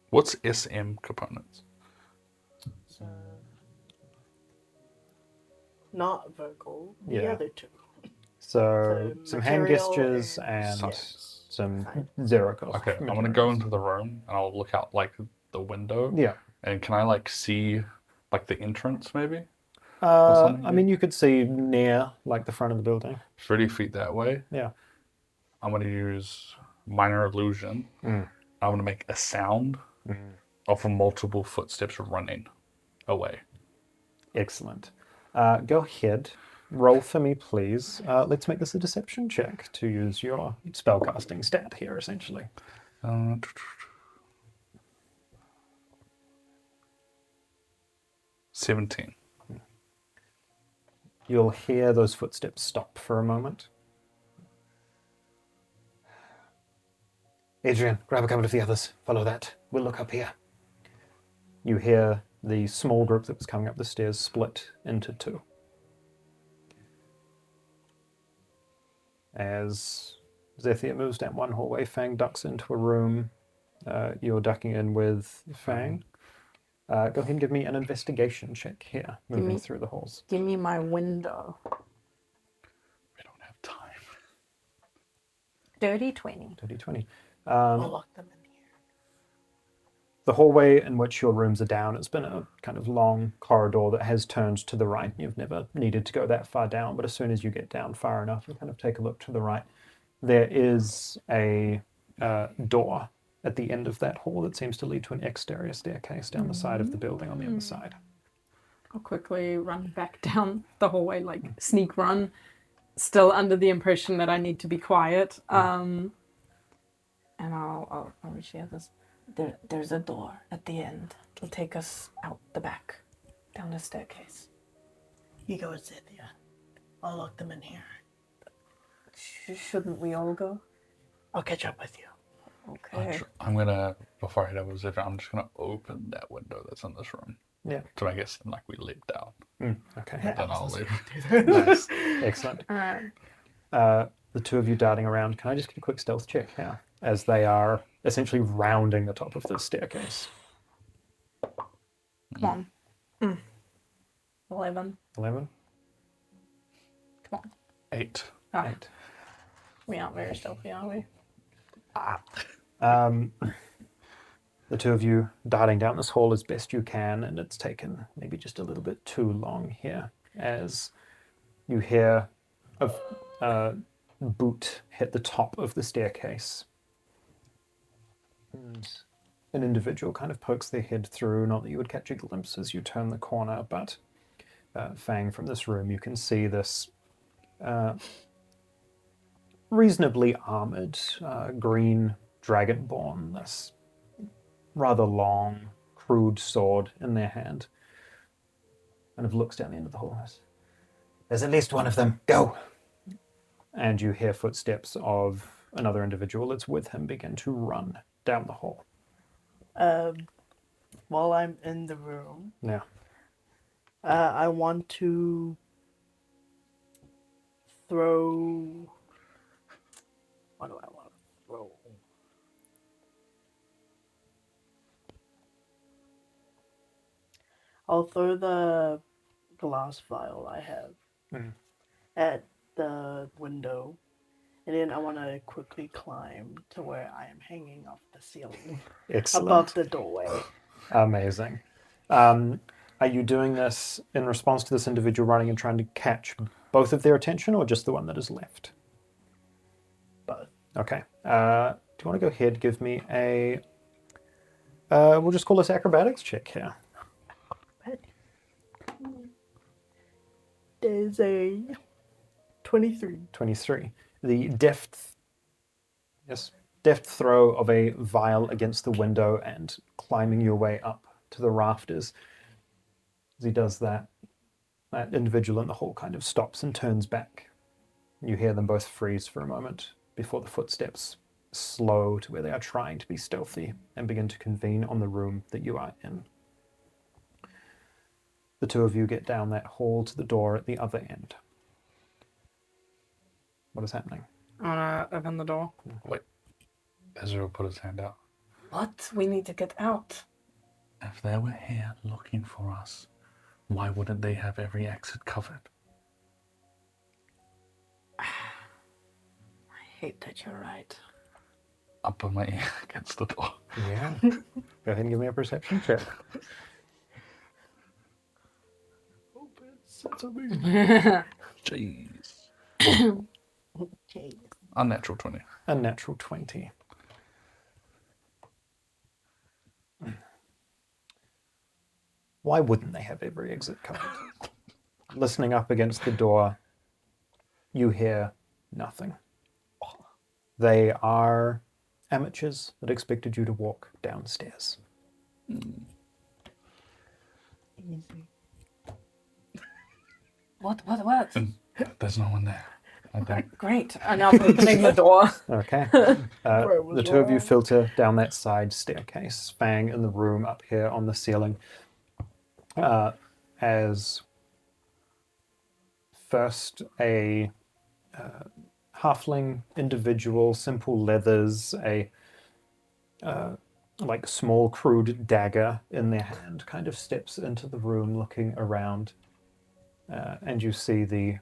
What's SM components? So, not vocal. The Yeah. other two. So So some hand material gestures and and sounds. some Fine. zero cost. Okay, I'm gonna go into the room and I'll look out like the window. Yeah. And can I like see like the entrance maybe? I mean, you could see near like the front of the building. 30 feet that way. Yeah. I'm gonna use minor illusion. I'm gonna make a sound of multiple footsteps running away. Excellent. Go ahead. Roll for me, please. Let's make this a deception check to use your spellcasting stat here, essentially. 17. You'll hear those footsteps stop for a moment. Adrian, grab a couple of the others. Follow that. We'll look up here. You hear the small group that was coming up the stairs split into two. As Zethia moves down one hallway, Fang ducks into a room. You're ducking in with Fang. Go ahead and give me an investigation check here, moving through the halls. Give me my window. We don't have time. Dirty 20. 20. I'll lock them in here. The hallway in which your rooms are down, it's been a kind of long corridor that has turned to the right. You've never needed to go that far down, but as soon as you get down far enough, you kind of take a look to the right. There is a door at the end of that hall that seems to lead to an exterior staircase down the side of the building on the other side. I'll quickly run back down the hallway, like sneak run, still under the impression that I need to be quiet. And I'll reach the others. There's a door at the end. It'll take us out the back, down the staircase. You go with Zethia. I'll lock them in here. Shouldn't we all go? I'll catch up with you. Okay. I'm gonna, before I head over Zephyr, I'm just gonna open that window that's in this room. Yeah. To make it seem like we leaped out. Okay. Then I'll leave. Nice. Excellent. Alright. The two of you darting around. Can I just get a quick stealth check here? As they are essentially rounding the top of the staircase. Come on. 11. 11? Come on. 8. Ah, 8. we aren't very stealthy, are we? The two of you darting down this hall as best you can, and it's taken maybe just a little bit too long here as you hear a boot hit the top of the staircase. And an individual kind of pokes their head through, not that you would catch a glimpse as you turn the corner, but Fang, from this room, you can see this reasonably armored green dragonborn, this rather long, crude sword in their hand. Kind of looks down the end of the hall. There's at least one of them. Go! And you hear footsteps of another individual that's with him begin to run down the hall. While I'm in the room, Now, I want to throw. What do I want to throw? I'll throw the glass vial I have at the window, and then I want to quickly climb to where I am hanging off the ceiling excellent. above the doorway. Amazing. Are you doing this in response to this individual running and trying to catch both of their attention, or just the one that is left? Both. Okay. Do you want to go ahead, give me a... we'll just call this acrobatics check here. There's a 23. 23. The deft throw of a vial against the window and climbing your way up to the rafters. As he does that, that individual in the hall kind of stops and turns back. You hear them both freeze for a moment before the footsteps slow to where they are trying to be stealthy and begin to convene on the room that you are in. The two of you get down that hall to the door at the other end. What is happening? I wanna open the door. Wait. Azreal put his hand out. What? We need to get out. If they were here looking for us, why wouldn't they have every exit covered? I hate that you're right. I'll put my ear against the door. Yeah. Go ahead and give me a perception check. Jeez. Jeez. Unnatural 20. A natural 20. Why wouldn't they have every exit covered? Listening up against the door, you hear nothing. They are amateurs that expected you to walk downstairs. Easy. What? There's no one there. I think. Great. I'm now opening the door. Okay. was The two of you wrong. filter down that side staircase. Fang in the room up here on the ceiling. As first a halfling individual, simple leathers, a like small crude dagger in their hand, kind of steps into the room looking around. And you see the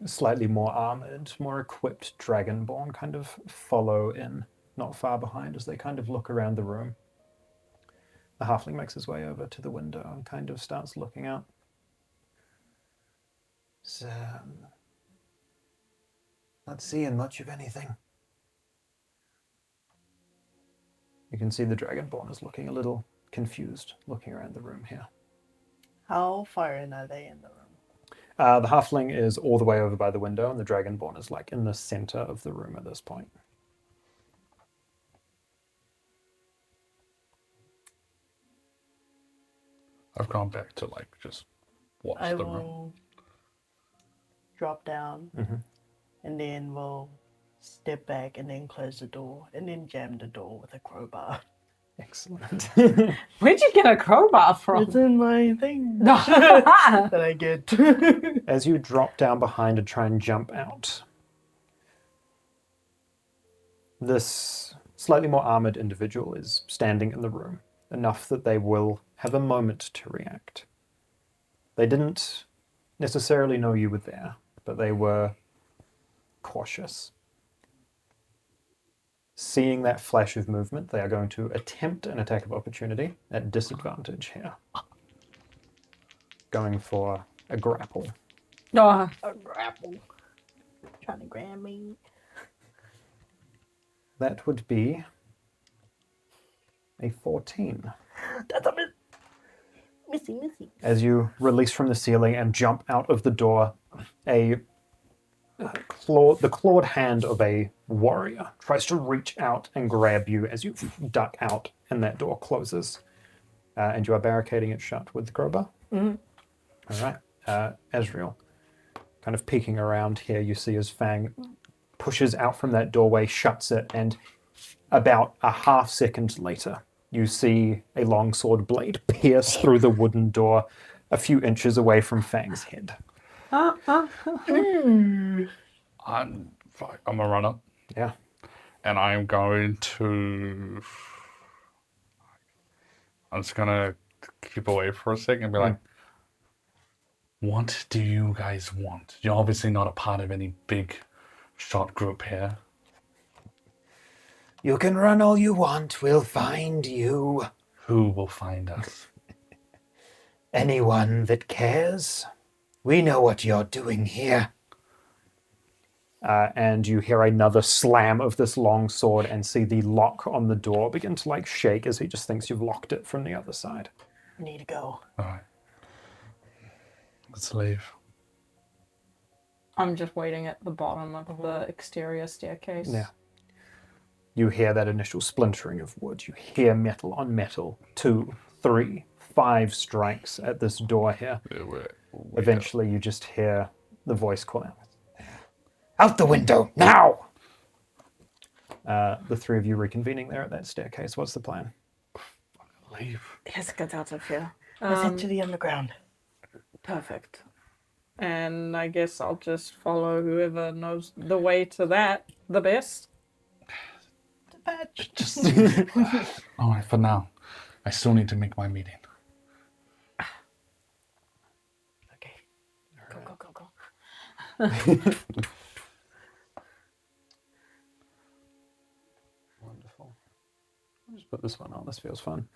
slightly more armored, more equipped dragonborn kind of follow in, not far behind, as they kind of look around the room. The halfling makes his way over to the window and kind of starts looking out. So, not seeing much of anything. You can see the dragonborn is looking a little confused, looking around the room here. How far in are they in the room? The halfling is all the way over by the window, and the dragonborn is like in the center of the room at this point. I've gone back to like just watch I the room. will drop down, and then we'll step back and then close the door, and then jam the door with a crowbar. Excellent. Where'd you get a crowbar from? It's in my thing that I get. As you drop down behind and try and jump out, this slightly more armored individual is standing in the room, enough that they will have a moment to react. They didn't necessarily know you were there, but they were cautious. Seeing that flash of movement, they are going to attempt an attack of opportunity at disadvantage here. Going for a grapple. No. A grapple. Trying to grab me. That would be a 14. That's a miss. Missy. As you release from the ceiling and jump out of the door, the clawed hand of a warrior tries to reach out and grab you as you duck out and that door closes. And you are barricading it shut with the crowbar. Mm-hmm. All right. Azreal, kind of peeking around here, you see as Fang pushes out from that doorway, shuts it, and about a half second later, you see a longsword blade pierce through the wooden door a few inches away from Fang's head. I'm gonna run up Yeah. and I'm just gonna keep away for a second and be like, what do you guys want? You're obviously not a part of any big shot group here. You can run all you want, we'll find you. Who will find us? Anyone that cares. We know what you're doing here. And you hear another slam of this long sword and see the lock on the door begin to shake as he just thinks you've locked it from the other side. I need to go. All right. Let's leave. I'm just waiting at the bottom of the exterior staircase. Yeah. You hear that initial splintering of wood. You hear metal on metal. 2, 3, 5 strikes at this door here. Eventually, you just hear the voice call out. Out the window, now! The three of you reconvening there at that staircase. What's the plan? Leave. Let's get out of here. Let's head to the underground. Perfect. And I guess I'll just follow whoever knows the way to that the best. Just. All right, for now. I still need to make my meeting. Okay. Go. Wonderful. I'll just put this one on. This feels fun.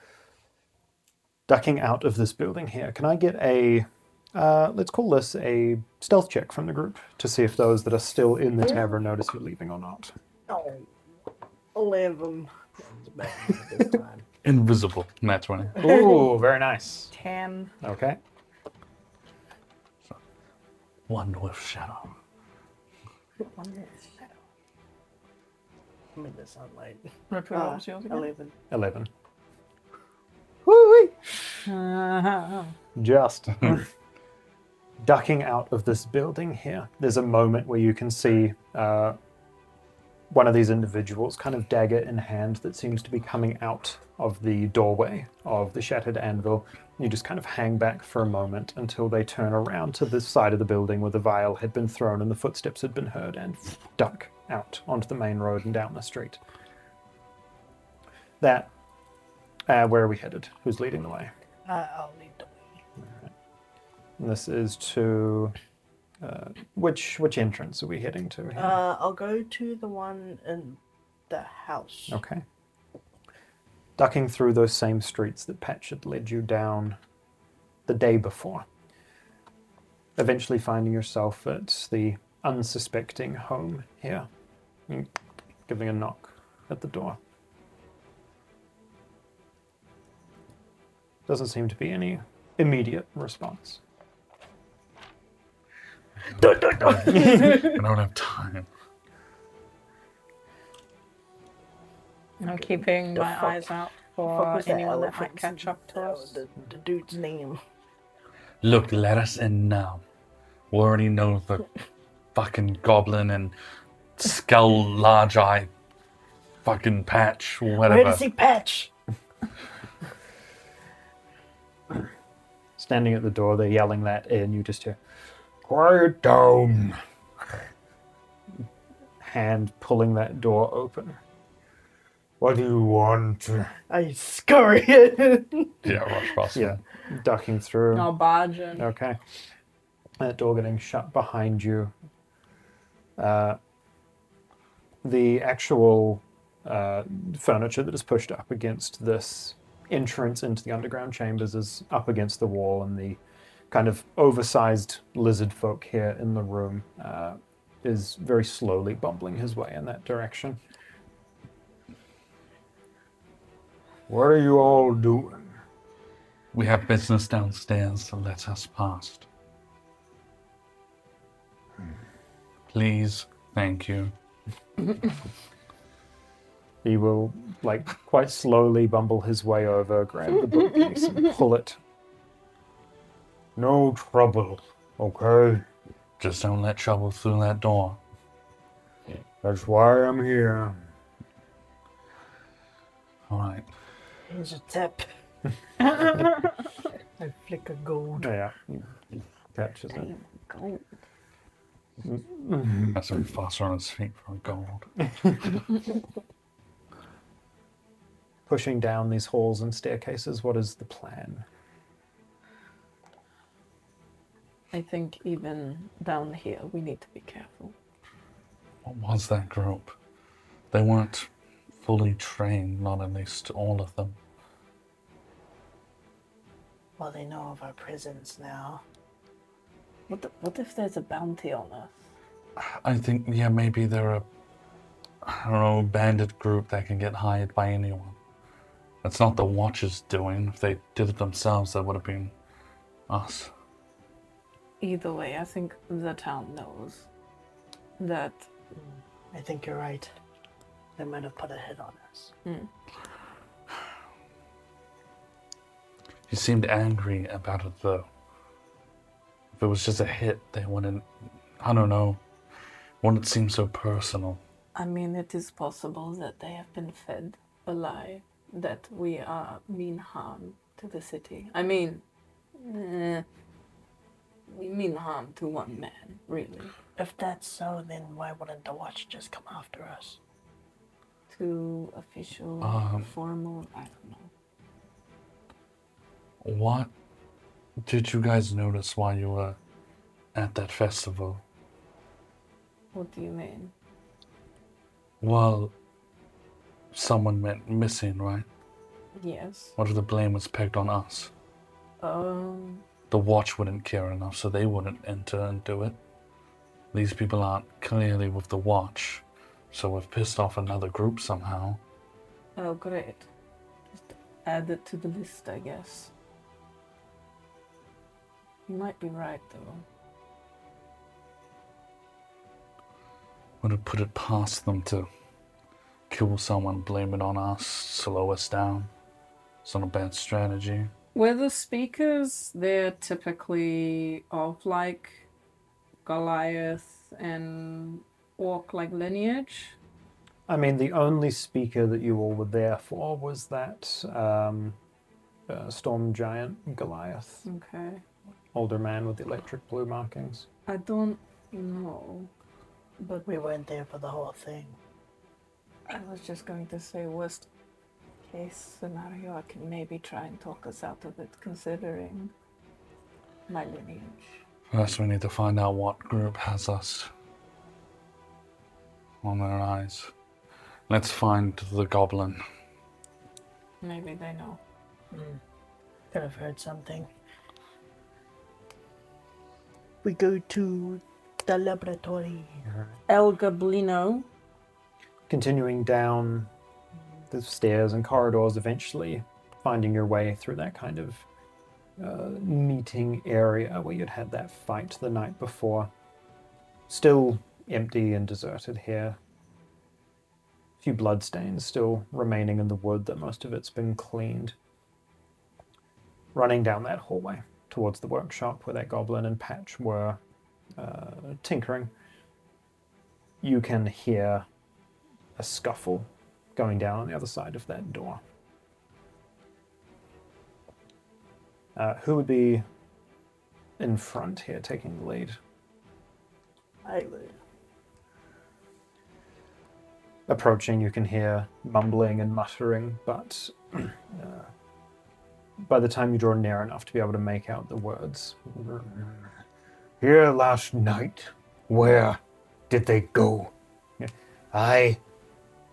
Ducking out of this building here, can I get a, let's call this a stealth check from the group to see if those that are still in the tavern notice you're leaving or not? Oh. 11. This time. Invisible. Nat 20. Ooh, very nice. 10. Okay. One with shadow. I'm in the sunlight. Ripley, what was yours again? 11. 11. Woo-wee! Just. Ducking out of this building here, there's a moment where you can see one of these individuals, kind of dagger in hand, that seems to be coming out of the doorway of the shattered anvil. You just kind of hang back for a moment until they turn around to this side of the building where the vial had been thrown and the footsteps had been heard, and duck out onto the main road and down the street. That, where are we headed? Who's leading the way? I'll lead the way. Alright. This is to... which entrance are we heading to here? I'll go to the one in the house. Okay. Ducking through those same streets that Patch had led you down the day before. Eventually finding yourself at the unsuspecting home here. Giving a knock at the door. Doesn't seem to be any immediate response. I don't have time. I'm keeping The my fuck- eyes out Fuck for was that anyone that might elephant? catch up to us. The dude's name. Look, let us in now. We already know the fucking goblin and skull, large eye, fucking Patch, Where whatever. does he patch? Standing at the door, they're yelling that in. You just hear, "Quiet down!" Hand pulling that door open. "What do you want?" I scurry in. Yeah, rush past Yeah, them. ducking through. No barging. Okay. That door getting shut behind you. The actual furniture that is pushed up against this entrance into the underground chambers is up against the wall, and the kind of oversized lizard folk here in the room is very slowly bumbling his way in that direction. "What are you all doing?" We have business downstairs, so let us past. Please, thank you. He will, quite slowly bumble his way over, grab the bookcase and pull it. No trouble, okay? Just don't let trouble through that door. That's why I'm here. All right. Here's a tip. I flick a gold. Yeah, he catches it. Gold. That's very faster on his feet for gold. Pushing down these halls and staircases, what is the plan? I think even down here we need to be careful. What was that group? They weren't fully trained, not at least all of them. Well, they know of our presence now. What if there's a bounty on us? I think, yeah, maybe they're a, I don't know, bandit group that can get hired by anyone. That's not the Watchers doing. If they did it themselves, that would have been us. Either way, I think the town knows that. I think you're right. They might have put a hit on us. He seemed angry about it, though. If it was just a hit, they wouldn't, I don't know, wouldn't seem so personal. I mean, it is possible that they have been fed a lie that we mean harm to the city. I mean, we mean harm to one man, really. If that's so, then why wouldn't the watch just come after us? Too official, formal, I don't know. What did you guys notice while you were at that festival? What do you mean? Well, someone went missing, right? Yes. What if the blame was pegged on us? The watch wouldn't care enough, so they wouldn't enter and do it. These people aren't clearly with the watch, so we've pissed off another group somehow. Oh, great. Just add it to the list, I guess. You might be right, though. Would have put it past them to kill someone, blame it on us, slow us down. It's not a bad strategy. Were the speakers, they're typically of like Goliath and orc-like lineage? I mean, the only speaker that you all were there for was that storm giant Goliath. Okay. Older man with the electric blue markings. I don't know, but We weren't there for the whole thing. I was just going to say worst case scenario, I can maybe try and talk us out of it, considering my lineage. First, we need to find out what group has us on their eyes. Let's find the goblin. Maybe they know. Could have heard something. We go to the laboratory. El Goblino. Continuing down the stairs and corridors, eventually finding your way through that kind of meeting area where you'd had that fight the night before. Still empty and deserted here. A few bloodstains still remaining in the wood, that most of it's been cleaned. Running down that hallway towards the workshop where that goblin and Patch were tinkering, you can hear a scuffle going down on the other side of that door. Who would be in front here, taking the lead? I would. Approaching, you can hear mumbling and muttering, but by the time you draw near enough to be able to make out the words. Here last night. Where did they go? I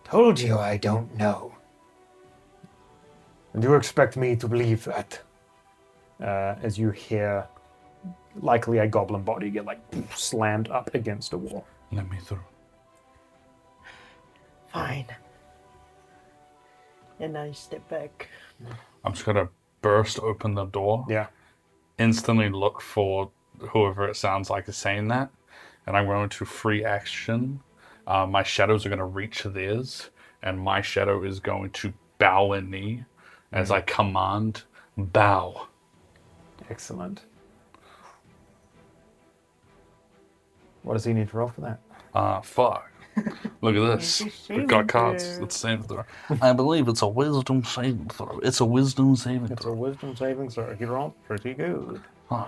told you I don't know. And you expect me to believe that? As you hear likely a goblin body get slammed up against a wall. Let me through. Fine. And I step back. I'm just gonna burst open the door. Yeah. Instantly look for whoever it sounds like is saying that, and I'm going to free action. My shadows are going to reach theirs, and my shadow is going to bow a knee as I command, bow. Excellent. What does he need to roll for that? Fuck. Look at this. We've got cards. Let's save throw. I believe it's a wisdom saving throw. It's a wisdom saving It's a throw. wisdom saving throw. He rolled pretty good. Huh.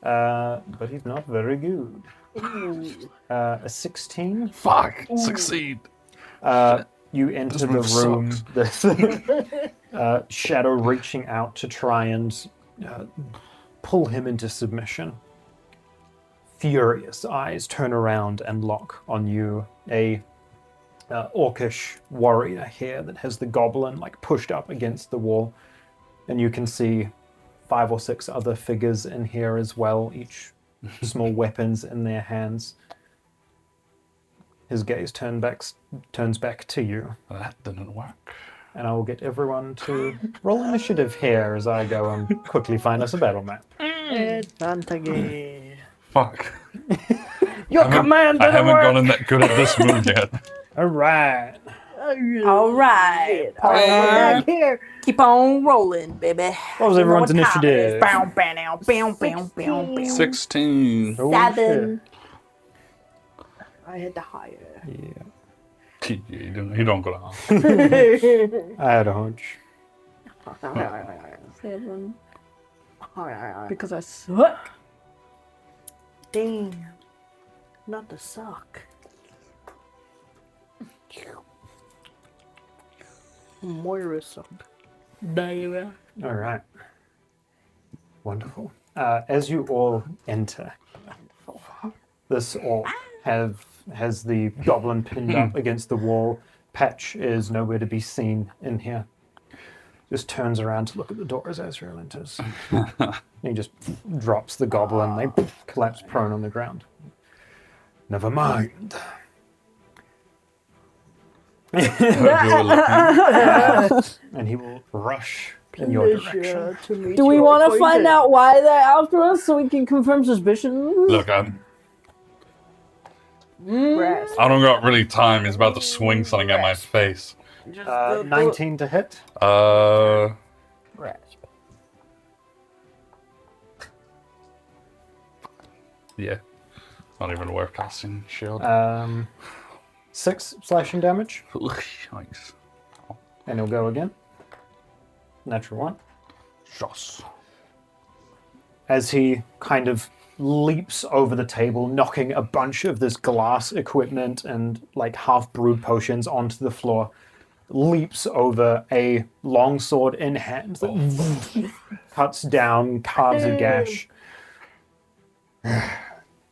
But he's not very good. A 16. Fuck. Succeed. You enter the move room. sucks. The shadow reaching out to try and pull him into submission. Furious eyes turn around and lock on you. A orcish warrior here that has the goblin pushed up against the wall, and you can see 5 or 6 other figures in here as well, each small weapons in their hands. His gaze turns back to you, That didn't work. and I will get everyone to roll initiative here as I go and quickly find us a battle map. Advantage. Fuck. Your command I didn't haven't work. gotten that good at this move yet. All right. All right. Back here. Keep on rolling, baby. What was everyone's initiative? Bow, bow, bow, bow, bow, bow. 16. Holy 7. I had the higher. shit. Yeah. You don't go down. I had a hunch. 7. Because I suck. Damn. Not the suck. Moira suck. Baby. All right. Wonderful. As you all enter, this orc has the goblin pinned up against the wall. Patch is nowhere to be seen in here. Just turns around to look at the door as Azreal enters. He just drops the goblin. They collapse prone on the ground. Never mind. And he will rush in your direction. Do we want to find out why they're after us so we can confirm suspicions? Look, I don't got really time. He's about to swing something at my face. 19 to hit. Grasp. Yeah. Not even worth casting shield. 6 slashing damage. Yikes. And he'll go again. Natural 1. Joss. As he kind of leaps over the table, knocking a bunch of this glass equipment and half-brewed potions onto the floor, leaps over a longsword in hand that cuts down, carves a gash.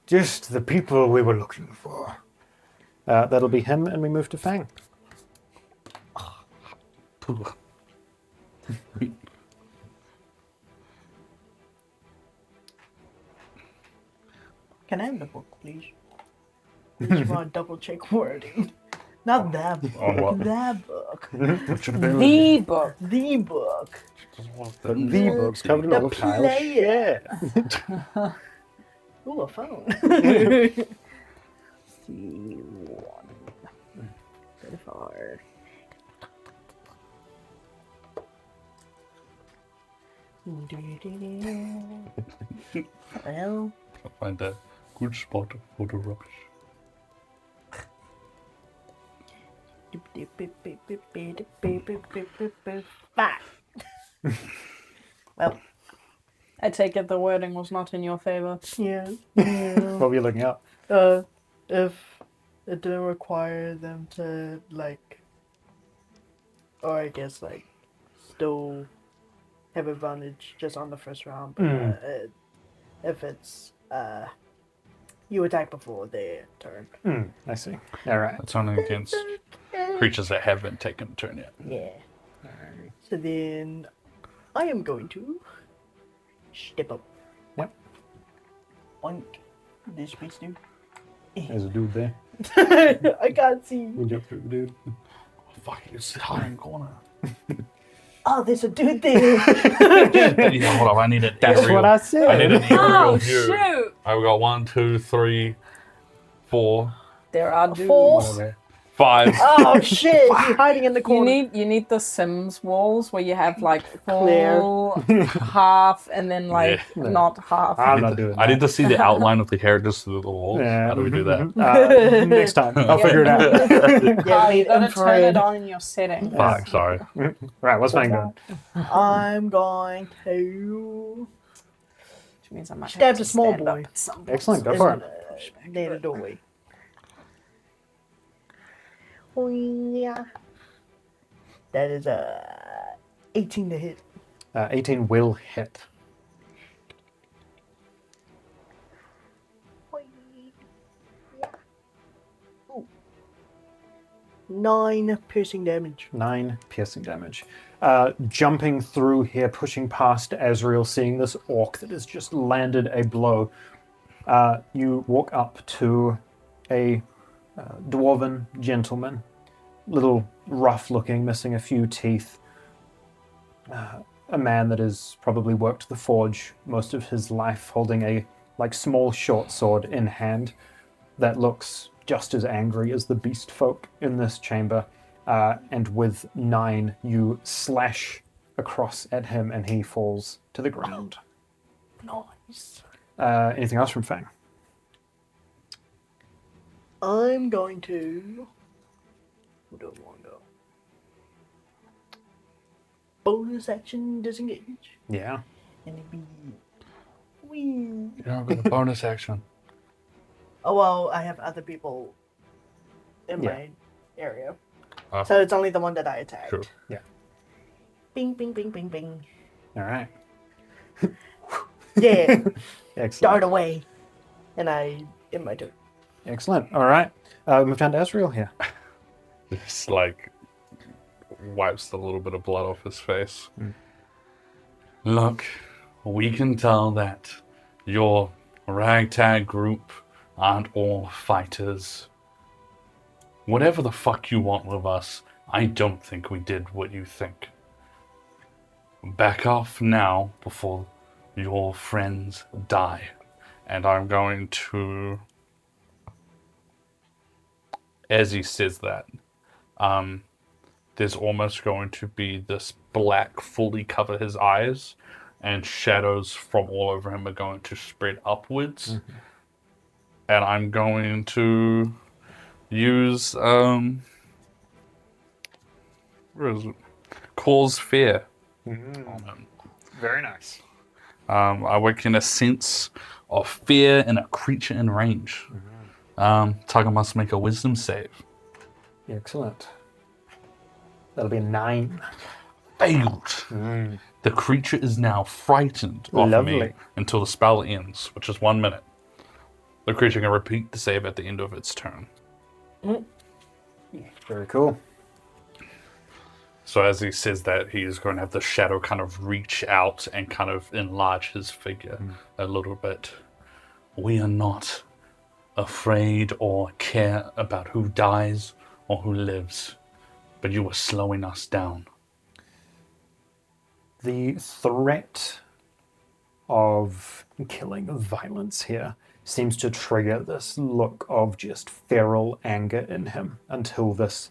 Just the people we were looking for. That'll be him, and we move to Fang. Can I have the book, please? I just want to double check wording. Not that book. On what? That book. The book. The book. The book's covered in all The tiles. player. Ooh, a phone. C1. 34. Well, I'll find a good spot for the rubbish. Well, I take it the wording was not in your favor. yeah. What were you looking up? If it didn't require them to, like, or I guess, like, still have advantage just on the first round, but if it's, you attack before their turn. I see. All right. It's only against creatures that haven't taken a turn yet. Yeah. So then I am going to step up. Yep. Oink. This space dude. There's a dude there. I can't see. We jump through the dude. Fuck, it's hiding corner. Oh, there's a dude there. Yeah, hold on, I need a That's aerial. what I said. I need an aerial Oh, view. shoot! I've got 1, 2, 3, 4, There are dudes. Four. 5. Oh shit! He's hiding in the corner. You need the Sims walls where you have like Clear. full, half, and then like Yeah. not half. I'm not doing that. I need to see the outline of the characters through the walls. Yeah. How do we do that? Next time. I'll figure it out. Yeah, You need gotta turn it infrared. on in your settings. Fuck, sorry. Right, what's Fang doing? I'm going to Which means I might Stab have the to small stand boy. up at some point. Excellent, go in, for it. near the doorway. Oh yeah. That is 18 to hit. 18 will hit. Ooh. 9 piercing damage. 9 piercing damage. Jumping through here, pushing past Azreal, seeing this orc that has just landed a blow. You walk up to a dwarven gentleman, little rough looking, missing a few teeth. A man that has probably worked the forge most of his life, holding a small short sword in hand that looks just as angry as the beast folk in this chamber. And with 9, you slash across at him and he falls to the ground. Nice. Anything else from Fang? I'm going to. Where do I want to go? Bonus action disengage. Yeah. And it'd be. Whee. You don't get a bonus action. Oh, well, I have other people in Yeah. my area. Ah. So it's only the one that I attacked. Sure. Yeah. Bing, bing, bing, bing, bing. All right. Yeah. Excellent. Dart away. And I, in my turn. Excellent. All right. Move down to Azreal here. Just like wipes a little bit of blood off his face. Look, we can tell that your ragtag group aren't all fighters. Whatever the fuck you want with us, I don't think we did what you think. Back off now before your friends die. And I'm going to... As he says that, there's almost going to be this black fully cover his eyes, and shadows from all over him are going to spread upwards. And I'm going to use where is it? Cause fear on him. Very nice. I work in a sense of fear in a creature in range. Target must make a wisdom save. Excellent. That'll be a 9. Failed. The creature is now frightened of Lovely. me until the spell ends, which is 1 minute. The creature can repeat the save at the end of its turn. Very cool. So as he says that, he is going to have the shadow kind of reach out and kind of enlarge his figure a little bit. We are not afraid or care about who dies or who lives, but you are slowing us down. The threat of killing, of violence here, seems to trigger this look of just feral anger in him until this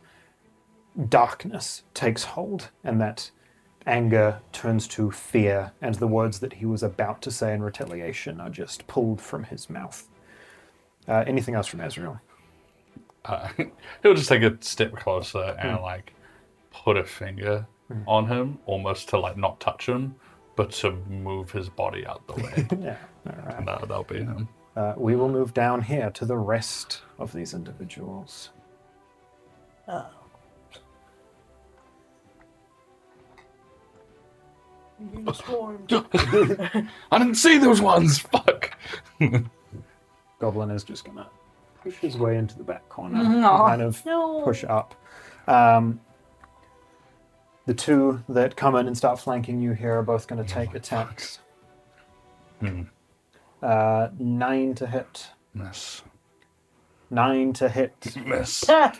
darkness takes hold, and that anger turns to fear, and the words that he was about to say in retaliation are just pulled from his mouth. Anything else from Azreal? He'll just take a step closer and like put a finger on him, almost to like not touch him, but to move his body out the way. Yeah, all right. That'll be him. We will move down here to the rest of these individuals. Oh. You swarmed. I didn't see those ones! Fuck! Goblin is just going to push his way into the back corner No. and kind of push up. The two that come in and start flanking you here are both going to take attacks. 9 to hit. Miss. 9 to hit. Miss. Now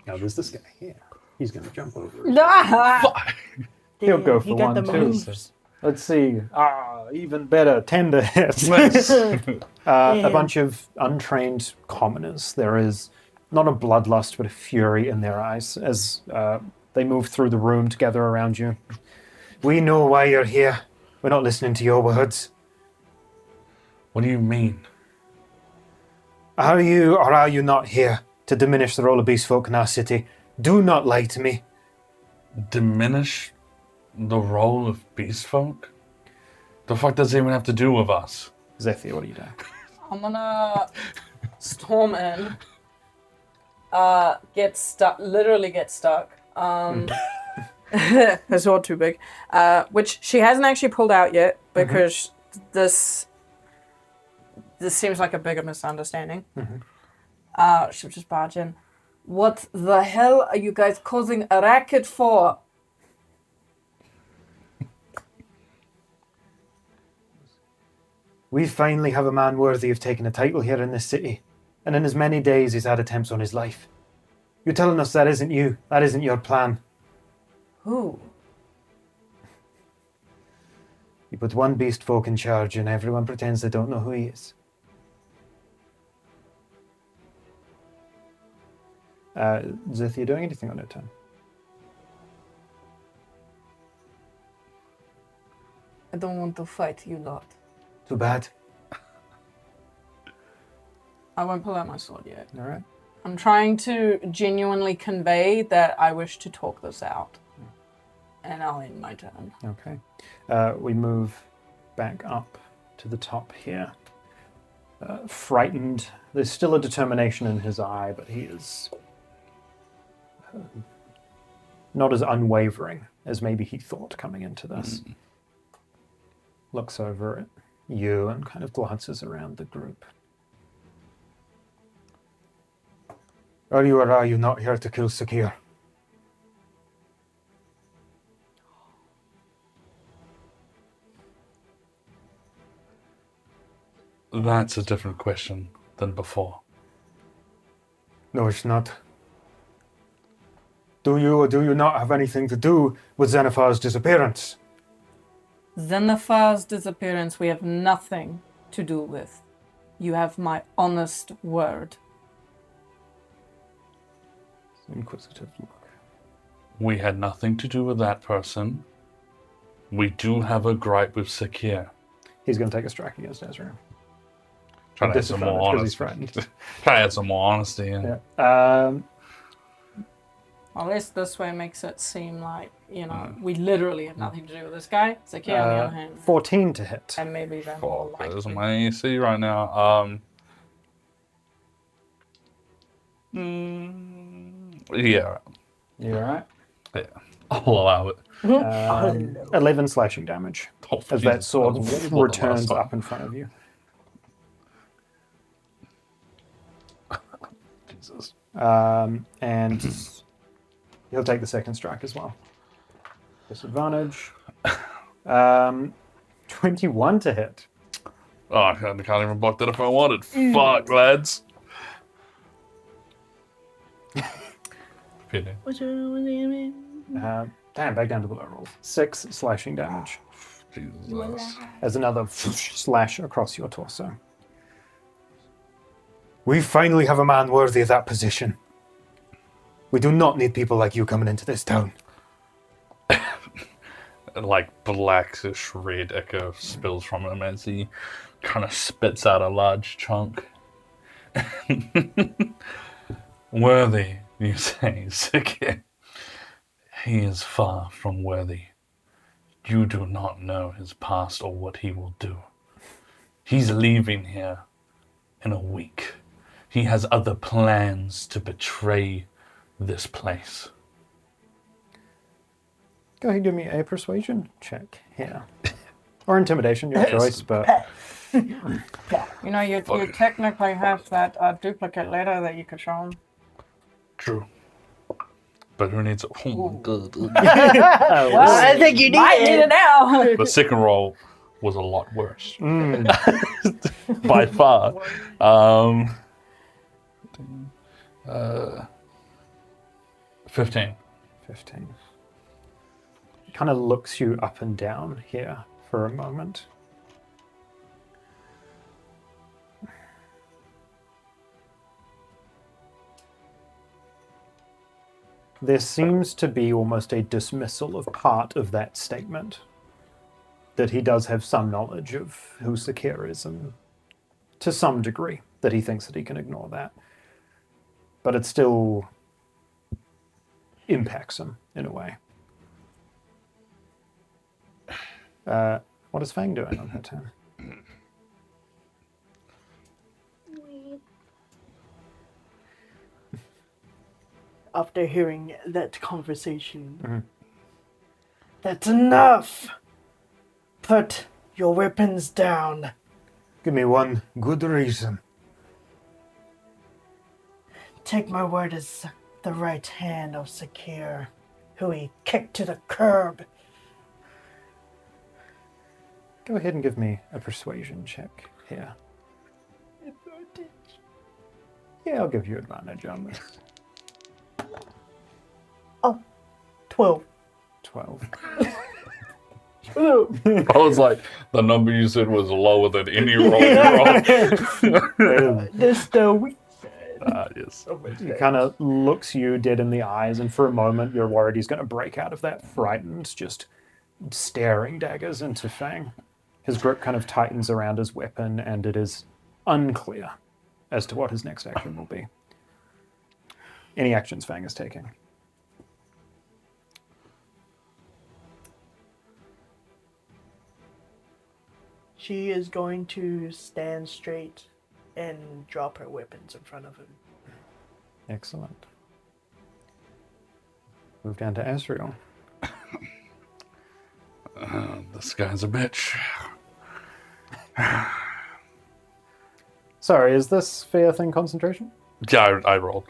there's this guy here. He's going to jump over. He'll go for He got 1 the too. moves. Let's see. Even better. 10 to hit. Miss. A bunch of untrained commoners. There is not a bloodlust, but a fury in their eyes as they move through the room together around you. We know why you're here. We're not listening to your words. What do you mean? Are you or are you not here to diminish the role of beast folk in our city? Do not lie to me. Diminish the role of beast folk? The fuck does it even have to do with us? Zethia, what are you doing? I'm gonna storm in. Get stuck. Literally get stuck. Her sword too big. Which she hasn't actually pulled out yet because this seems like a bigger misunderstanding. She'll just barge in. What the hell are you guys causing a racket for? We finally have a man worthy of taking a title here in this city. And in as many days he's had attempts on his life. You're telling us that isn't you. That isn't your plan. Who? You put one beast folk in charge and everyone pretends they don't know who he is. Zethia doing anything on her turn? I don't want to fight you lot. Too bad. I won't pull out my sword yet. All right. I'm trying to genuinely convey that I wish to talk this out. And I'll end my turn. Okay. We move back up to the top here. Frightened. There's still a determination in his eye, but he is not as unwavering as maybe he thought coming into this. Looks over at you and kind of glances around the group. Are you or are you not here to kill Sakirr? That's a different question than before. No, it's not. Do you or do you not have anything to do with Xenophar's disappearance? Xenophar's disappearance we have nothing to do with. You have my honest word. Inquisitive look. We had nothing to do with that person. We do have a gripe with Sakirr. He's going to take a strike against Azreal. Trying to add some more Because he's honesty. frightened. Trying to add some more honesty in. Yeah. At least this way makes it seem like, we literally have nothing to do with this guy. Sakirr, on the other hand. 14 to hit. And maybe they're more Fuck, there's likely. my AC right now. Yeah. You alright? Yeah. I'll allow it. 11 slashing damage Oh, as Jesus, that sword that was more than returns last time. up in front of you. Jesus. And he'll take the second strike as well. Disadvantage. 21 to hit. Oh, I can't even block that if I wanted. Fuck, lads. Pity. Damn, back down to the low rolls. 6 slashing damage Jesus. as another slash across your torso. We finally have a man worthy of that position. We do not need people like you coming into this town. Like blackish red echo spills from him as he kind of spits out a large chunk. Worthy, you say, Sakirr. He is far from worthy. You do not know his past or what he will do. He's leaving here in a week. He has other plans to betray this place. Go ahead and give me a persuasion check here. Or intimidation, your choice, but... You know, you technically have that duplicate letter that you could show him. True. But who needs it? Oh my god. I think you need Might need it now. The second roll was a lot worse. By far. 15. 15. Kind of looks you up and down here for a moment. There seems to be almost a dismissal of part of that statement. That he does have some knowledge of who Sakirr is, and to some degree, that he thinks that he can ignore that. But it still impacts him in a way. What is Fang doing on her turn? After hearing that conversation, that's enough! Put your weapons down. Give me one good reason. Take my word as the right hand of Sakirr, who he kicked to the curb. Go ahead and give me a persuasion check here. Yeah, I'll give you advantage on this. 12. 12. I was like, the number you said was lower than any roll you rolled. This the weak. Yes. He kind of looks you dead in the eyes, and for a moment you're worried he's going to break out of that, frightened, just staring daggers into Fang. His grip kind of tightens around his weapon, and it is unclear as to what his next action will be. Any actions Fang is taking? She is going to stand straight and drop her weapons in front of him. Excellent. Move down to Azreal. This guy's a bitch. Sorry, is this fair thing concentration? Yeah, I rolled.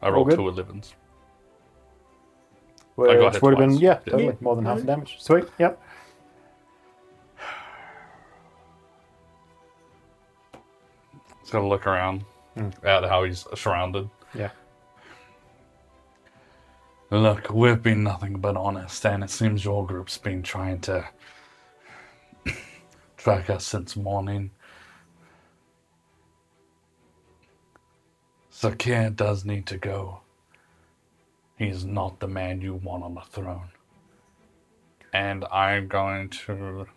I rolled good? 2 11s. Which I got hit would have been, twice. yeah, Yeah. totally, more than half the damage. Sweet, yep. Just gonna look around at how he's surrounded. Yeah. Look, we've been nothing but honest, and it seems your group's been trying to track us since morning. Sakirr does need to go. He's not the man you want on the throne. And I'm going to,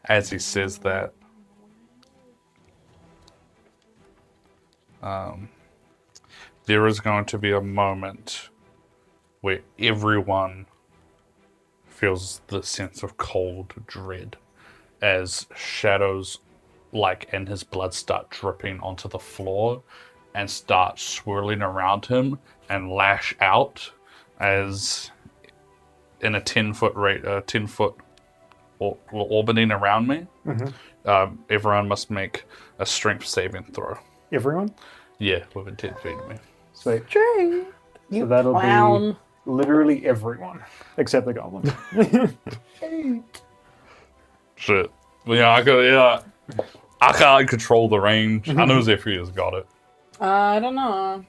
as he says that, there is going to be a moment where everyone feels the sense of cold dread as shadows and his blood start dripping onto the floor and start swirling around him and lash out as in a 10-foot rate, 10-foot orbiting around me. Everyone must make a strength saving throw. Everyone? Yeah, within 10 feet of me. Sweet. So that'll Clown. be literally everyone, except the goblin. Shit. Yeah, I can't control the range. I know Zephyr's got it. I don't know.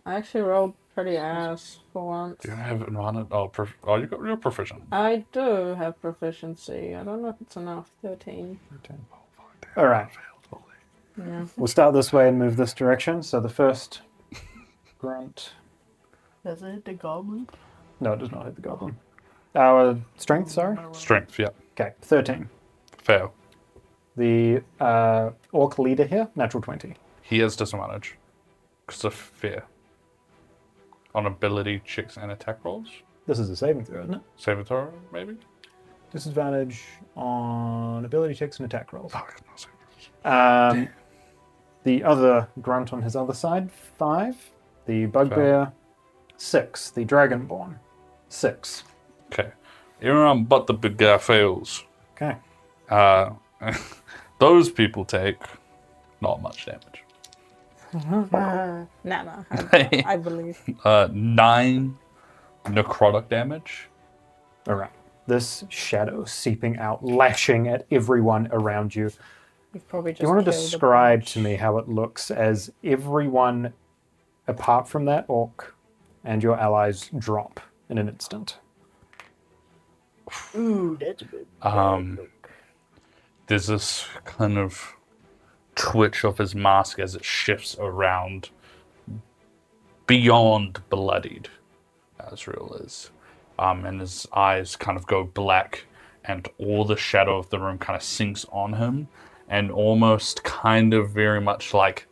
I actually rolled pretty ass for once. Do you have advantage? You're proficient. I do have proficiency. I don't know if it's enough. 13. All right. Yeah. We'll start this way and move this direction. So the first grunt. Does it hit the goblin? No, it does not hit the goblin. Our strength, sorry? Strength, yeah. Okay, 13. Fail. The orc leader here, natural 20. He has disadvantage because of fear on ability checks and attack rolls. This is a saving throw, isn't it? Save a throw, maybe? Disadvantage on ability checks and attack rolls. Oh, it's not saving. The other grunt on his other side, 5. The bugbear, 6. The dragonborn, 6. Okay. Everyone but the big guy fails. Okay. Those people take not much damage. Nah, I believe. 9 necrotic damage. All right. This shadow seeping out, lashing at everyone around you. You've probably just Do you want to killed a describe bunch. to me how it looks as everyone, apart from that orc, and your allies drop in an instant? Ooh, that's a bit. There's this kind of twitch of his mask as it shifts around beyond bloodied, Azreal is. And his eyes kind of go black, and all the shadow of the room kind of sinks on him, and almost kind of very much like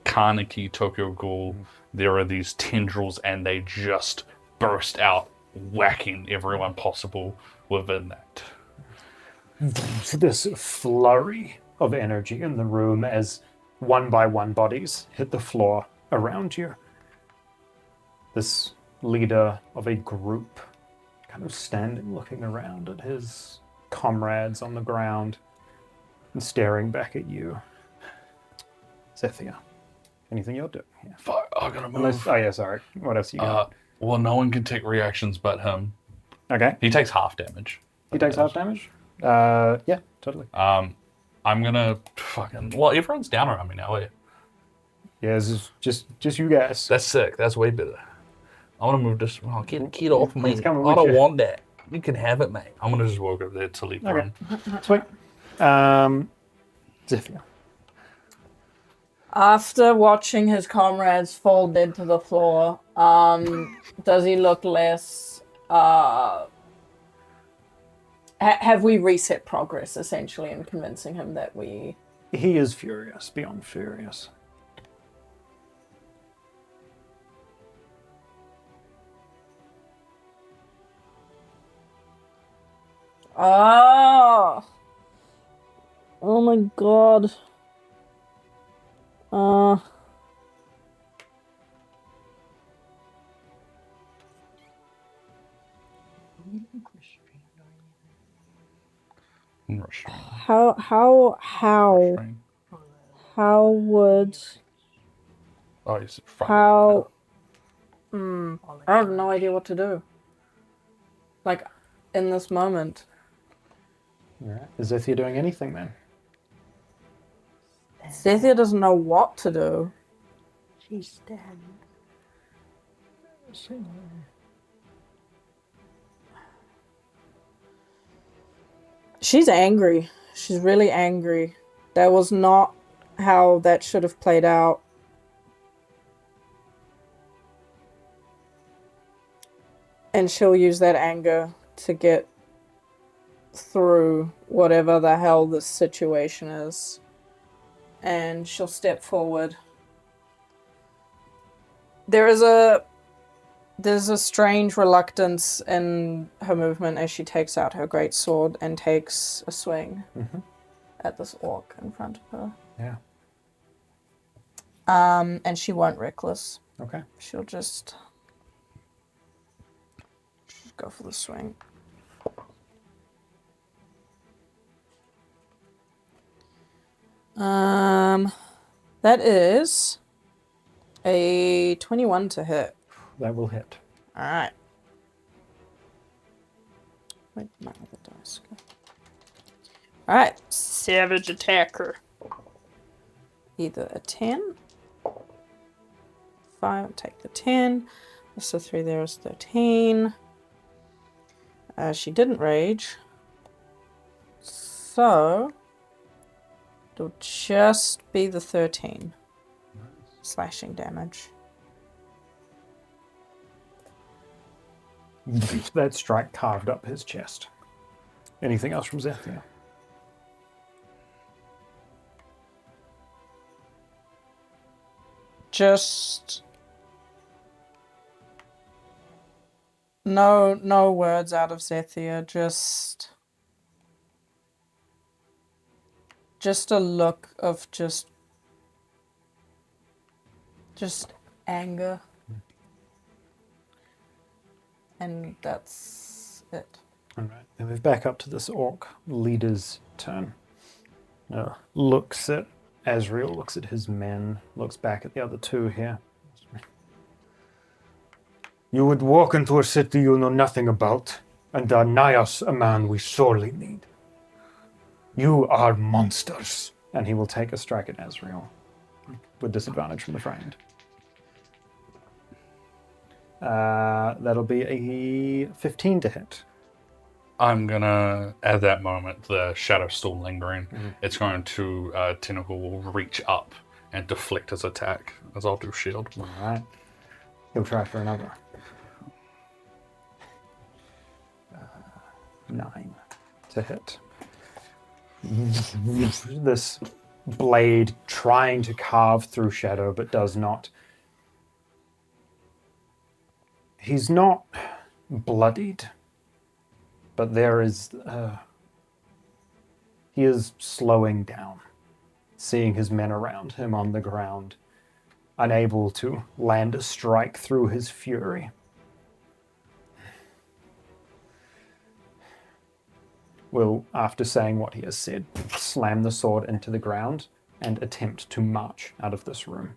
Kaneki Tokyo Ghoul, there are these tendrils, and they just burst out, whacking everyone possible within that. This flurry of energy in the room as one by one bodies hit the floor around you. This leader of a group kind of standing looking around at his comrades on the ground and staring back at you. Zethia, anything you'll do? Yeah. Fuck, I gotta move. Unless, oh yeah, sorry. What else you got? Well, no one can take reactions but him. Okay. He takes half damage. He takes half damage? Yeah, totally. I'm gonna fucking... Well, everyone's down around me now, eh? Yeah, it's just you guys. That's sick. That's way better. I want to move this... Oh, get off me. I He's coming don't with you. want that. You can have it, mate. I'm gonna just walk over there to leave the room. Sweet. Zethia. After watching his comrades fall dead to the floor, does he look less... have we reset progress, essentially, in convincing him that we... He is furious, beyond furious. Oh my god. How would... Oh, he's How... I have no idea what to do. Like, in this moment. Alright. Is Zethia doing anything then? Zethia doesn't know what to do. She's dead. She's angry. She's really angry. That was not how that should have played out. And she'll use that anger to get through whatever the hell this situation is. And she'll step forward. There's a strange reluctance in her movement as she takes out her great sword and takes a swing at this orc in front of her. Yeah. And she won't reckless. Okay. She'll just go for the swing. That is a 21 to hit. That will hit. Alright. Where'd my other dice go? Alright. Savage attacker. Either a 10. 5, take the 10. So 3 there is 13. She didn't rage. So it'll just be the 13 slashing damage. That strike carved up his chest. Anything else from Zethia? Just No words out of Zethia, just a look of just anger. And that's it. Alright, then move back up to this orc leader's turn. Looks at Azreal, looks at his men, looks back at the other two here. You would walk into a city you know nothing about, and deny us a man we sorely need. You are monsters. And he will take a strike at Azreal with disadvantage from the friend. That'll be a 15 to hit. I'm gonna, at that moment, the shadow's still lingering. It's going to, Tentacle will reach up and deflect his attack, as I'll do shield. Alright. He'll try for another. 9 to hit. This blade trying to carve through shadow, but does not. He's not bloodied, but there is. He is slowing down, seeing his men around him on the ground, unable to land a strike through his fury. Will, after saying what he has said, slam the sword into the ground and attempt to march out of this room.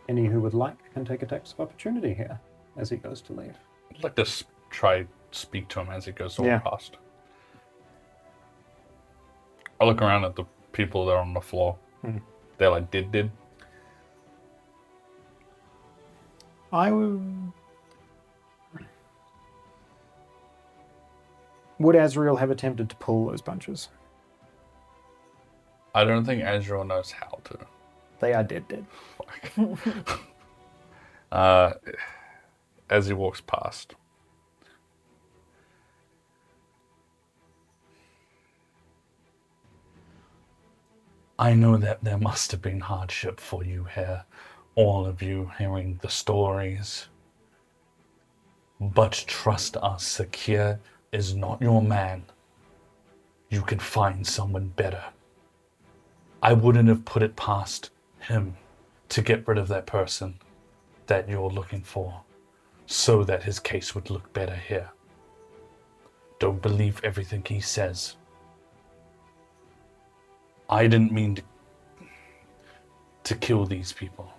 Any who would like can take attacks of opportunity here as he goes to leave. I'd like to try speak to him as he goes to walk past. I look around at the people that are on the floor. They're like, did. Would Azreal have attempted to pull those punches? I don't think Azreal knows how to. They are dead. As he walks past. I know that there must have been hardship for you here, all of you hearing the stories. But trust us, Sakirr is not your man. You can find someone better. I wouldn't have put it past him to get rid of that person that you're looking for, so that his case would look better here. Don't believe everything he says. I didn't mean to kill these people.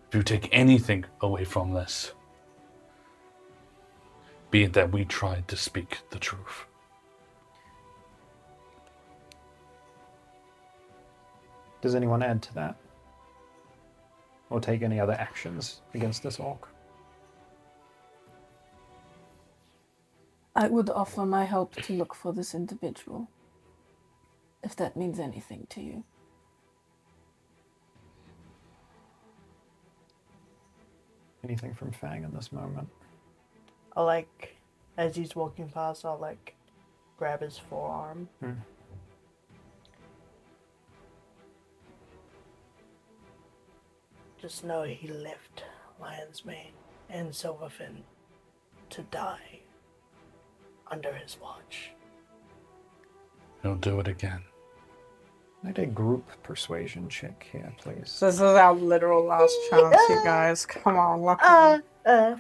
If you take anything away from this, be it that we tried to speak the truth. Does anyone add to that? Or take any other actions against this orc? I would offer my help to look for this individual, if that means anything to you. Anything from Fang in this moment? I'll as he's walking past, I'll grab his forearm. Just know he left Lion's Mane and Silverfin to die under his watch. He'll do it again. Make a group persuasion check here, please. This is our literal last chance, you guys. Come on, lucky.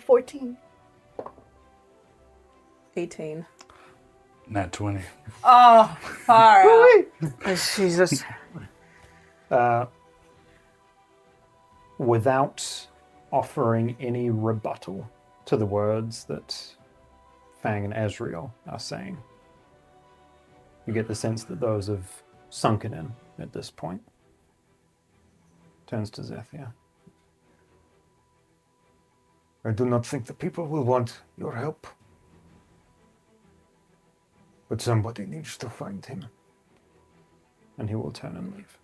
14. 18. Nat 20. Oh, far out. Jesus. Without offering any rebuttal to the words that Fang and Azreal are saying, you get the sense that those have sunken in at this point. Turns to Zethia. I do not think the people will want your help. But somebody needs to find him. And he will turn and leave.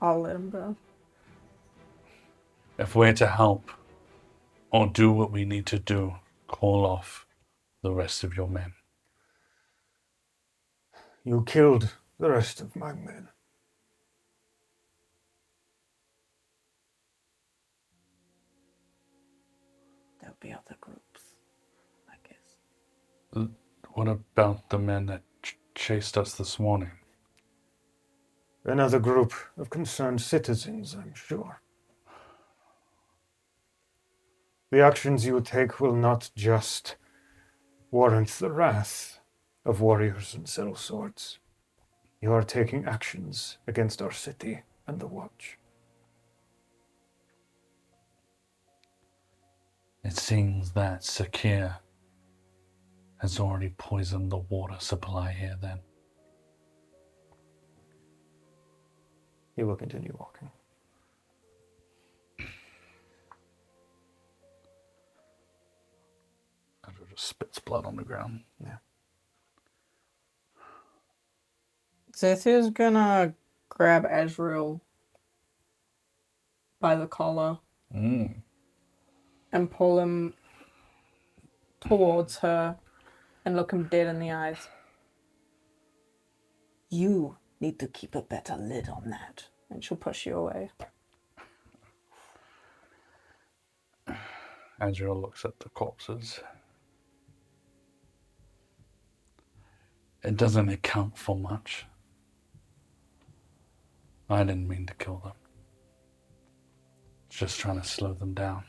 I'll let him go. If we're to help or do what we need to do, call off the rest of your men. You killed the rest of my men. be other groups, I guess. What about the men that chased us this morning? Another group of concerned citizens, I'm sure. The actions you take will not just warrant the wrath of warriors and sellswords. You are taking actions against our city and the Watch. It seems that Sakirr has already poisoned the water supply here then. He will continue walking. Andrew just spits blood on the ground. Yeah. Zethia's gonna grab Azreal by the collar Mm. and pull him towards her and look him dead in the eyes. You need to keep a better lid on that. And she'll push you away. Azreal looks at the corpses. It doesn't account for much. I didn't mean to kill them. Just trying to slow them down.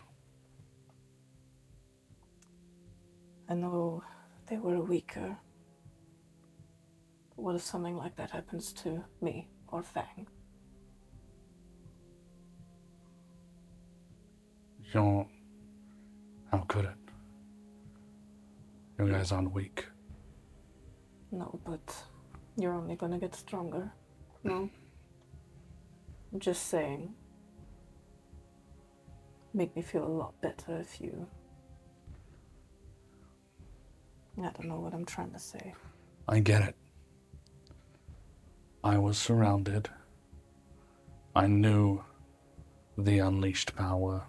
I know they were weaker. But what if something like that happens to me or Fang? How could it? You guys aren't weak. No, but you're only gonna get stronger. No? I'm just saying. Make me feel a lot better if you... I don't know what I'm trying to say. I get it. I was surrounded. I knew the unleashed power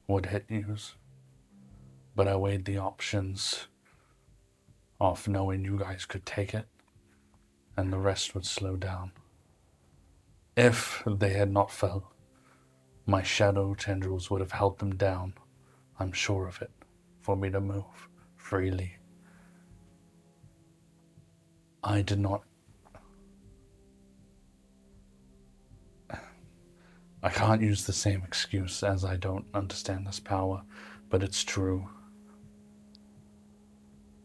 would hit yous. But I weighed the options of knowing you guys could take it and the rest would slow down. If they had not fell, my shadow tendrils would have held them down, I'm sure of it, for me to move freely. I did not... I can't use the same excuse as I don't understand this power, but it's true.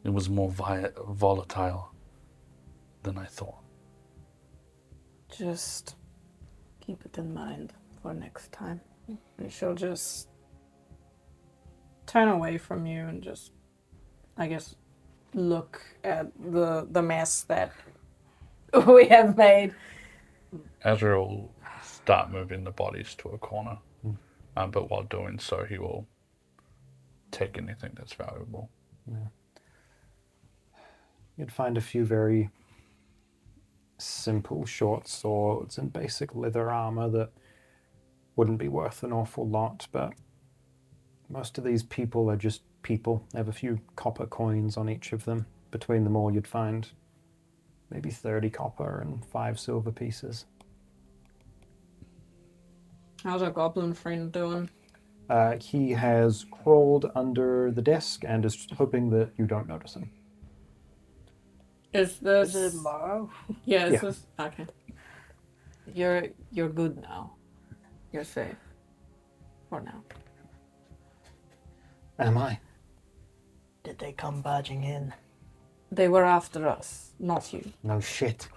It was more volatile than I thought. Just keep it in mind for next time. And she'll just Turn away from you and just, I guess, look at the mess that we have made. Azreal will start moving the bodies to a corner, but while doing so, he will take anything that's valuable. Yeah. You'd find a few very simple short swords and basic leather armor that wouldn't be worth an awful lot, but most of these people are just people. They have a few copper coins on each of them. Between them all, you'd find maybe 30 copper and 5 silver pieces. How's our goblin friend doing? He has crawled under the desk and is hoping that you don't notice him. Is this... Is it Morrow? Yeah, is Yeah. this... Okay. You're good now. You're safe. For now. Am I? Did they come barging in? They were after us, not you. No shit.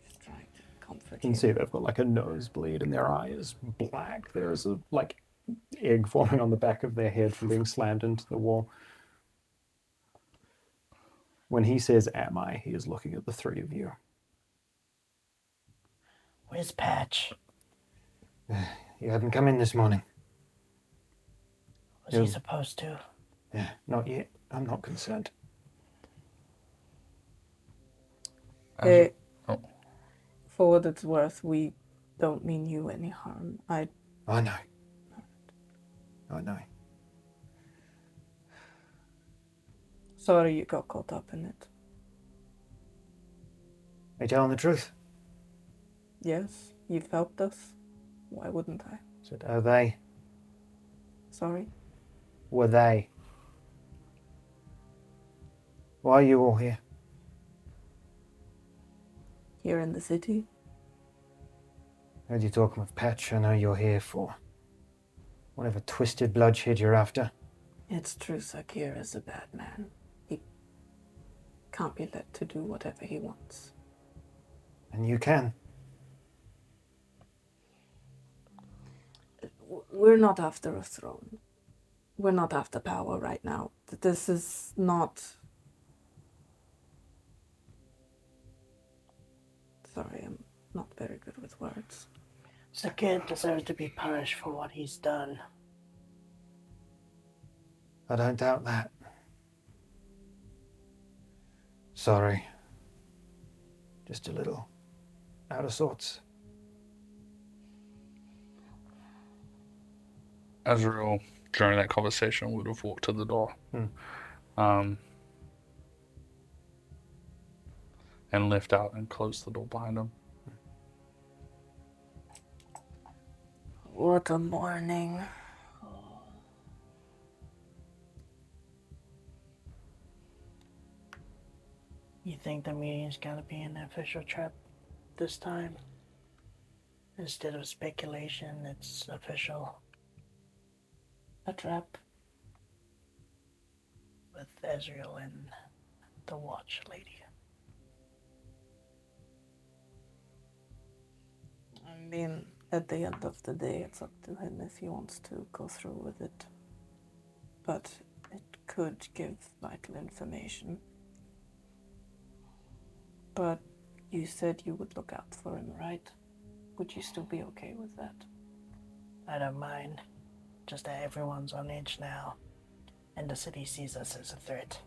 Just trying to comfort You can you. see they've got like a nosebleed and their eye is black. There's a like egg forming on the back of their head from being slammed into the wall. When he says, "Am I?" he is looking at the three of you. Where's Patch? You hadn't come in this morning. Was he Yeah. supposed to? Yeah. Not yet. I'm not concerned. Hey, Oh. for what it's worth, we don't mean you any harm. I know. I know. Sorry you got caught up in it. Are you telling the truth? Yes, you've helped us. Why wouldn't I? Said, are they? Sorry? Were they? Why are you all here? Here in the city? Heard you talking with Patch. I know you're here for whatever twisted bloodshed you're after. It's true Sakirr is a bad man. He can't be let to do whatever he wants. And you can. We're not after a throne. We're not after power right now. This is not... Sorry, I'm not very good with words. Sakirr deserves to be punished for what he's done. I don't doubt that. Sorry. Just a little out of sorts. Azreal, during that conversation, would have walked to the door. And left out and closed the door behind him. What a morning. You think the meeting's gonna be an official trap this time? Instead of speculation, it's official. A trap? With Azreal and the Watch Lady. I mean, at the end of the day, it's up to him if he wants to go through with it. But it could give vital information. But you said you would look out for him, right? Would you still be okay with that? I don't mind. Just that everyone's on edge now. And the city sees us as a threat.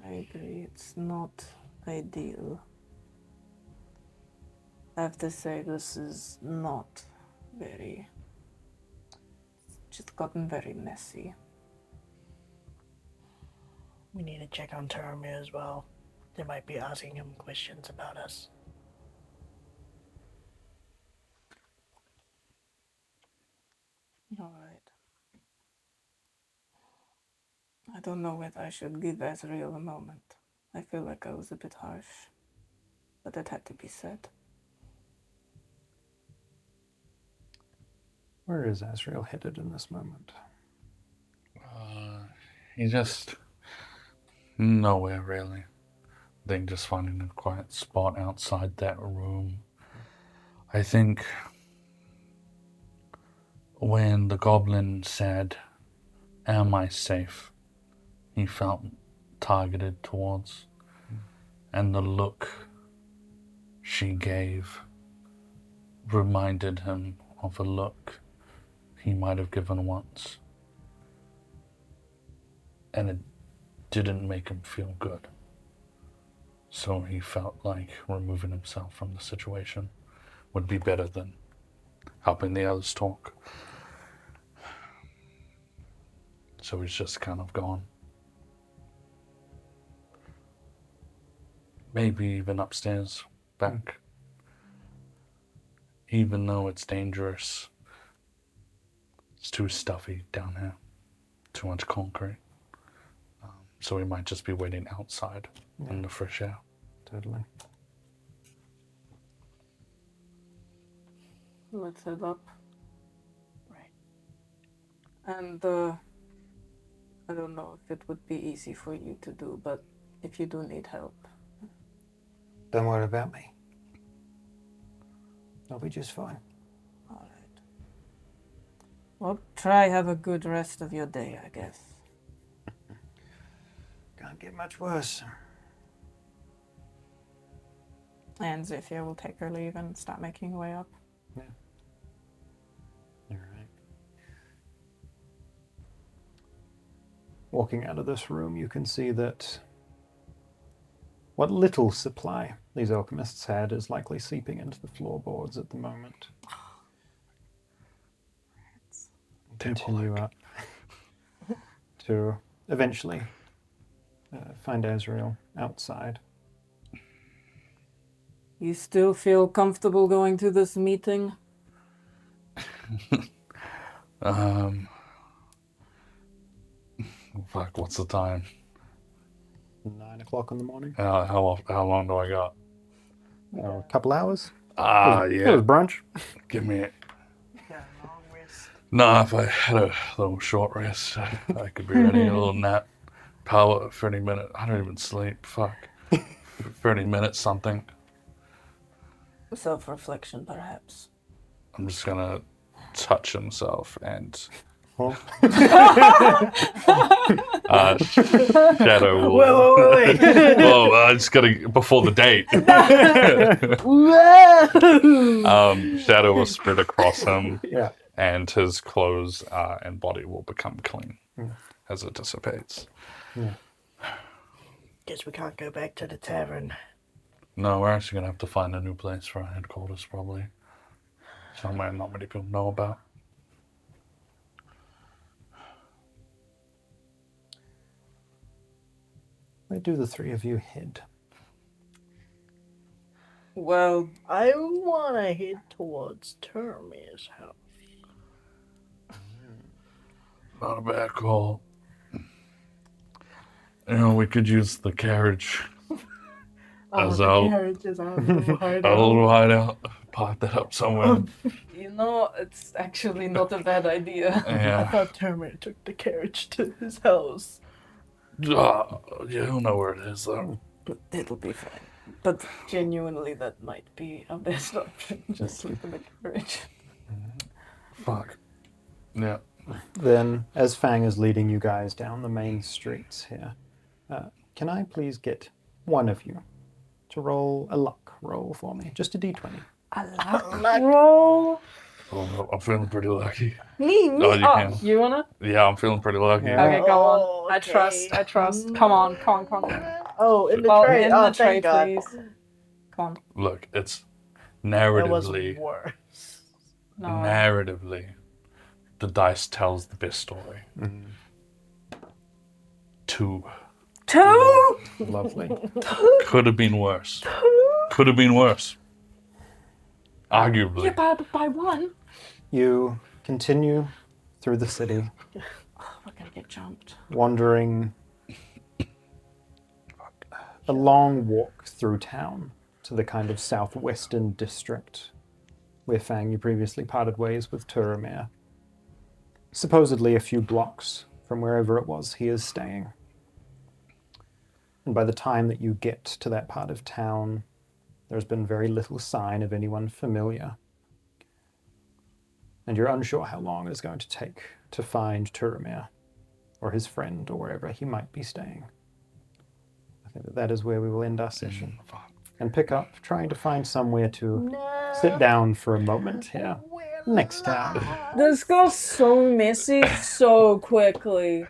I agree, it's not ideal. I have to say, this is not very... It's just gotten very messy. We need to check on Taramir as well. They might be asking him questions about us. Alright. I don't know whether I should give Azreal a moment. I feel like I was a bit harsh. But it had to be said. Where is Azreal headed in this moment? He's just nowhere really. I think just finding a quiet spot outside that room. I think when the goblin said, "Am I safe?" he felt targeted towards. And the look she gave reminded him of a look he might have given once. And it didn't make him feel good. So he felt like removing himself from the situation would be better than helping the others talk. So he's just kind of gone. Maybe even upstairs, back. Even though it's dangerous, it's too stuffy down here. Too much concrete. So we might just be waiting outside in the fresh air. Totally. Let's head up. Right. And I don't know if it would be easy for you to do, but if you do need help. Don't worry about me. I'll be just fine. Alright. Well, try have a good rest of your day, I guess. Can't get much worse. And Zethia will take her leave and start making her way up. Yeah. All right. Walking out of this room, you can see that what little supply these alchemists had is likely seeping into the floorboards at the moment. Continue up to eventually find Azreal outside. You still feel comfortable going to this meeting? Fuck, what's the time? 9 o'clock in the morning. How long do I got? A couple hours. Ah, It was brunch. Give me it. Yeah, long rest. No, if I had a little short rest, I could be ready. A little nap. Power 30 minutes. I don't even sleep. Fuck. 30 minutes something. Self-reflection, perhaps. I'm just gonna touch himself and Shadow will. Wait. Well, I just gotta before the date. Shadow will spread across him, Yeah. and his clothes and body will become clean as it dissipates. Yeah. Guess we can't go back to the tavern. No, we're actually gonna have to find a new place for our headquarters, probably somewhere not many people know about. Where do the three of you head? Well, I want to head towards Termir's house. Not a bad call. We could use the carriage as the our carriage is our little hideout. little hideout. Park that up somewhere. it's actually not a bad idea. I Yeah. thought Termir took the carriage to his house. Yeah, he'll know where it is, though. But it'll be fine. But genuinely, that might be our best option. Just sleep in the carriage. Fuck. Yeah. Then, as Fang is leading you guys down the main streets here, can I please get one of you to roll a luck roll for me? Just a d20. A luck roll. Oh, I'm feeling pretty lucky. Me. Oh, you can. You wanna? Yeah, I'm feeling pretty lucky. Yeah. Okay, go on. Oh, I okay. trust. Come on. Oh, in the Well, tray. in Oh, the tray, thank God. please. Come on. Look, it's It was narratively, worse. No. narratively, the dice tells the best story. 2. Two. Lovely. Could have been worse. Could have been worse. Arguably. Yeah, by one. You continue through the city, We're gonna get jumped. wandering a long walk through town to the kind of southwestern district where Fang, you previously parted ways with Turamir. Supposedly a few blocks from wherever it was he is staying. And by the time that you get to that part of town, there's been very little sign of anyone familiar. And you're unsure how long it is going to take to find Turamir, or his friend, or wherever he might be staying. I think that is where we will end our session. And pick up, trying to find somewhere to sit down for a moment here. Next time. This goes so messy so quickly.